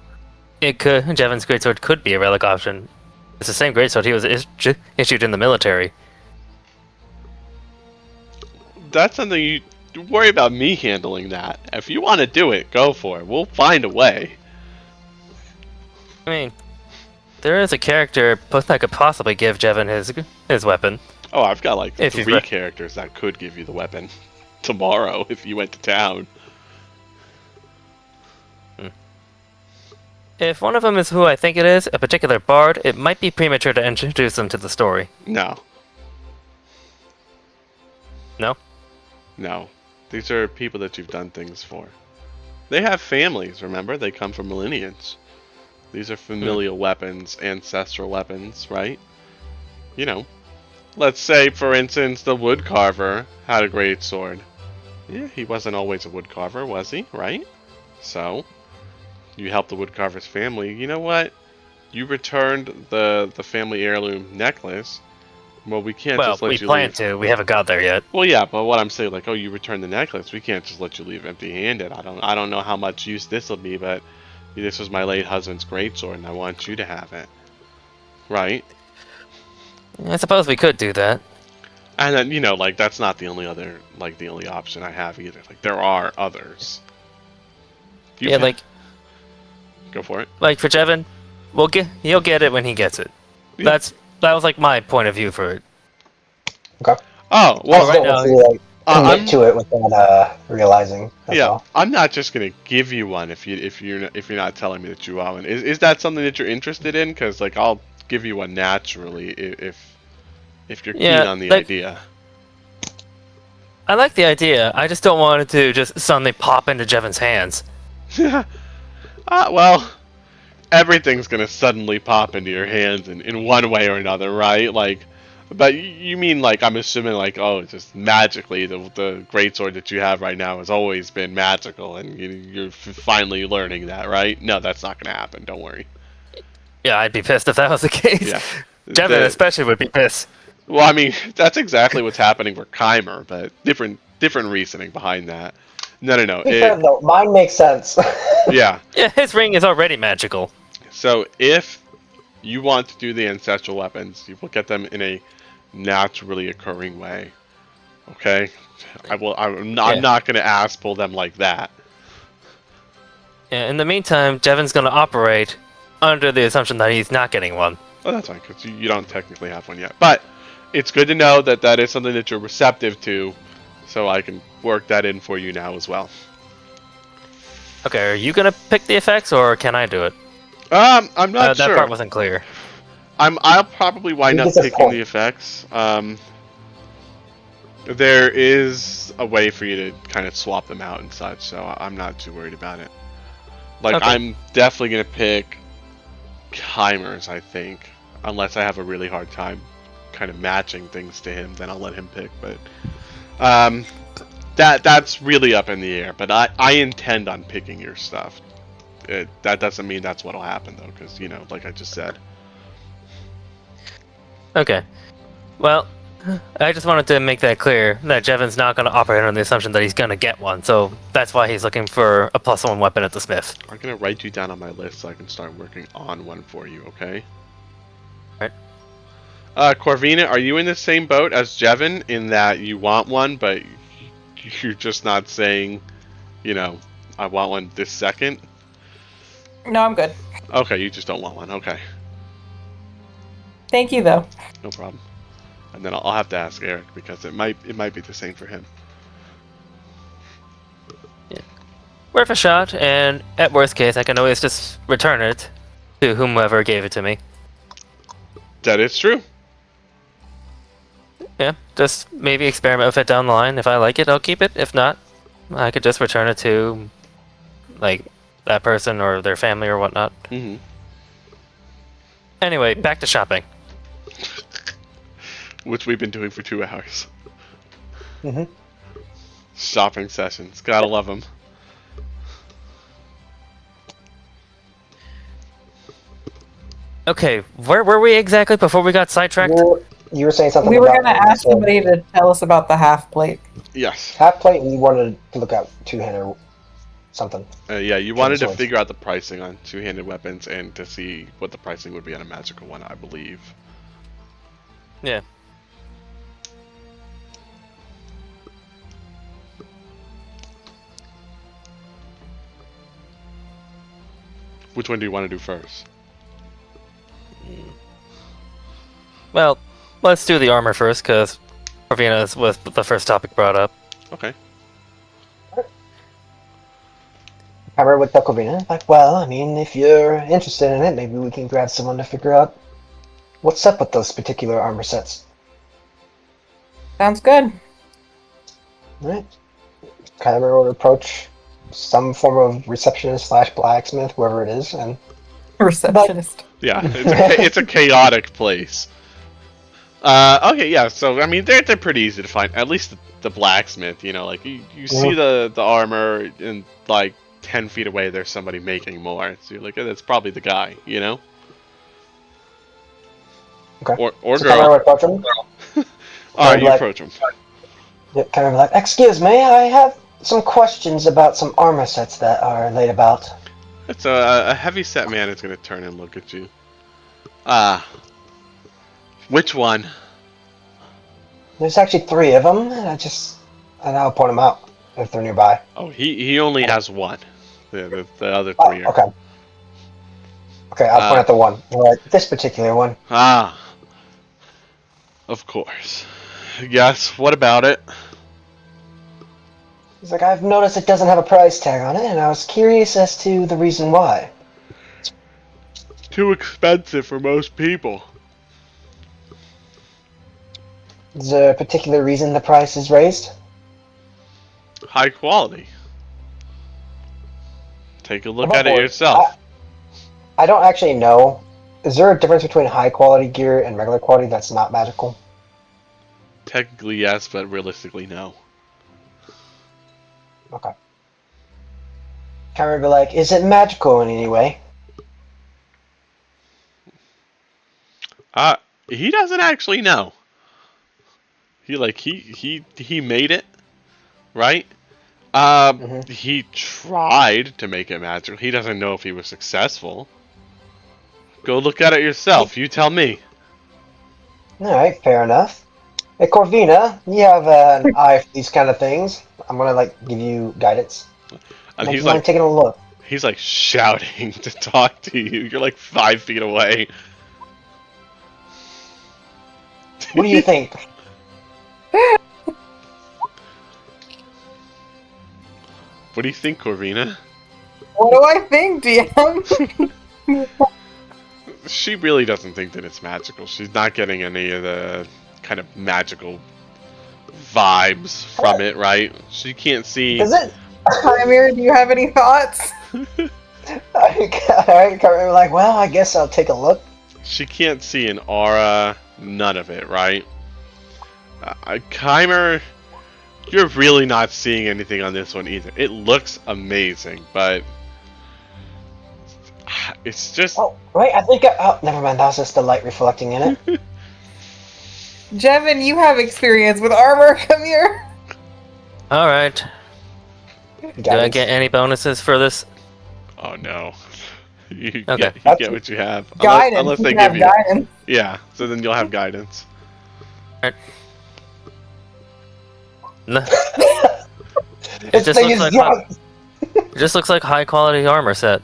it could Jevon's greatsword could be a relic option. It's the same greatsword he was issued in the military. That's something you worry about me handling that. If you want to do it, go for it. We'll find a way. I mean, there is a character that could possibly give Jevon his weapon. Oh, I've got like If you've 3 read- characters that could give you the weapon tomorrow if you went to town. If one of them is who I think it is, a particular bard, it might be premature to introduce them to the story. No. No? No. These are people that you've done things for. They have families, remember? They come from lineage. These are familial weapons, ancestral weapons, right? You know. Let's say, for instance, the woodcarver had a great sword. Yeah, he wasn't always a woodcarver, was he? Right? So, you helped the woodcarver's family. You know what? You returned the family heirloom necklace. Well, we can't Well, just let we you plan leave. to. We haven't got there yet. Well, yeah, but what I'm saying, like, oh, you returned the necklace. We can't just let you leave empty-handed. I don't know how much use this will be, but this was my late husband's greatsword, and I want you to have it, right? I suppose we could do that. And then like that's not the only option I have either. Like there are others. You Yeah, can- like go for it. for Jevon, he'll get it when he gets it. Yeah. That was like my point of view for it. Okay. Oh I well, just right don't now- want to like, commit I'm- to it without realizing. That's yeah, all. I'm not just gonna give you one if you're not telling me that you want one. Is that something that you're interested in? Because like I'll give you one naturally if you're Yeah, keen on the like- idea. I like the idea. I just don't want it to just suddenly pop into Jevon's hands. Well, everything's gonna suddenly pop into your hands in one way or another, right? Like, but you mean like I'm assuming like just magically the greatsword that you have right now has always been magical, and you're finally learning that, right? No, that's not gonna happen. Don't worry. Yeah, I'd be pissed if that was the case. Yeah. Jevon especially would be pissed. Well, I mean, that's exactly what's happening for Keimer, but different reasoning behind that. No. To be fair, though, mine makes sense. Yeah. Yeah, his ring is already magical. So if you want to do the ancestral weapons, you will get them in a naturally occurring way. Okay? I'm not going to ass pull them like that. Yeah, in the meantime, Jevon's gonna operate under the assumption that he's not getting one. Oh, that's fine, because you don't technically have one yet. But it's good to know that that is something that you're receptive to, so I can work that in for you now as well. Okay, are you gonna pick the effects or can I do it? I'm not That sure. part wasn't clear. I'll probably wind He up gets a picking point. the effects. There is a way for you to kind of swap them out and such, so I'm not too worried about it. Like, Okay. I'm definitely going to pick Keimer's, I think. Unless I have a really hard time kind of matching things to him, then I'll let him pick. But that's really up in the air. But I intend on picking your stuff. That doesn't mean that's what'll happen, though, because, like I just said. Okay. Well, I just wanted to make that clear that Jevon's not gonna operate on the assumption that he's gonna get one, so that's why he's looking for a +1 weapon at the smith. I'm going to write you down on my list so I can start working on one for you, okay? Alright. Corvina, are you in the same boat as Jevon in that you want one, but you're just not saying, I want one this second? No, I'm good. Okay, you just don't want one. Okay, Thank you, though. no problem. and then I'll have to ask Eric because it might be the same for him. Worth a shot, and at worst case, I can always just return it to whomever gave it to me. That is true. Yeah, just maybe experiment with it down the line. If I like it, I'll keep it. If not, I could just return it to, like, that person or their family or whatnot. Mm-hmm. Anyway, back to shopping. Which we've been doing for 2 hours. Mm-hmm. Shopping sessions. Gotta love them. Okay, where were we exactly before we got sidetracked? You were saying something. We were about going to ask somebody to tell us about the half plate. Yes. half plate, and you wanted to look at two-handed something. Yeah, you wanted to swords. figure out the pricing on two-handed weapons and to see what the pricing would be on a magical one, I believe. Yeah. Which one do you want to do first? Well, let's do the armor first, because Corvina was the first topic brought up. Okay. I remember with Corvina, like, well, I mean, if you're interested in it, maybe we can grab someone to figure out what's up with those particular armor sets. Sounds good. Right? Kyler would approach some form of receptionist / blacksmith, whoever it is, and Receptionist. Yeah, it's a chaotic place. Okay, yeah. So I mean, they're pretty easy to find. At least the blacksmith, you know, like you see the armor and like 10 feet away, there's somebody making more. So you're like, oh, that's probably the guy, you know. okay. Or So girl. Kyler would approach him. All right, you like- approach him. Yeah, kind of like, excuse me, I have some questions about some armor sets that are laid about. It's a heavy set man is gonna turn and look at you. Which one? There's actually 3 of them, and I'll point them out if they're nearby. Oh, he only has one. The other Oh, 3 are. okay. Okay, I'll point out the one. Right, this particular one. Ah. Of course. Yes. What about it? He's like, I've noticed it doesn't have a price tag on it, and I was curious as to the reason why. Too expensive for most people. Is there a particular reason the price is raised? High quality. Take a look Above at it board. yourself. I don't actually know. Is there a difference between high quality gear and regular quality that's not magical? Technically yes, but realistically no. Okay. Can we be like, is it magical in any way? He doesn't actually know. He made it, right? He tried to make it magical. He doesn't know if he was successful. Go look at it yourself. You tell me. Alright, fair enough. Hey, Corvina, you have an eye for these kind of things. I'm gonna, like, give you guidance. And Like, he's you mind like, taking a look? he's like shouting to talk to you. You're like 5 feet away. What do you think? What do you think, Corvina? What do I think, DM? She really doesn't think that it's magical. She's not getting any of the kind of magical vibes from it, right? She can't see. Is it? Amir, do you have any thoughts? Alright, Corvina, like, well, I guess I'll take a look. She can't see an aura, none of it, right? Keimer, you're really not seeing anything on this one either. It looks amazing, but it's just. Oh, wait, I think oh, never mind, that was just the light reflecting in it. Jevin, you have experience with armor. Come here. Alright. Do I Guidance. get any bonuses for this? Oh no. You Okay. get what you have. Guidance. Unless they You have give you. guidance. Yeah, so then you'll have guidance. No. This just thing looks is like young. It just looks like high quality armor set.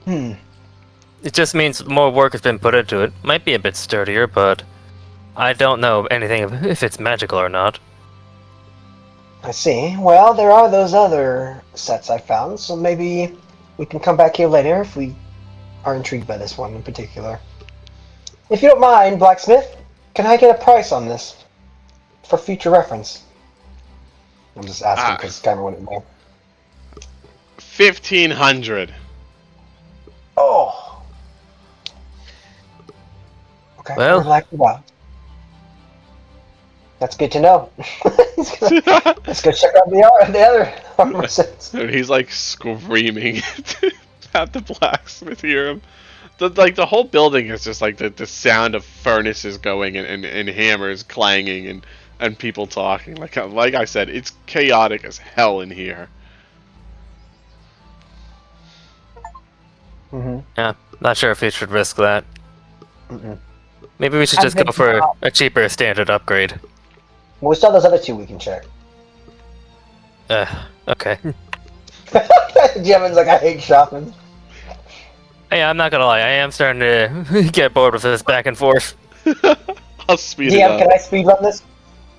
Hmm. It just means more work has been put into it. Might be a bit sturdier, but I don't know anything if it's magical or not. I see. Well, there are those other sets I found, so maybe we can come back here later if we are intrigued by this one in particular. If you don't mind, blacksmith, can I get a price on this for future reference? I'm just asking because Cameron wanted more. 1,500. Oh. Okay, Well. relax it out. That's good to know. Let's go check out the other armor sets. Dude, he's like screaming at the blacksmith hear him. The whole building is just like the sound of furnaces going and hammers clanging and people talking. Like I said, it's chaotic as hell in here. Yeah, not sure if we should risk that. Mm-mm. Maybe we should I just go think for not. a cheaper standard upgrade. Well, we still have those other two we can check. Okay. Jevin's like, I hate shopping. Hey, I'm not gonna lie, I am starting to get bored with this back and forth. I'll speed it DM, up. can I speed run this?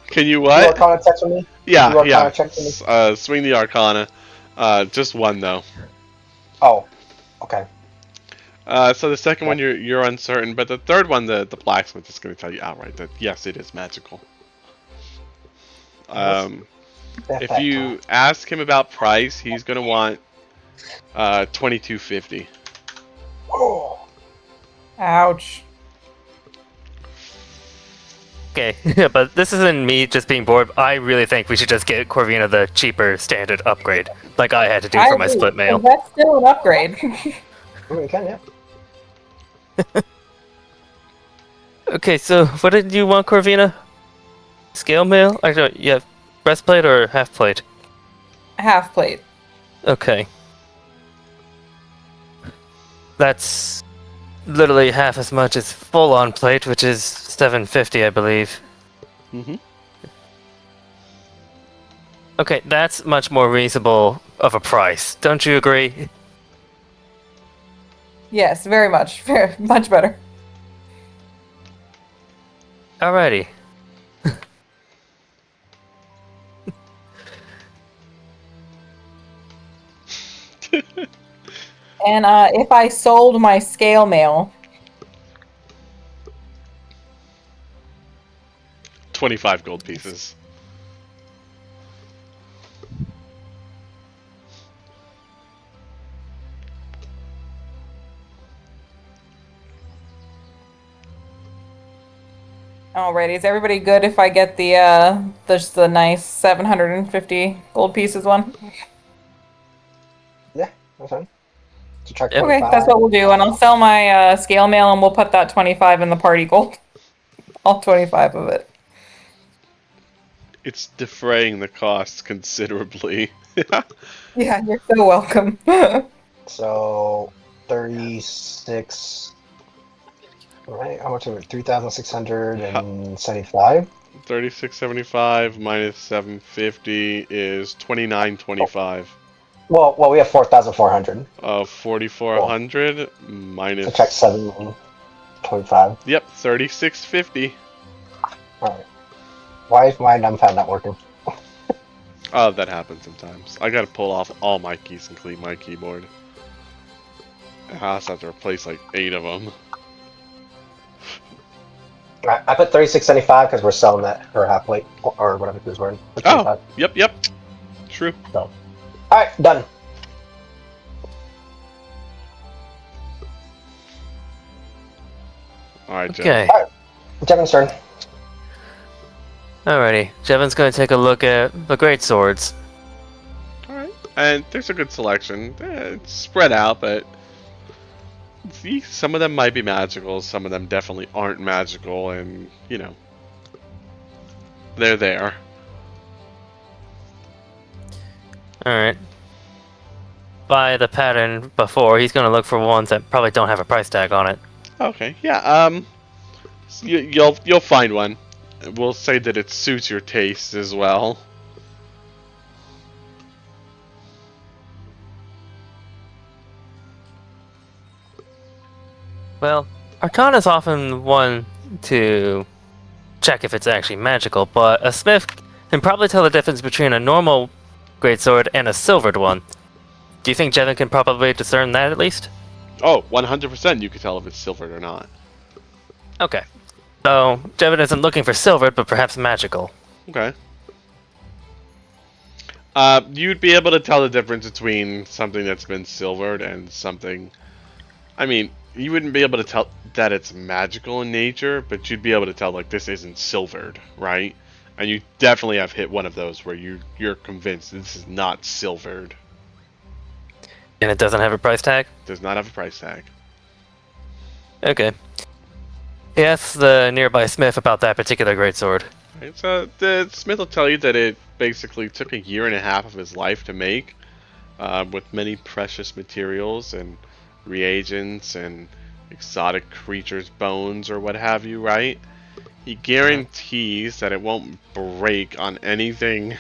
Can you You what? Arcana checks with me? Yeah, You Arcana yeah. check for me? Swing the Arcana. Just one though. Oh, okay. So the second one you're uncertain, but the third one the blacksmith is going to tell you outright that yes, it is magical. If you ask him about price, he's going to want 2250. Oh. Ouch. Okay, yeah, but this isn't me just being bored. I really think we should just get Corvina the cheaper standard upgrade, like I had to do for my agree, split mail. and that's still an upgrade. Oh, you can, yeah. Okay, so what did you want, Corvina? Scale mail? Actually, yeah, breastplate or half plate? Half plate. Okay. That's literally half as much as full on plate, which is 750, I believe. Mm-hmm. Okay, that's much more reasonable of a price. Don't you agree? Yes, very much. Very much better. Alrighty. And if I sold my scale mail, 25 gold pieces. alrighty, is everybody good if I get the nice 750 gold pieces one? Yeah, that's fine. To check Yep. Okay, 25. that's what we'll do, and I'll sell my scale mail, and we'll put that 25 in the party gold. All 25 of it. It's defraying the costs considerably. Yeah, you're so welcome. So, 36. Right, how much of it? 3,675? 3675 minus 750 is 2925. Well, we have 4,400. 4400 So minus. check 725. Yep, 3650. Alright. Why is my numpad not working? Oh, that happens sometimes. I gotta pull off all my keys and clean my keyboard. I also have to replace like 8 of them. I put 3675 because we're selling that for half plate or whatever it was worth. Oh, yep. True. So. Alright, done. Alright, Jeff. Okay. Jevin's turn. Alrighty. Jevin's gonna take a look at the great swords. Alright. And there's a good selection. It's spread out, but see, some of them might be magical, some of them definitely aren't magical, and, you know, they're there. Alright. By the pattern before, he's gonna look for ones that probably don't have a price tag on it. Okay, yeah, you'll find one. We'll say that it suits your taste as well. Well, Arcana's often one to check if it's actually magical, but a smith can probably tell the difference between a normal greatsword and a silvered one. Do you think Jevin can probably discern that at least? Oh, 100% you can tell if it's silvered or not. Okay. So, Jevin isn't looking for silvered, but perhaps magical. Okay. You'd be able to tell the difference between something that's been silvered and something... I mean, you wouldn't be able to tell that it's magical in nature, but you'd be able to tell, like, this isn't silvered, right? And you definitely have hit one of those where you're convinced this is not silvered. And it doesn't have a price tag? Does not have a price tag. Okay. He asks the nearby smith about that particular greatsword. Right, so the smith will tell you that it basically took a year and a half of his life to make, with many precious materials and reagents and exotic creatures' bones or what have you, right? He guarantees that it won't break on anything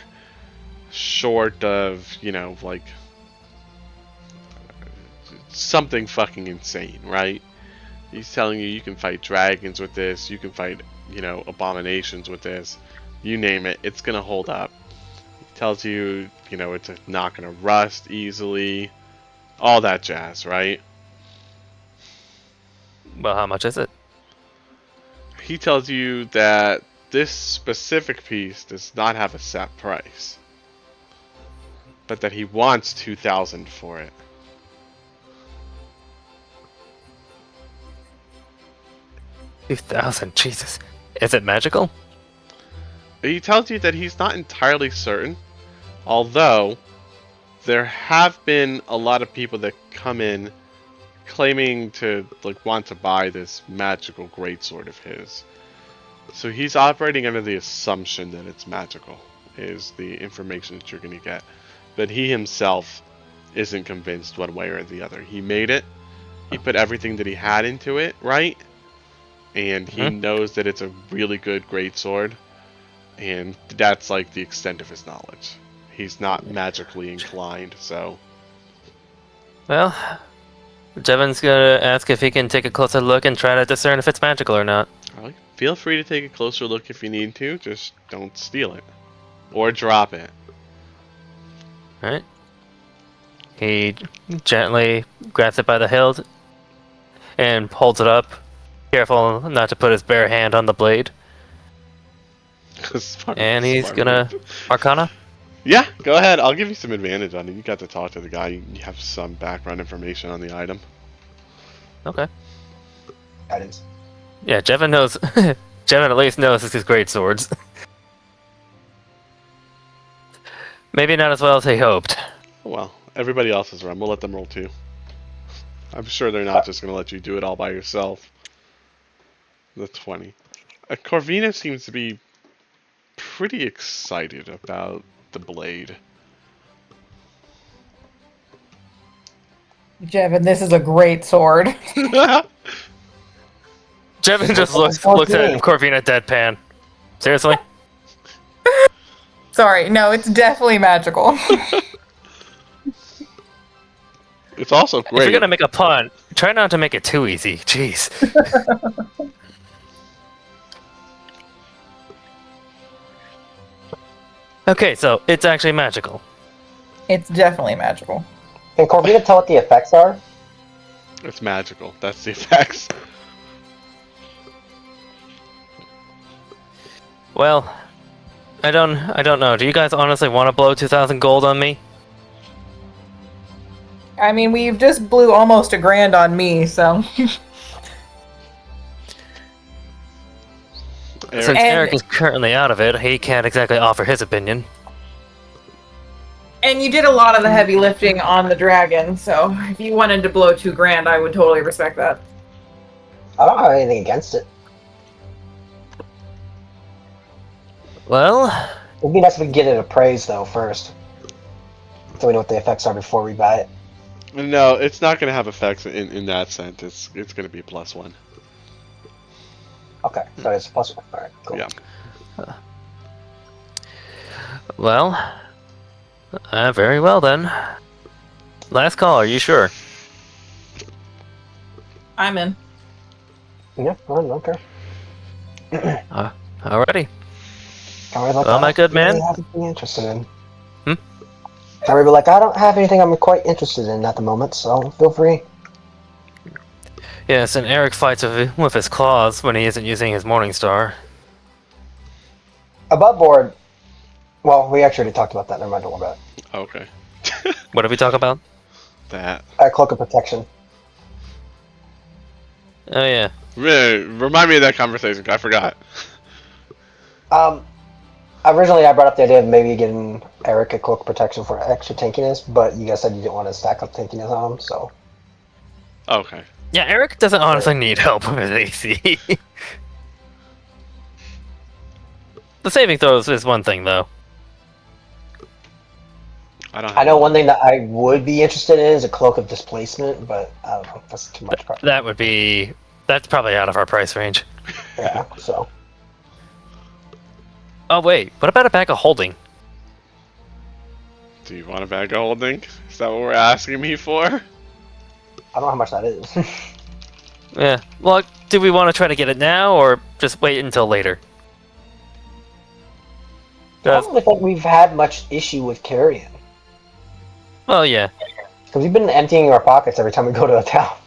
short of, you know, like something fucking insane, right? He's telling you can fight dragons with this, you can fight, you know, abominations with this, you name it, it's gonna hold up. He tells you, you know, it's not gonna rust easily, all that jazz, right? Well, how much is it? He tells you that this specific piece does not have a set price, but that he wants 2,000 for it. $2,000, Jesus. Is it magical? He tells you that he's not entirely certain, although there have been a lot of people that come in claiming to want to buy this magical greatsword of his. So he's operating under the assumption that it's magical, is the information that you're going to get. But he himself isn't convinced one way or the other. He made it, he put everything that he had into it, right? And he knows that it's a really good greatsword, and that's like the extent of his knowledge. He's not magically inclined, so... Well, Jevin's gonna ask if he can take a closer look and try to discern if it's magical or not. Alright, feel free to take a closer look if you need to, just don't steal it. Or drop it. Alright. He gently grabs it by the hilt and holds it up, careful not to put his bare hand on the blade. And he's gonna... Arcana? Yeah, go ahead. I'll give you some advantage on it. You got to talk to the guy. You have some background information on the item. Okay. Guidance. Yeah, Jevin knows... Jevin at least knows this is great swords. Maybe not as well as he hoped. Well, everybody else is around. We'll let them roll too. I'm sure they're not just going to let you do it all by yourself. The 20. Corvina seems to be pretty excited about the blade. Jevin, this is a great sword. Jevin just looks at Corvina deadpan. Seriously? Sorry, no, it's definitely magical. It's also If great. you're gonna make a pun, try not to make it too easy. Jeez. Okay, so it's actually magical. It's definitely magical. Can Corvina tell what the effects are? It's magical. That's the effects. Well, I don't know. Do you guys honestly want to blow 2,000 gold on me? I mean, we've just blew almost $1,000 on me, so. Since Eric, Eric is currently out of it, he can't exactly offer his opinion. And you did a lot of the heavy lifting on the dragon, so if you wanted to blow $2,000, I would totally respect that. I don't have anything against it. Well, It'd be nice if we could get it appraised though first, so we know what the effects are before we buy it. no, it's not going to have effects in that sense. It's going to be +1. Okay, so it's +1. All right, cool. Yeah. well, very well then. Last call, are you sure? I'm in. Yeah, I don't care. Alrighty. Can't really Well, my good man. Really have anything interested in. Hmm? Can't really be like, I don't have anything I'm quite interested in at the moment, so feel free. Yes, and Eric fights with his claws when he isn't using his Morning Star. Above board. Well, we actually already talked about that. Never mind, don't worry about it. Okay. What did we talk about? That. Cloak of protection. Oh yeah. Remind me of that conversation. I forgot. Originally I brought up the idea of maybe getting Eric a cloak of protection for extra tankiness, but you guys said you didn't want to stack up tankiness on him, so. Okay. Yeah, Eric doesn't honestly need help with his AC. The saving throws is one thing, though. I know one thing that I would be interested in is a cloak of displacement, but I don't know. That's too much. That's probably out of our price range. Yeah, so. Oh wait, what about a bag of holding? Do you want a bag of holding? Is that what we're asking me for? I don't know how much that is. Yeah. Well, do we want to try to get it now, or just wait until later? I don't really think we've had much issue with carrying. Well, yeah. Because we've been emptying our pockets every time we go to a town.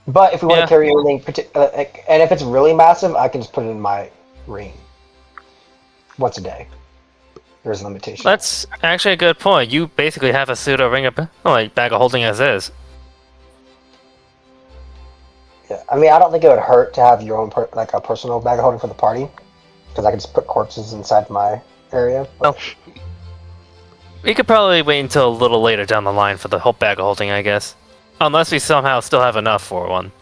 But if we want to carry anything, and if it's really massive, I can just put it in my ring. Once a day. There's a limitation. That's actually a good point. You basically have a pseudo ring of bag of holding as is. Yeah, I mean, I don't think it would hurt to have your own a personal bag of holding for the party, because I can just put corpses inside my area. Well, we could probably wait until a little later down the line for the whole bag of holding, I guess. Unless we somehow still have enough for one.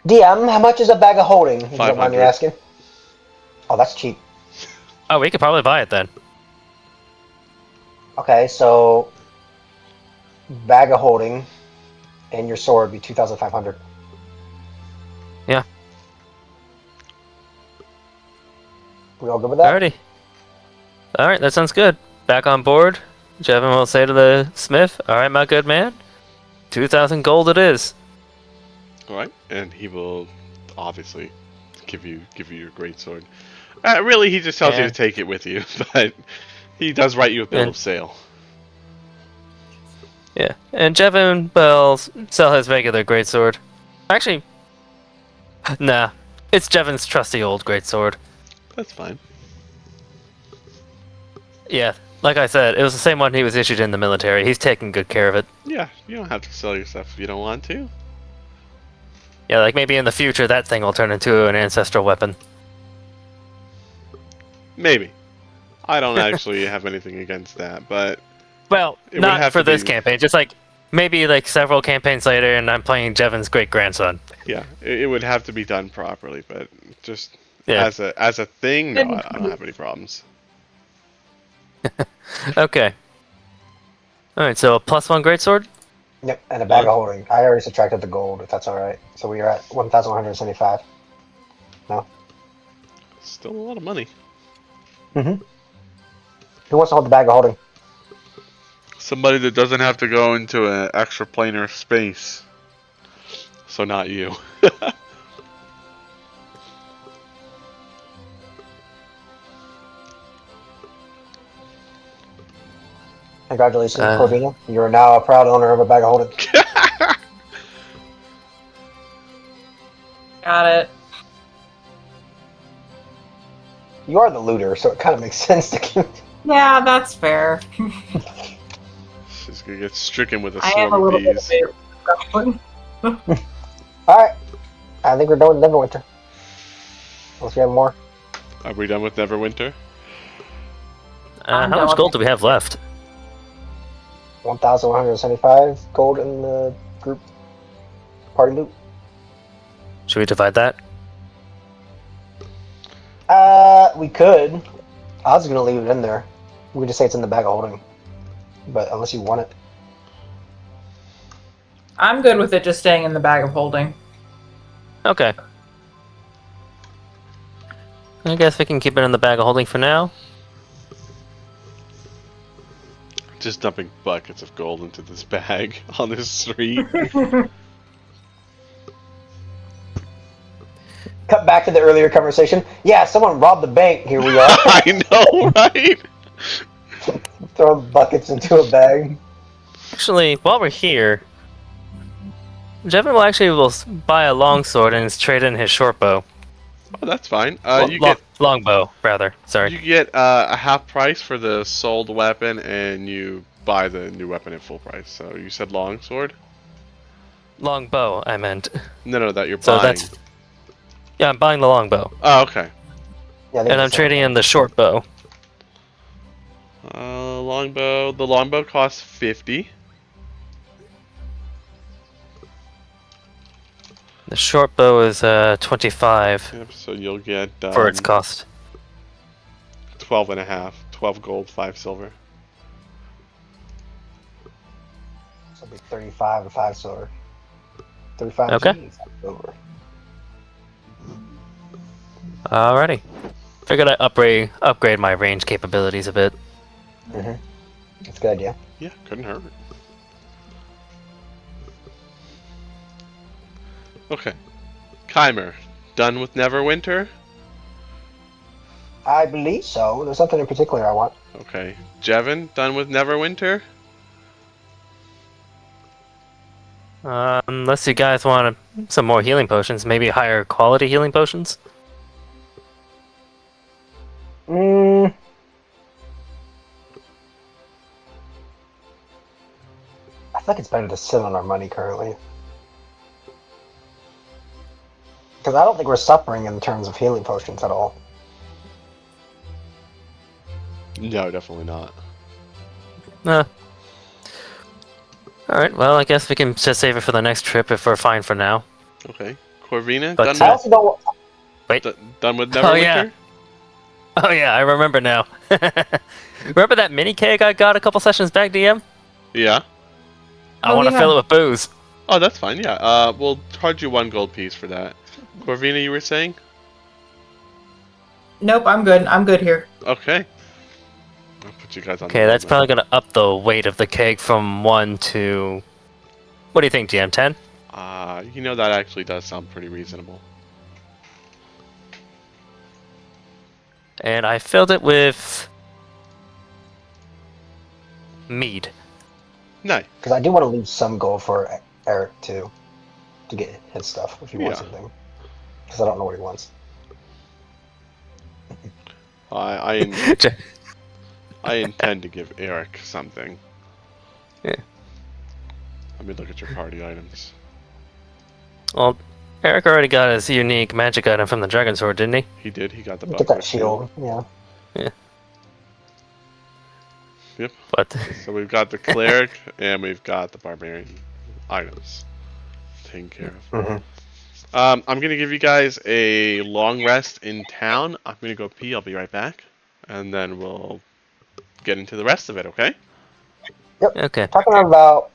DM, how much is a bag of holding? If you don't mind me 500. asking. Oh, that's cheap. Oh, we could probably buy it then. Okay, so bag of holding and your sword would be 2,500. Yeah. We all good with that? Alrighty. Alright, that sounds good. Back on board. Jevin will say to the smith, alright, my good man. 2,000 gold it is. Alright, and he will obviously give you your great sword. Really, he just tells you to take it with you, but he does write you a bill of sale. Yeah, and Jevin will sell his regular greatsword. Actually, nah, it's Jevin's trusty old greatsword. That's fine. Yeah, like I said, it was the same one he was issued in the military. He's taking good care of it. Yeah, you don't have to sell your stuff if you don't want to. Yeah, like maybe in the future that thing will turn into an ancestral weapon. Maybe. I don't actually have anything against that, but... Well, It would not have for to be- this campaign, just like maybe like several campaigns later and I'm playing Jevin's great-grandson. Yeah, it would have to be done properly, but just Yeah. as a thing, no, I don't have any problems. Okay. Alright, so a +1 greatsword? Yep, and a bag of holding. I already subtracted the gold, if that's alright. So we are at 1,175. No? Still a lot of money. Mm-hmm. Who wants to hold the bag of holding? Somebody that doesn't have to go into an extra planar space. So not you. Congratulations, Corvina. You are now a proud owner of a bag of holding. Got it. You are the looter, so it kind of makes sense to keep. Yeah, that's fair. She's gonna get stricken with a I am a swarm little of bit bees. of a goblin. Alright. I think we're done with Neverwinter. Unless we have more. Are we done with Neverwinter? How much gold do we have left? 1,175 gold in the group party loot. Should we divide that? We could. I was gonna leave it in there. We could just say it's in the bag of holding. But unless you want it. I'm good with it just staying in the bag of holding. Okay. I guess we can keep it in the bag of holding for now. Just dumping buckets of gold into this bag on this street. Cut back to the earlier conversation. Yeah, someone robbed the bank. Here we are. I know, right? Throwing buckets into a bag. Actually, while we're here, Jevin will buy a longsword and trade in his short bow. Oh, that's fine. Longbow, rather. Sorry. You get a half price for the sold weapon, and you buy the new weapon at full price. So you said longsword? Longbow, I meant. No, that you're So buying. yeah, I'm buying the longbow, Oh, okay. Yeah, and I'm trading in the short bow. Longbow. The longbow costs 50. The short bow is 25 Yep. So you'll get for its cost. 12 and a half. 12 gold, 5 silver. So it'll be 35 and 5 silver. 35 Okay. G and 5 silver. Alrighty. Figured I'd upgrade my range capabilities a bit. Mm-hmm. That's a good idea. Yeah, couldn't hurt. Okay. Keimer, done with Neverwinter? I believe so. There's nothing in particular I want. Okay. Jevin, done with Neverwinter? Unless you guys want some more healing potions, maybe higher quality healing potions. Mm. I think it's better to sit on our money currently. Because I don't think we're suffering in terms of healing potions at all. No, definitely not. Alright, well, I guess we can just save it for the next trip if we're fine for now. Okay. Corvina, But, I also don't. done with Neverwinter? Oh, yeah. Oh yeah, I remember now. Remember that mini keg I got a couple sessions back, DM? Yeah. I want to fill it with booze. Oh, that's fine, yeah. We'll charge you 1 gold piece for that. Corvina, you were saying? Nope, I'm good. I'm good here. Okay. I'll put you guys on Okay, the that's road probably gonna up the weight of the keg from 1 to... What do you think, DM? 10? That actually does sound pretty reasonable. And I filled it with... mead. Nice. Because I do want to leave some gold for Eric too, to get his stuff if he wants Yeah. something. Because I don't know what he wants. I intend to give Eric something. Yeah. Let me look at your party items. Well, Eric already got his unique magic item from the Dragon Sword, didn't he? He did. He got the Get buckler that shield. Yeah. Yep. But... So we've got the cleric and we've got the barbarian items taken care of. Mm-hmm. I'm gonna give you guys a long rest in town. I'm gonna go pee. I'll be right back, and then we'll get into the rest of it. Okay? Okay. Talking about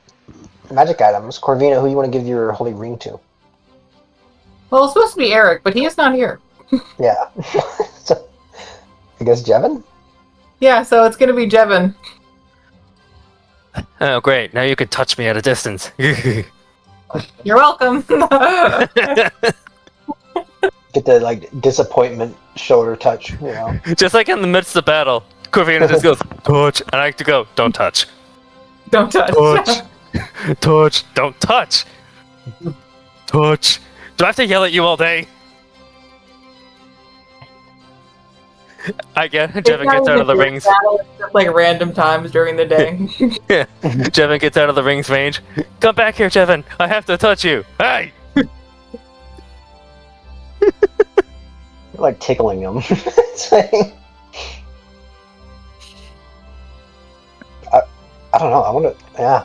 magic items, Corvina, who you want to give your holy ring to? Well, it's supposed to be Eric, but he is not here. Yeah. So, I guess Jevin? Yeah, so it's gonna be Jevin. Oh, great. Now you can touch me at a distance. You're welcome. Get the disappointment shoulder touch, you know. Just like in the midst of battle, Corvina just goes, touch, and I like to go, don't touch. Don't touch. Touch. Touch. Don't touch. Touch. Do I have to yell at you all day? I get Jevin gets out of the rings. Like random times during the day. Yeah. Jevin gets out of the rings range. Come back here, Jevin. I have to touch you. Hey! You're like tickling him. I don't know. I want to. Yeah.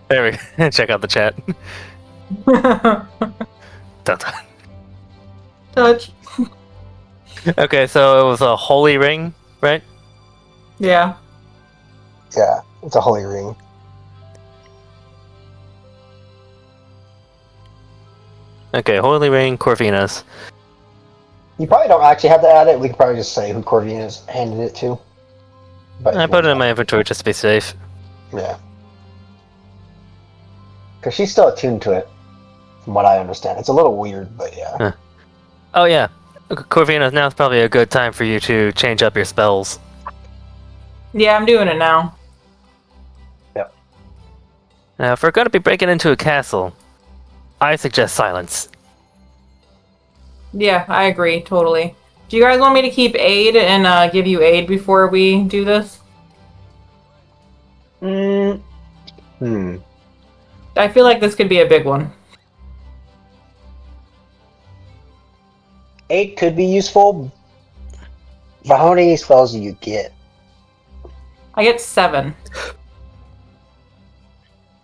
There we check out the chat. Dun, dun. Touch. Okay, so it was a holy ring, right? Yeah. Yeah, it's a holy ring. Okay, holy ring, Corvina's. You probably don't actually have to add it. We could probably just say who Corvina's handed it to. But I put it in my inventory just to be safe. Yeah. Because she's still attuned to it, from what I understand. It's a little weird, but yeah. Huh. Oh yeah, Corvina, now's probably a good time for you to change up your spells. Yeah, I'm doing it now. Yep. Now, if we're going to be breaking into a castle, I suggest silence. Yeah, I agree, totally. Do you guys want me to keep aid and give you aid before we do this? Hmm. I feel like this could be a big one. 8 could be useful, but how many spells do you get? I get 7.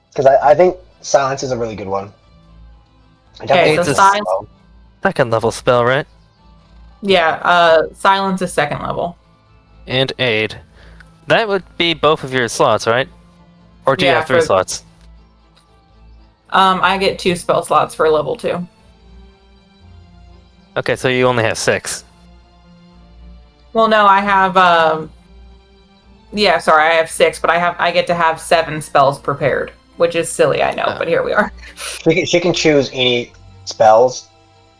Because I think silence is a really good one. I definitely Okay, so It's a silence. Second level spell, right? Yeah, silence is 2nd level. And aid. That would be both of your slots, right? Or do you Yeah, have 3 for- slots? I get 2 spell slots for level 2. Okay, so you only have 6. Well, no, I have. Yeah, sorry, I have 6, but I get to have 7 spells prepared, which is silly, I know, Oh. but here we are. She can choose any spells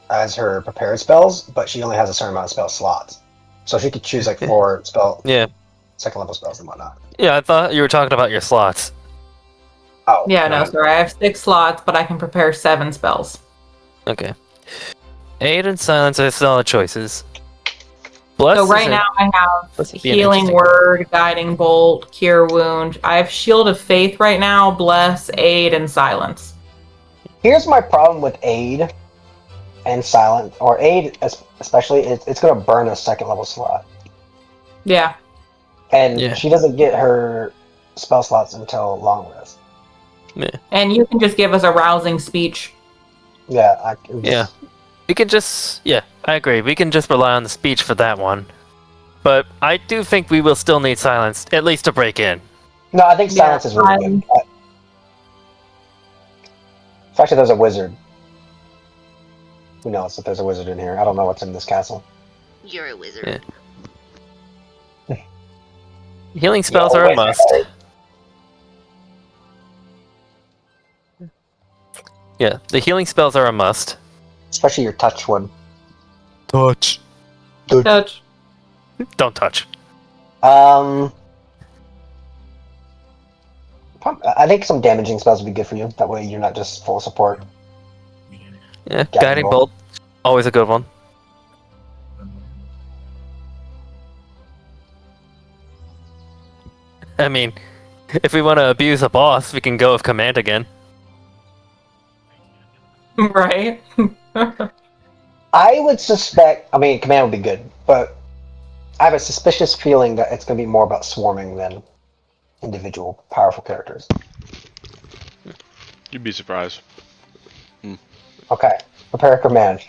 as her prepared spells, but she only has a certain amount of spell slots. So she could choose like 4 Yeah. 2nd level spells and whatnot. Yeah, I thought you were talking about your slots. Oh. Yeah, no, sorry, I have 6 slots, but I can prepare 7 spells. Okay. Aid and silence are solid choices. Bless So right is a- now I have Bless would be an Healing interesting- Word, Guiding Bolt, Cure Wound. I have Shield of Faith right now, Bless, Aid, and Silence. Here's my problem with aid and silent, or aid especially. It's going to burn a 2nd level slot, Yeah. and Yeah. she doesn't get her spell slots until long rest. And you can just give us a rousing speech. Yeah. Yeah. We can just... Yeah, I agree. We can just rely on the speech for that one. But I do think we will still need silence, at least to break in. No, I think Yeah, silence is really good. Especially there's a wizard. Who knows if there's a wizard in here? I don't know what's in this castle. You're a wizard. Yeah. Healing spells Yeah, are a wizard. must. Yeah, the healing spells are a must. Especially your touch one. Touch. Touch. Don't touch. I think some damaging spells would be good for you. That way you're not just full support. Yeah, Guiding Guiding Bolt. Always a good one. I mean, if we want to abuse a boss, we can go with Command again. Right? I would suspect. I mean, command would be good, but I have a suspicious feeling that it's going to be more about swarming than individual powerful characters. You'd be surprised. Okay, prepare command.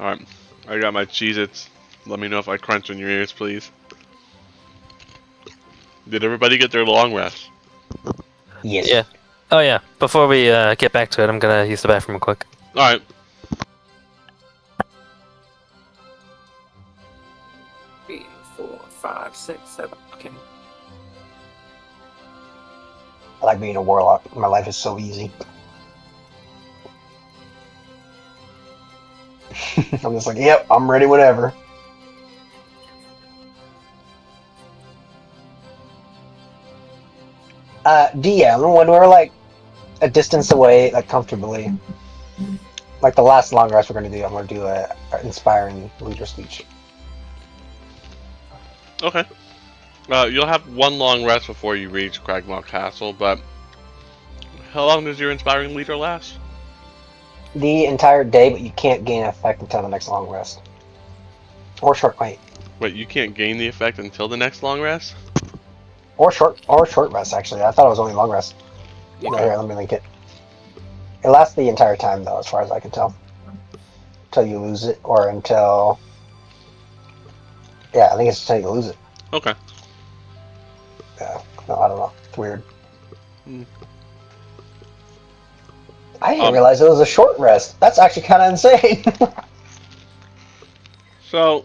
Alright, I got my Cheez-Its. Let me know if I crunch in your ears, please. Did everybody get their long rest? Yes. Yeah. Oh yeah, before we get back to it, I'm gonna use the bathroom real quick. Alright. 3, 4, 5, 6, 7. Okay. I like being a warlock. My life is so easy. I'm just like, yep, I'm ready whenever. DM, when we're like a distance away, like comfortably, like the last long rest we're gonna do, I'm gonna do a inspiring leader speech. Okay. You'll have one long rest before you reach Cragmaw Castle, but how long does your inspiring leader last? The entire day, but you can't gain effect until the next long rest. Or short wait. Wait, you can't gain the effect until the next long rest? Or short rest actually. I thought it was only long rest. Okay. Here, let me link it. It lasts the entire time though, as far as I can tell. Until you lose it, or until... Yeah, I think it's until you lose it. Okay. Yeah, no, I don't know. It's weird. Hmm. I didn't realize it was a short rest. That's actually kind of insane. So,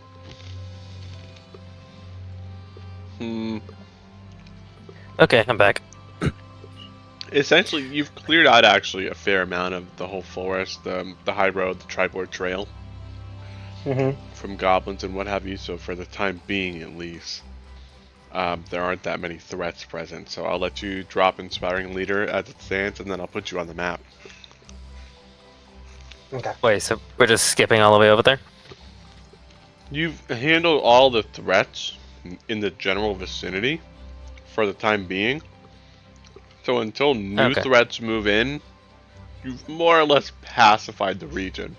Okay, I'm back. Essentially, you've cleared out actually a fair amount of the whole forest, the high road, the Triboard Trail, Mm-hmm. from goblins and what have you. So for the time being, at least, there aren't that many threats present. So I'll let you drop Inspiring Leader as it stands, and then I'll put you on the map. Okay. Wait, so we're just skipping all the way over there? You've handled all the threats in the general vicinity for the time being. So until new Okay. threats move in, you've more or less pacified the region.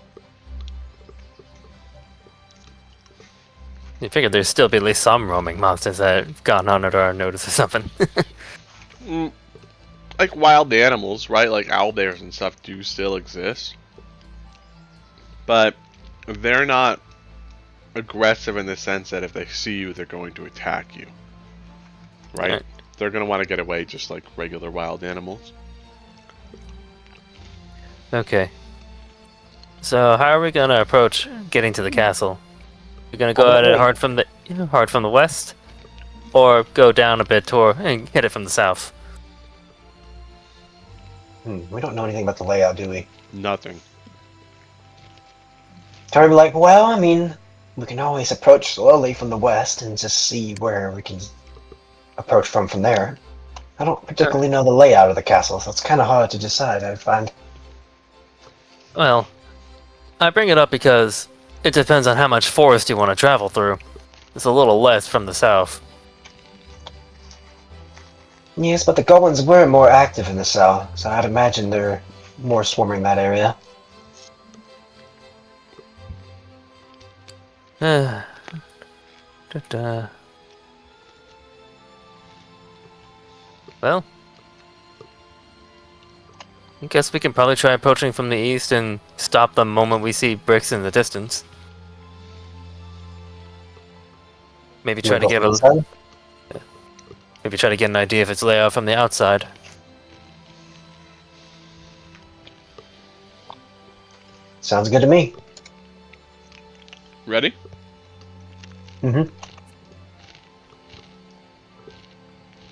You figured there'd still be at least some roaming monsters that have gone under our notice or something. Like wild animals, right? Like owlbears and stuff do still exist. But they're not aggressive in the sense that if they see you, they're going to attack you. Right? Right. They're going to want to get away just like regular wild animals. Okay. So how are we gonna approach getting to the castle? We're gonna go at it hard from the west, or go down a bit toward and hit it from the south. We don't know anything about the layout, do we? Nothing. Try to be like, well, I mean, we can always approach slowly from the west and just see where we can approach from there. I don't particularly know the layout of the castle, so it's kind of hard to decide, I find. Well, I bring it up because it depends on how much forest you want to travel through. It's a little less from the south. Yes, but the goblins were more active in the south, so I'd imagine they're more swarming that area. Da-da. Well, I guess we can probably try approaching from the east and stop the moment we see bricks in the distance. Maybe try to get maybe try to get an idea of its layout from the outside. Sounds good to me. Ready? Mm-hmm.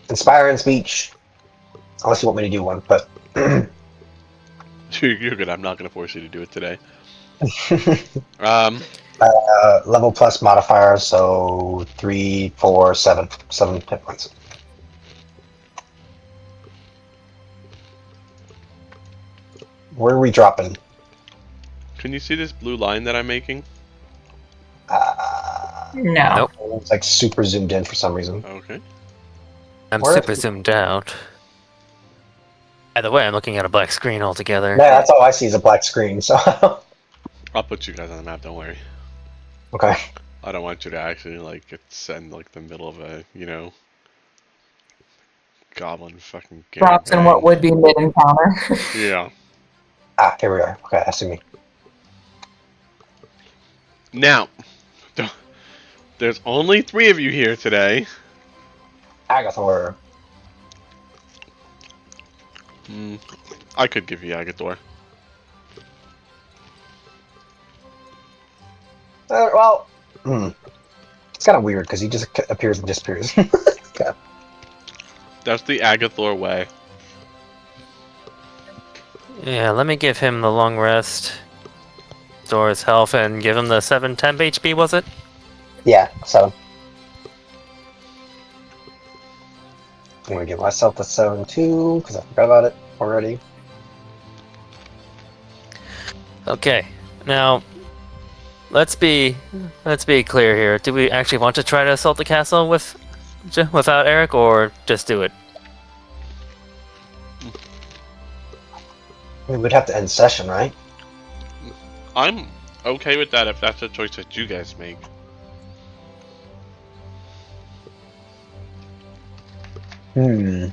Inspiring speech. Unless you want me to do one, but... You're good. I'm not going to force you to do it today. Level plus modifier, so 3, 4, 7. 7 hit points. Where are we dropping? Can you see this blue line that I'm making? No. Nope. It's like super zoomed in for some reason. Okay. I'm Where- super zoomed out. Either way, I'm looking at a black screen altogether. Yeah, that's all I see is a black screen, so... I'll put you guys on the map, don't worry. Okay. I don't want you to actually, like, get set in, like, the middle of a, goblin fucking game. Drops in what would be mid-encounter. Yeah. Here we are. Okay, I see me. Now, there's only 3 of you here today. Agathor. I could give you Agathor. Well, it's kind of weird because he just appears and disappears. Okay. That's the Agathor way. Yeah, let me give him the long rest, restore his health, and give him the 7 temp HP, was it? Yeah, so I'm gonna give myself the 7 too because I forgot about it already. Okay, now let's be clear here. Do we actually want to try to assault the castle without Eric, or just do it? We would have to end session, right? I'm okay with that if that's a choice that you guys make. I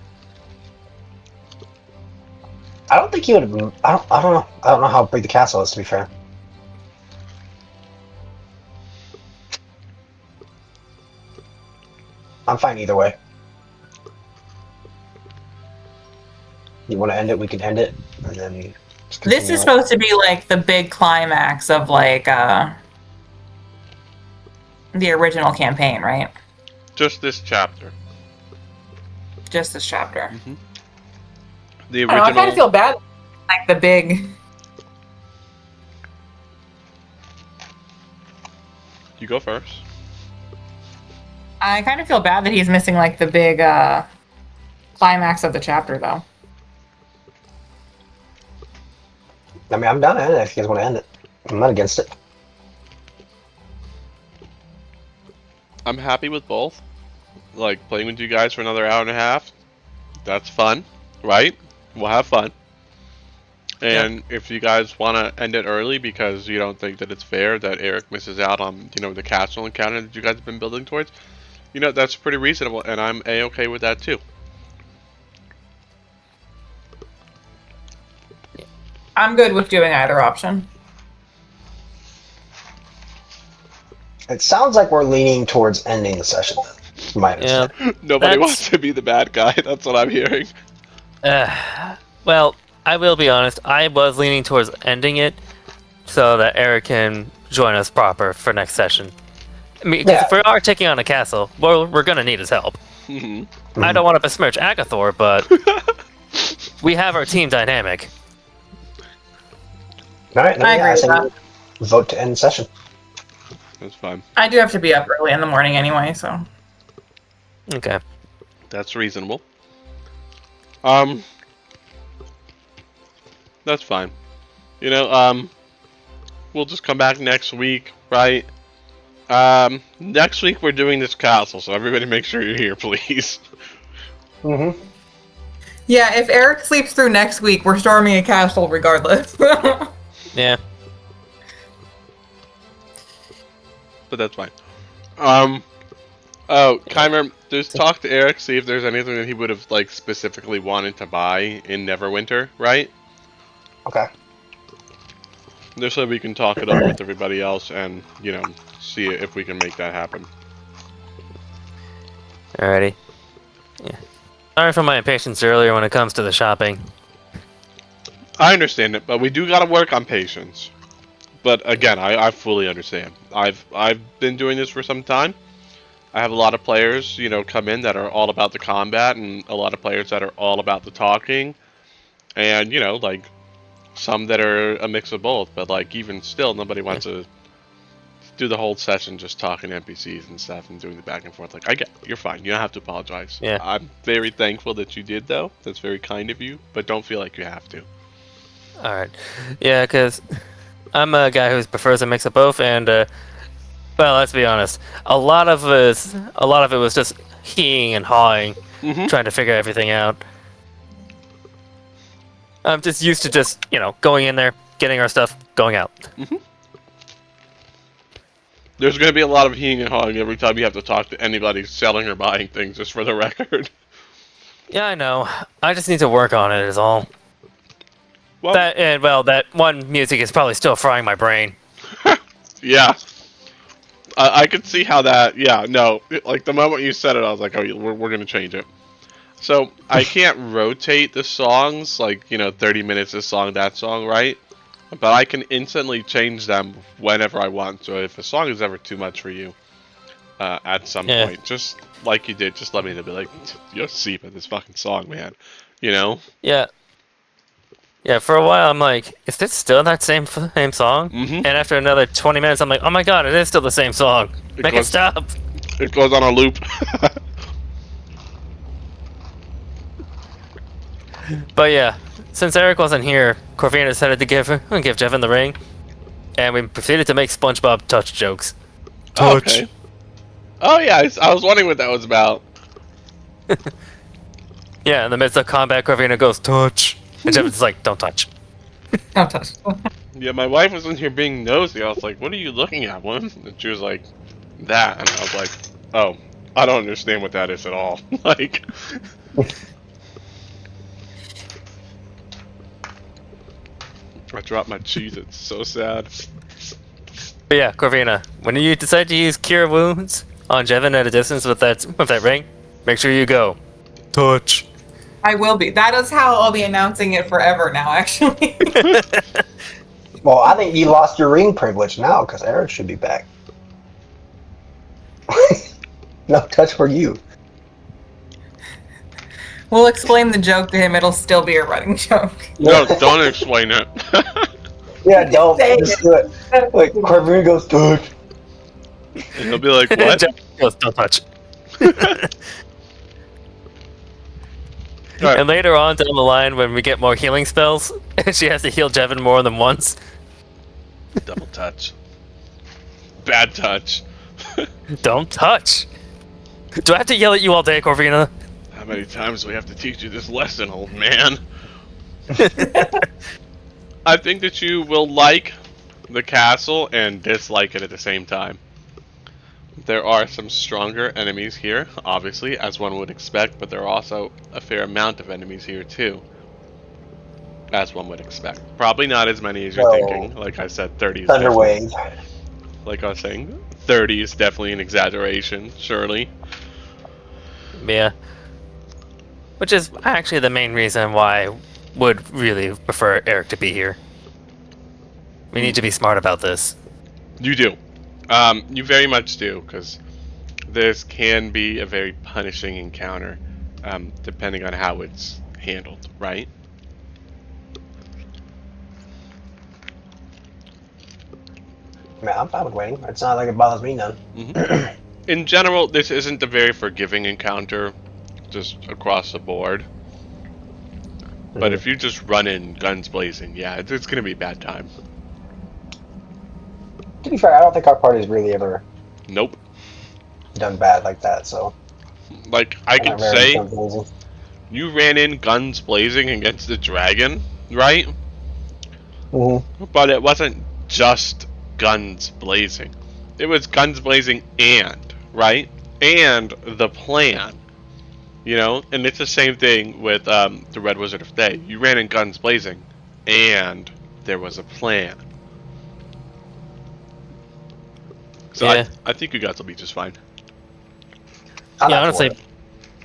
don't think he would. I don't know. I don't know how big the castle is. To be fair. I'm fine either way. You want to end it? We can end it, and then. just This continue is on. supposed to be like the big climax of like the original campaign, right? Just this chapter. just this chapter. The I don't know, I kind original. of feel bad, like the big. You go first. I kind of feel bad that he's missing like the big climax of the chapter, though. I mean, I'm down to end it if you guys want to end it. I'm not against it. I'm happy with both. Like, playing with you guys for another hour and a half. That's fun, right? We'll have fun. And if you guys want to end it early because you don't think that it's fair that Eric misses out on, the castle encounter that you guys have been building towards, that's pretty reasonable, and I'm A-okay with that too. I'm good with doing either option. It sounds like we're leaning towards ending the session. Then, my understanding. Nobody wants to be the bad guy. That's what I'm hearing. Well, I will be honest. I was leaning towards ending it so that Eric can join us proper for next session. I mean, 'cause if we are taking on a castle, well, we're gonna need his help. I don't want to besmirch Agathor, but we have our team dynamic. All right, I agree with say that. vote to end session. That's fine. I do have to be up early in the morning anyway, so. Okay. That's reasonable. That's fine. We'll just come back next week, right? Next week we're doing this castle, so everybody make sure you're here, please. Yeah, if Eric sleeps through next week, we're storming a castle regardless. Yeah. But that's fine. Oh, Kymer, just talk to Eric, see if there's anything that he would have, specifically wanted to buy in Neverwinter, right? Okay. Just so we can talk it over with everybody else and, see if we can make that happen. Alrighty. Yeah. Sorry for my impatience earlier when it comes to the shopping. I understand it, but we do gotta work on patience. But again, I fully understand. I've been doing this for some time. I have a lot of players, come in that are all about the combat, and a lot of players that are all about the talking, and some that are a mix of both. But even still, nobody wants to do the whole session just talking NPCs and stuff and doing the back and forth. I get you're fine. You don't have to apologize. Yeah. I'm very thankful that you did, though. That's very kind of you. But don't feel like you have to. Alright. Yeah, because I'm a guy who prefers a mix of both, and, well, let's be honest. A lot of it was just heeing and hawing, trying to figure everything out. I'm just used to just, going in there, getting our stuff, going out. There's going to be a lot of heeing and hawing every time you have to talk to anybody selling or buying things, just for the record. Yeah, I know. I just need to work on it, is all. Well, That one music is probably still frying my brain. yeah. I could see how that, yeah, no. The moment you said it, I was like, oh, we're going to change it. So, I can't rotate the songs, 30 minutes this song, that song, right? But I can instantly change them whenever I want. So if a song is ever too much for you, at some point, just like you did, just let me know. Be like, you're sleep at this fucking song, man. Yeah. Yeah, for a while I'm like, is this still that same song? And after another 20 minutes, I'm like, oh my god, it is still the same song. Make it stop. It goes on a loop. But yeah, since Eric wasn't here, Corvina decided to give Jevin the ring, and we proceeded to make SpongeBob touch jokes. Touch. Okay. Oh yeah, I was wondering what that was about. Yeah, in the midst of combat, Corvina goes, touch. And Jevin's like, don't touch. Don't touch. Yeah, my wife was in here being nosy. I was like, what are you looking at, woman? And she was like, that. And I was like, oh, I don't understand what that is at all. I dropped my cheese. It's so sad. But yeah, Corvina, when you decide to use Cure Wounds on Jevin at a distance with that ring, make sure you go, touch. I will be. That is how I'll be announcing it forever now, actually. Well, I think you lost your ring privilege now because Eric should be back. No touch for you. We'll explain the joke to him. It'll still be a running joke. No, don't explain it. Yeah, don't Say just do it. Like Carboon goes, dude. And he'll be like, what? Jeff goes, don't touch. Alright. And later on down the line, when we get more healing spells, she has to heal Jevin more than once. Double touch. Bad touch. Don't touch. Do I have to yell at you all day, Corvina? How many times do we have to teach you this lesson, old man? I think that you will like the castle and dislike it at the same time. There are some stronger enemies here, obviously, as one would expect, but there are also a fair amount of enemies here too, as one would expect. Probably not as many as you're thinking. Like I said, 30 is Thunderwave. like I was saying, 30 is definitely an exaggeration, surely. Yeah. Which is actually the main reason why I would really prefer Eric to be here. We need to be smart about this. You do. You very much do, because this can be a very punishing encounter, depending on how it's handled, right? Man, I'm fine with waiting. It's not like it bothers me none. In general, this isn't a very forgiving encounter, just across the board. But if you just run in guns blazing, yeah, it's going to be a bad time. To be fair, I don't think our party's really ever Nope. done bad like that, so. Like, I I'm could not very say, confusing. you ran in guns blazing against the dragon, right? But it wasn't just guns blazing. It was guns blazing and, right? And the plan. You know? And it's the same thing with the Red Wizard of Day. You ran in guns blazing and there was a plan. So Yeah. I think you guys will be just fine. I'm Yeah, not honestly, for it.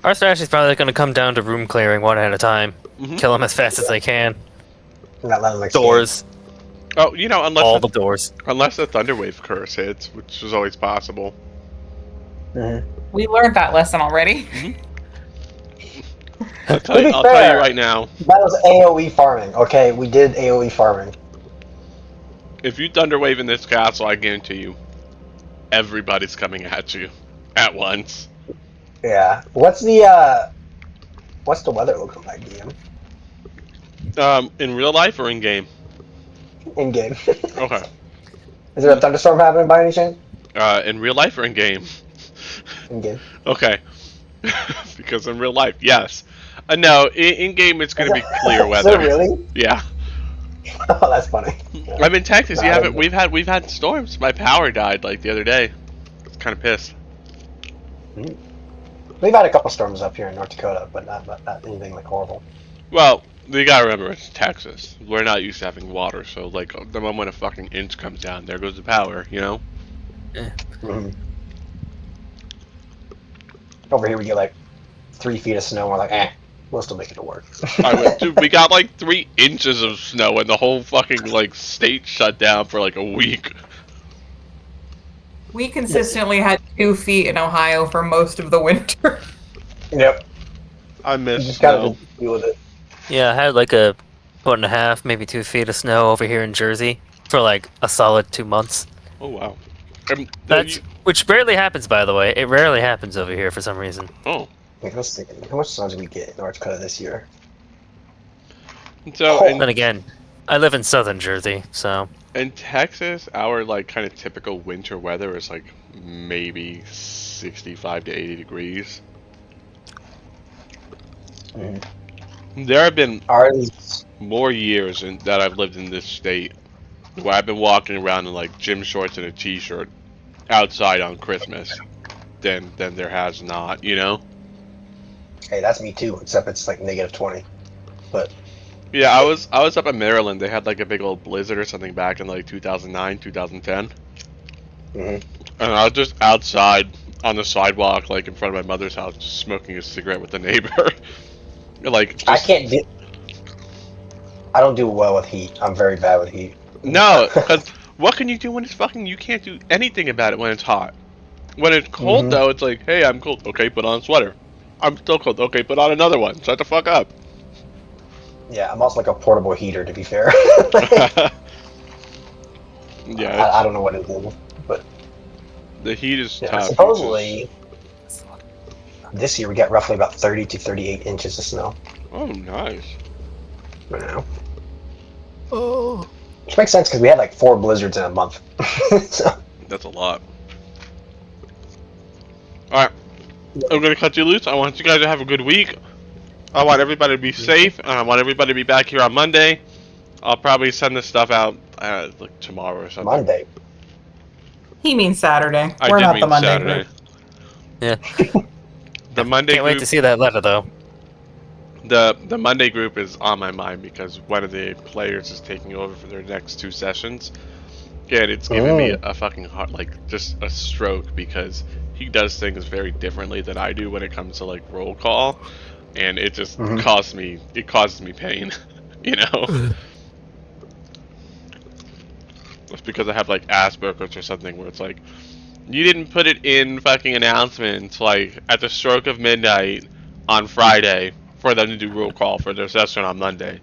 our strategy is probably going to come down to room clearing one at a time. Kill them as fast as they can. I'm not letting them escape. Doors, Oh, you know, all the doors. unless the Thunderwave curse hits, which is always possible. We learned that lesson already. I'll tell To you, be I'll tell fair- you right now. That was AoE farming. Okay, we did AoE farming. If you Thunderwave in this castle, I guarantee you, everybody's coming at you at once. Yeah. What's the weather looking like, DM? In real life or in game? In game. Okay. Is there a thunderstorm happening by any chance? In real life or in game? In game. Okay. Because in real life, yes. No, in game it's going to be clear weather. Is it really? Yeah. Oh, that's funny. I'm in Texas. No, You I haven't. didn't. We've had storms. My power died like the other day. I was kind of pissed. We've had a couple storms up here in North Dakota, but not anything like horrible. Well, you gotta remember it's Texas. We're not used to having water, so like the moment a fucking inch comes down, there goes the power. You know. Over here we get like 3 feet of snow. And we're like, we'll still make it to work. Dude, we got like 3 inches of snow, and the whole fucking like state shut down for like a week. We consistently had 2 feet in Ohio for most of the winter. Yep. I You miss just gotta snow. deal with it. Yeah, I had like a 1.5, maybe 2 feet of snow over here in Jersey for like a solid 2 months. Oh wow. Which rarely happens, by the way. It rarely happens over here for some reason. Oh. I was thinking, how much snow did we get in North Dakota this year? So Oh. Then again, I live in southern Jersey, so in Texas, our like kind of typical winter weather is like maybe 65 to 80 degrees. There have been Ours, more years that I've lived in this state where I've been walking around in like gym shorts and a t-shirt outside on Christmas than there has not, you know? hey, that's me too, except it's like -20. But Yeah, I was up in Maryland. They had like a big old blizzard or something back in like 2009, 2010. And I was just outside on the sidewalk, like in front of my mother's house, just smoking a cigarette with a neighbor. Like, just, I can't do. I don't do well with heat. I'm very bad with heat. no, because what can you do when it's fucking? You can't do anything about it when it's hot. When it's cold, though, it's like, hey, I'm cold. Okay, put on a sweater. I'm still cold. Okay, put on another one. Shut the fuck up. Yeah, I'm also like a portable heater, to be fair. Yeah, I don't know what it is, but the heat is yeah. tough. Supposedly, this year we got roughly about 30 to 38 inches of snow Oh, nice. right now. Oh. Which makes sense because we had like 4 blizzards in a month. So, That's a lot. Alright, I'm gonna cut you loose. I want you guys to have a good week. I want everybody to be safe, and I want everybody to be back here on Monday. I'll probably send this stuff out like tomorrow or something. Monday. He means Saturday. I We're did not mean the Monday Saturday. group. Yeah. The Monday Can't wait group. to see that letter though. The Monday group is on my mind because one of the players is taking over for their next 2 sessions. And it's giving me a fucking heart, like, just a stroke because he does things very differently than I do when it comes to, like, roll call. And it just causes me pain, you know? It's because I have, like, Asperger's or something where it's like, you didn't put it in fucking announcements, like, at the stroke of midnight on Friday for them to do roll call for their session on Monday.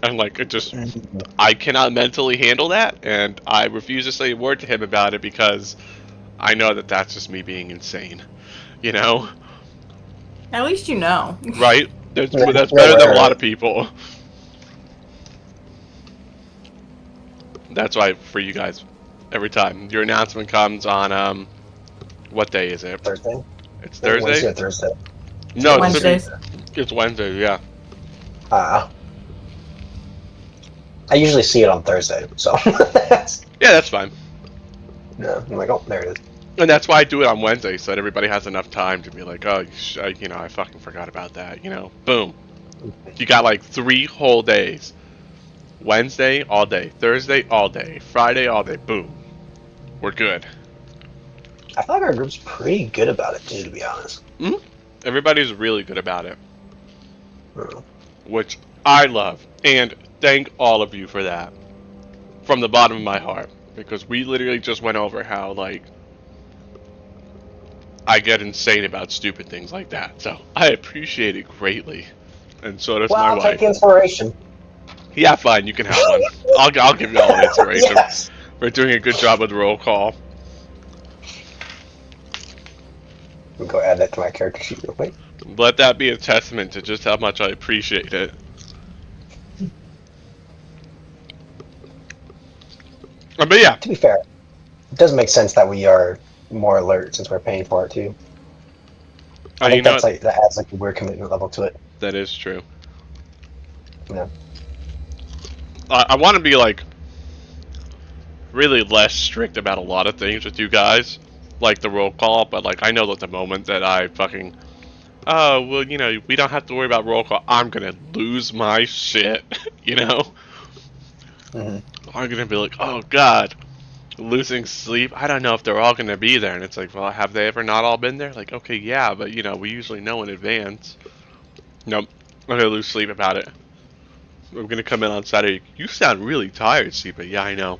And, like, it just, I cannot mentally handle that, and I refuse to say a word to him about it because I know that that's just me being insane, you know? At least you know. Right? That's You're better than a aware lot of of people. That's why, for you guys, every time your announcement comes on, what day is it? Thursday. It's Wednesday Thursday? or Thursday. No, Wednesdays. it's Wednesday, yeah. I usually see it on Thursday, so Yeah, that's fine. yeah, I'm like, oh, there it is. And that's why I do it on Wednesday, so that everybody has enough time to be like, oh, I fucking forgot about that, you know? Boom. You got like 3 whole days. Wednesday, all day. Thursday, all day. Friday, all day. Boom. We're good. I feel like our group's pretty good about it, too, to be honest. Everybody's really good about it, Mm. which I love. And thank all of you for that. From the bottom of my heart. Because we literally just went over how, like, I get insane about stupid things like that. So I appreciate it greatly. And so does Well, my I'll wife. take inspiration. Yeah, fine, you can have one. I'll give you all the inspiration Yes. for doing a good job with the roll call. Let me go add that to my character sheet real quick. Let that be a testament to just how much I appreciate it. But yeah, To be fair, it does make sense that we are more alert since we're paying for it, too. I you think know that's what? like that adds like a weird commitment level to it. That is true. Yeah. I want to be like really less strict about a lot of things with you guys, like the roll call. But like I know that the moment that I fucking, oh well, you know, we don't have to worry about roll call, I'm gonna lose my shit. You know, I'm gonna be like, oh god, losing sleep. I don't know if they're all gonna be there, and it's like, well, have they ever not all been there? Like, okay, yeah, but you know, we usually know in advance. Nope, I'm gonna lose sleep about it. I'm gonna come in on Saturday. You sound really tired, Sipa. Yeah, I know.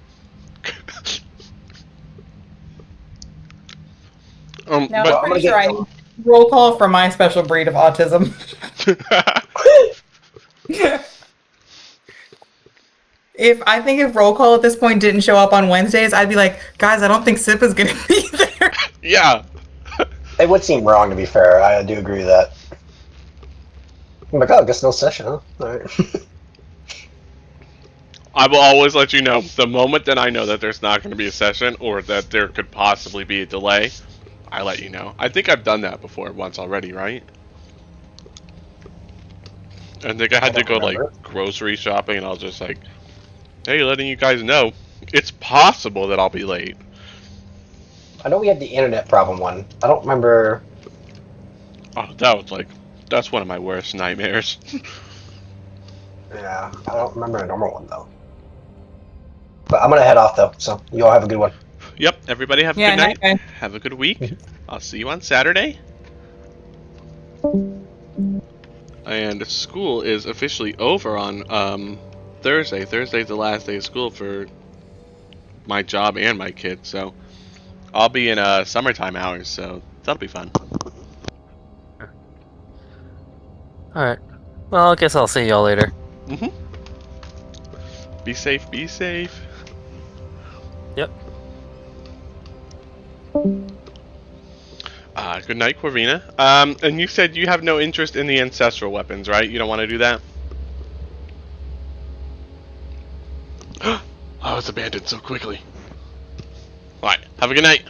Now, Well, I'm I'm pretty gonna sure get- I need roll call for my special breed of autism. If roll call at this point didn't show up on Wednesdays, I'd be like, guys, I don't think Sip is gonna be there. Yeah. It would seem wrong, to be fair. I do agree with that. I'm like, oh, I guess no session, huh? Alright. I will always let you know the moment that I know that there's not going to be a session or that there could possibly be a delay. I let you know. I think I've done that before once already, right? I think I had to don't go remember. like grocery shopping, and I was just like, "Hey, letting you guys know, it's possible that I'll be late." I know we had the internet problem one. I don't remember. Oh, that's one of my worst nightmares. Yeah, I don't remember a normal one, though. But I'm gonna head off, though, so you all have a good one. Yep. Everybody have a Yeah, good night. night, guys. Have a good week. I'll see you on Saturday. And school is officially over on Thursday. Thursday's the last day of school for my job and my kids, so I'll be in summertime hours, so that'll be fun. Alright. Well, I guess I'll see y'all later. Be safe, be safe. Yep. Good night, Corvina. And you said you have no interest in the ancestral weapons, right? You don't want to do that? I was abandoned so quickly. Alright, have a good night.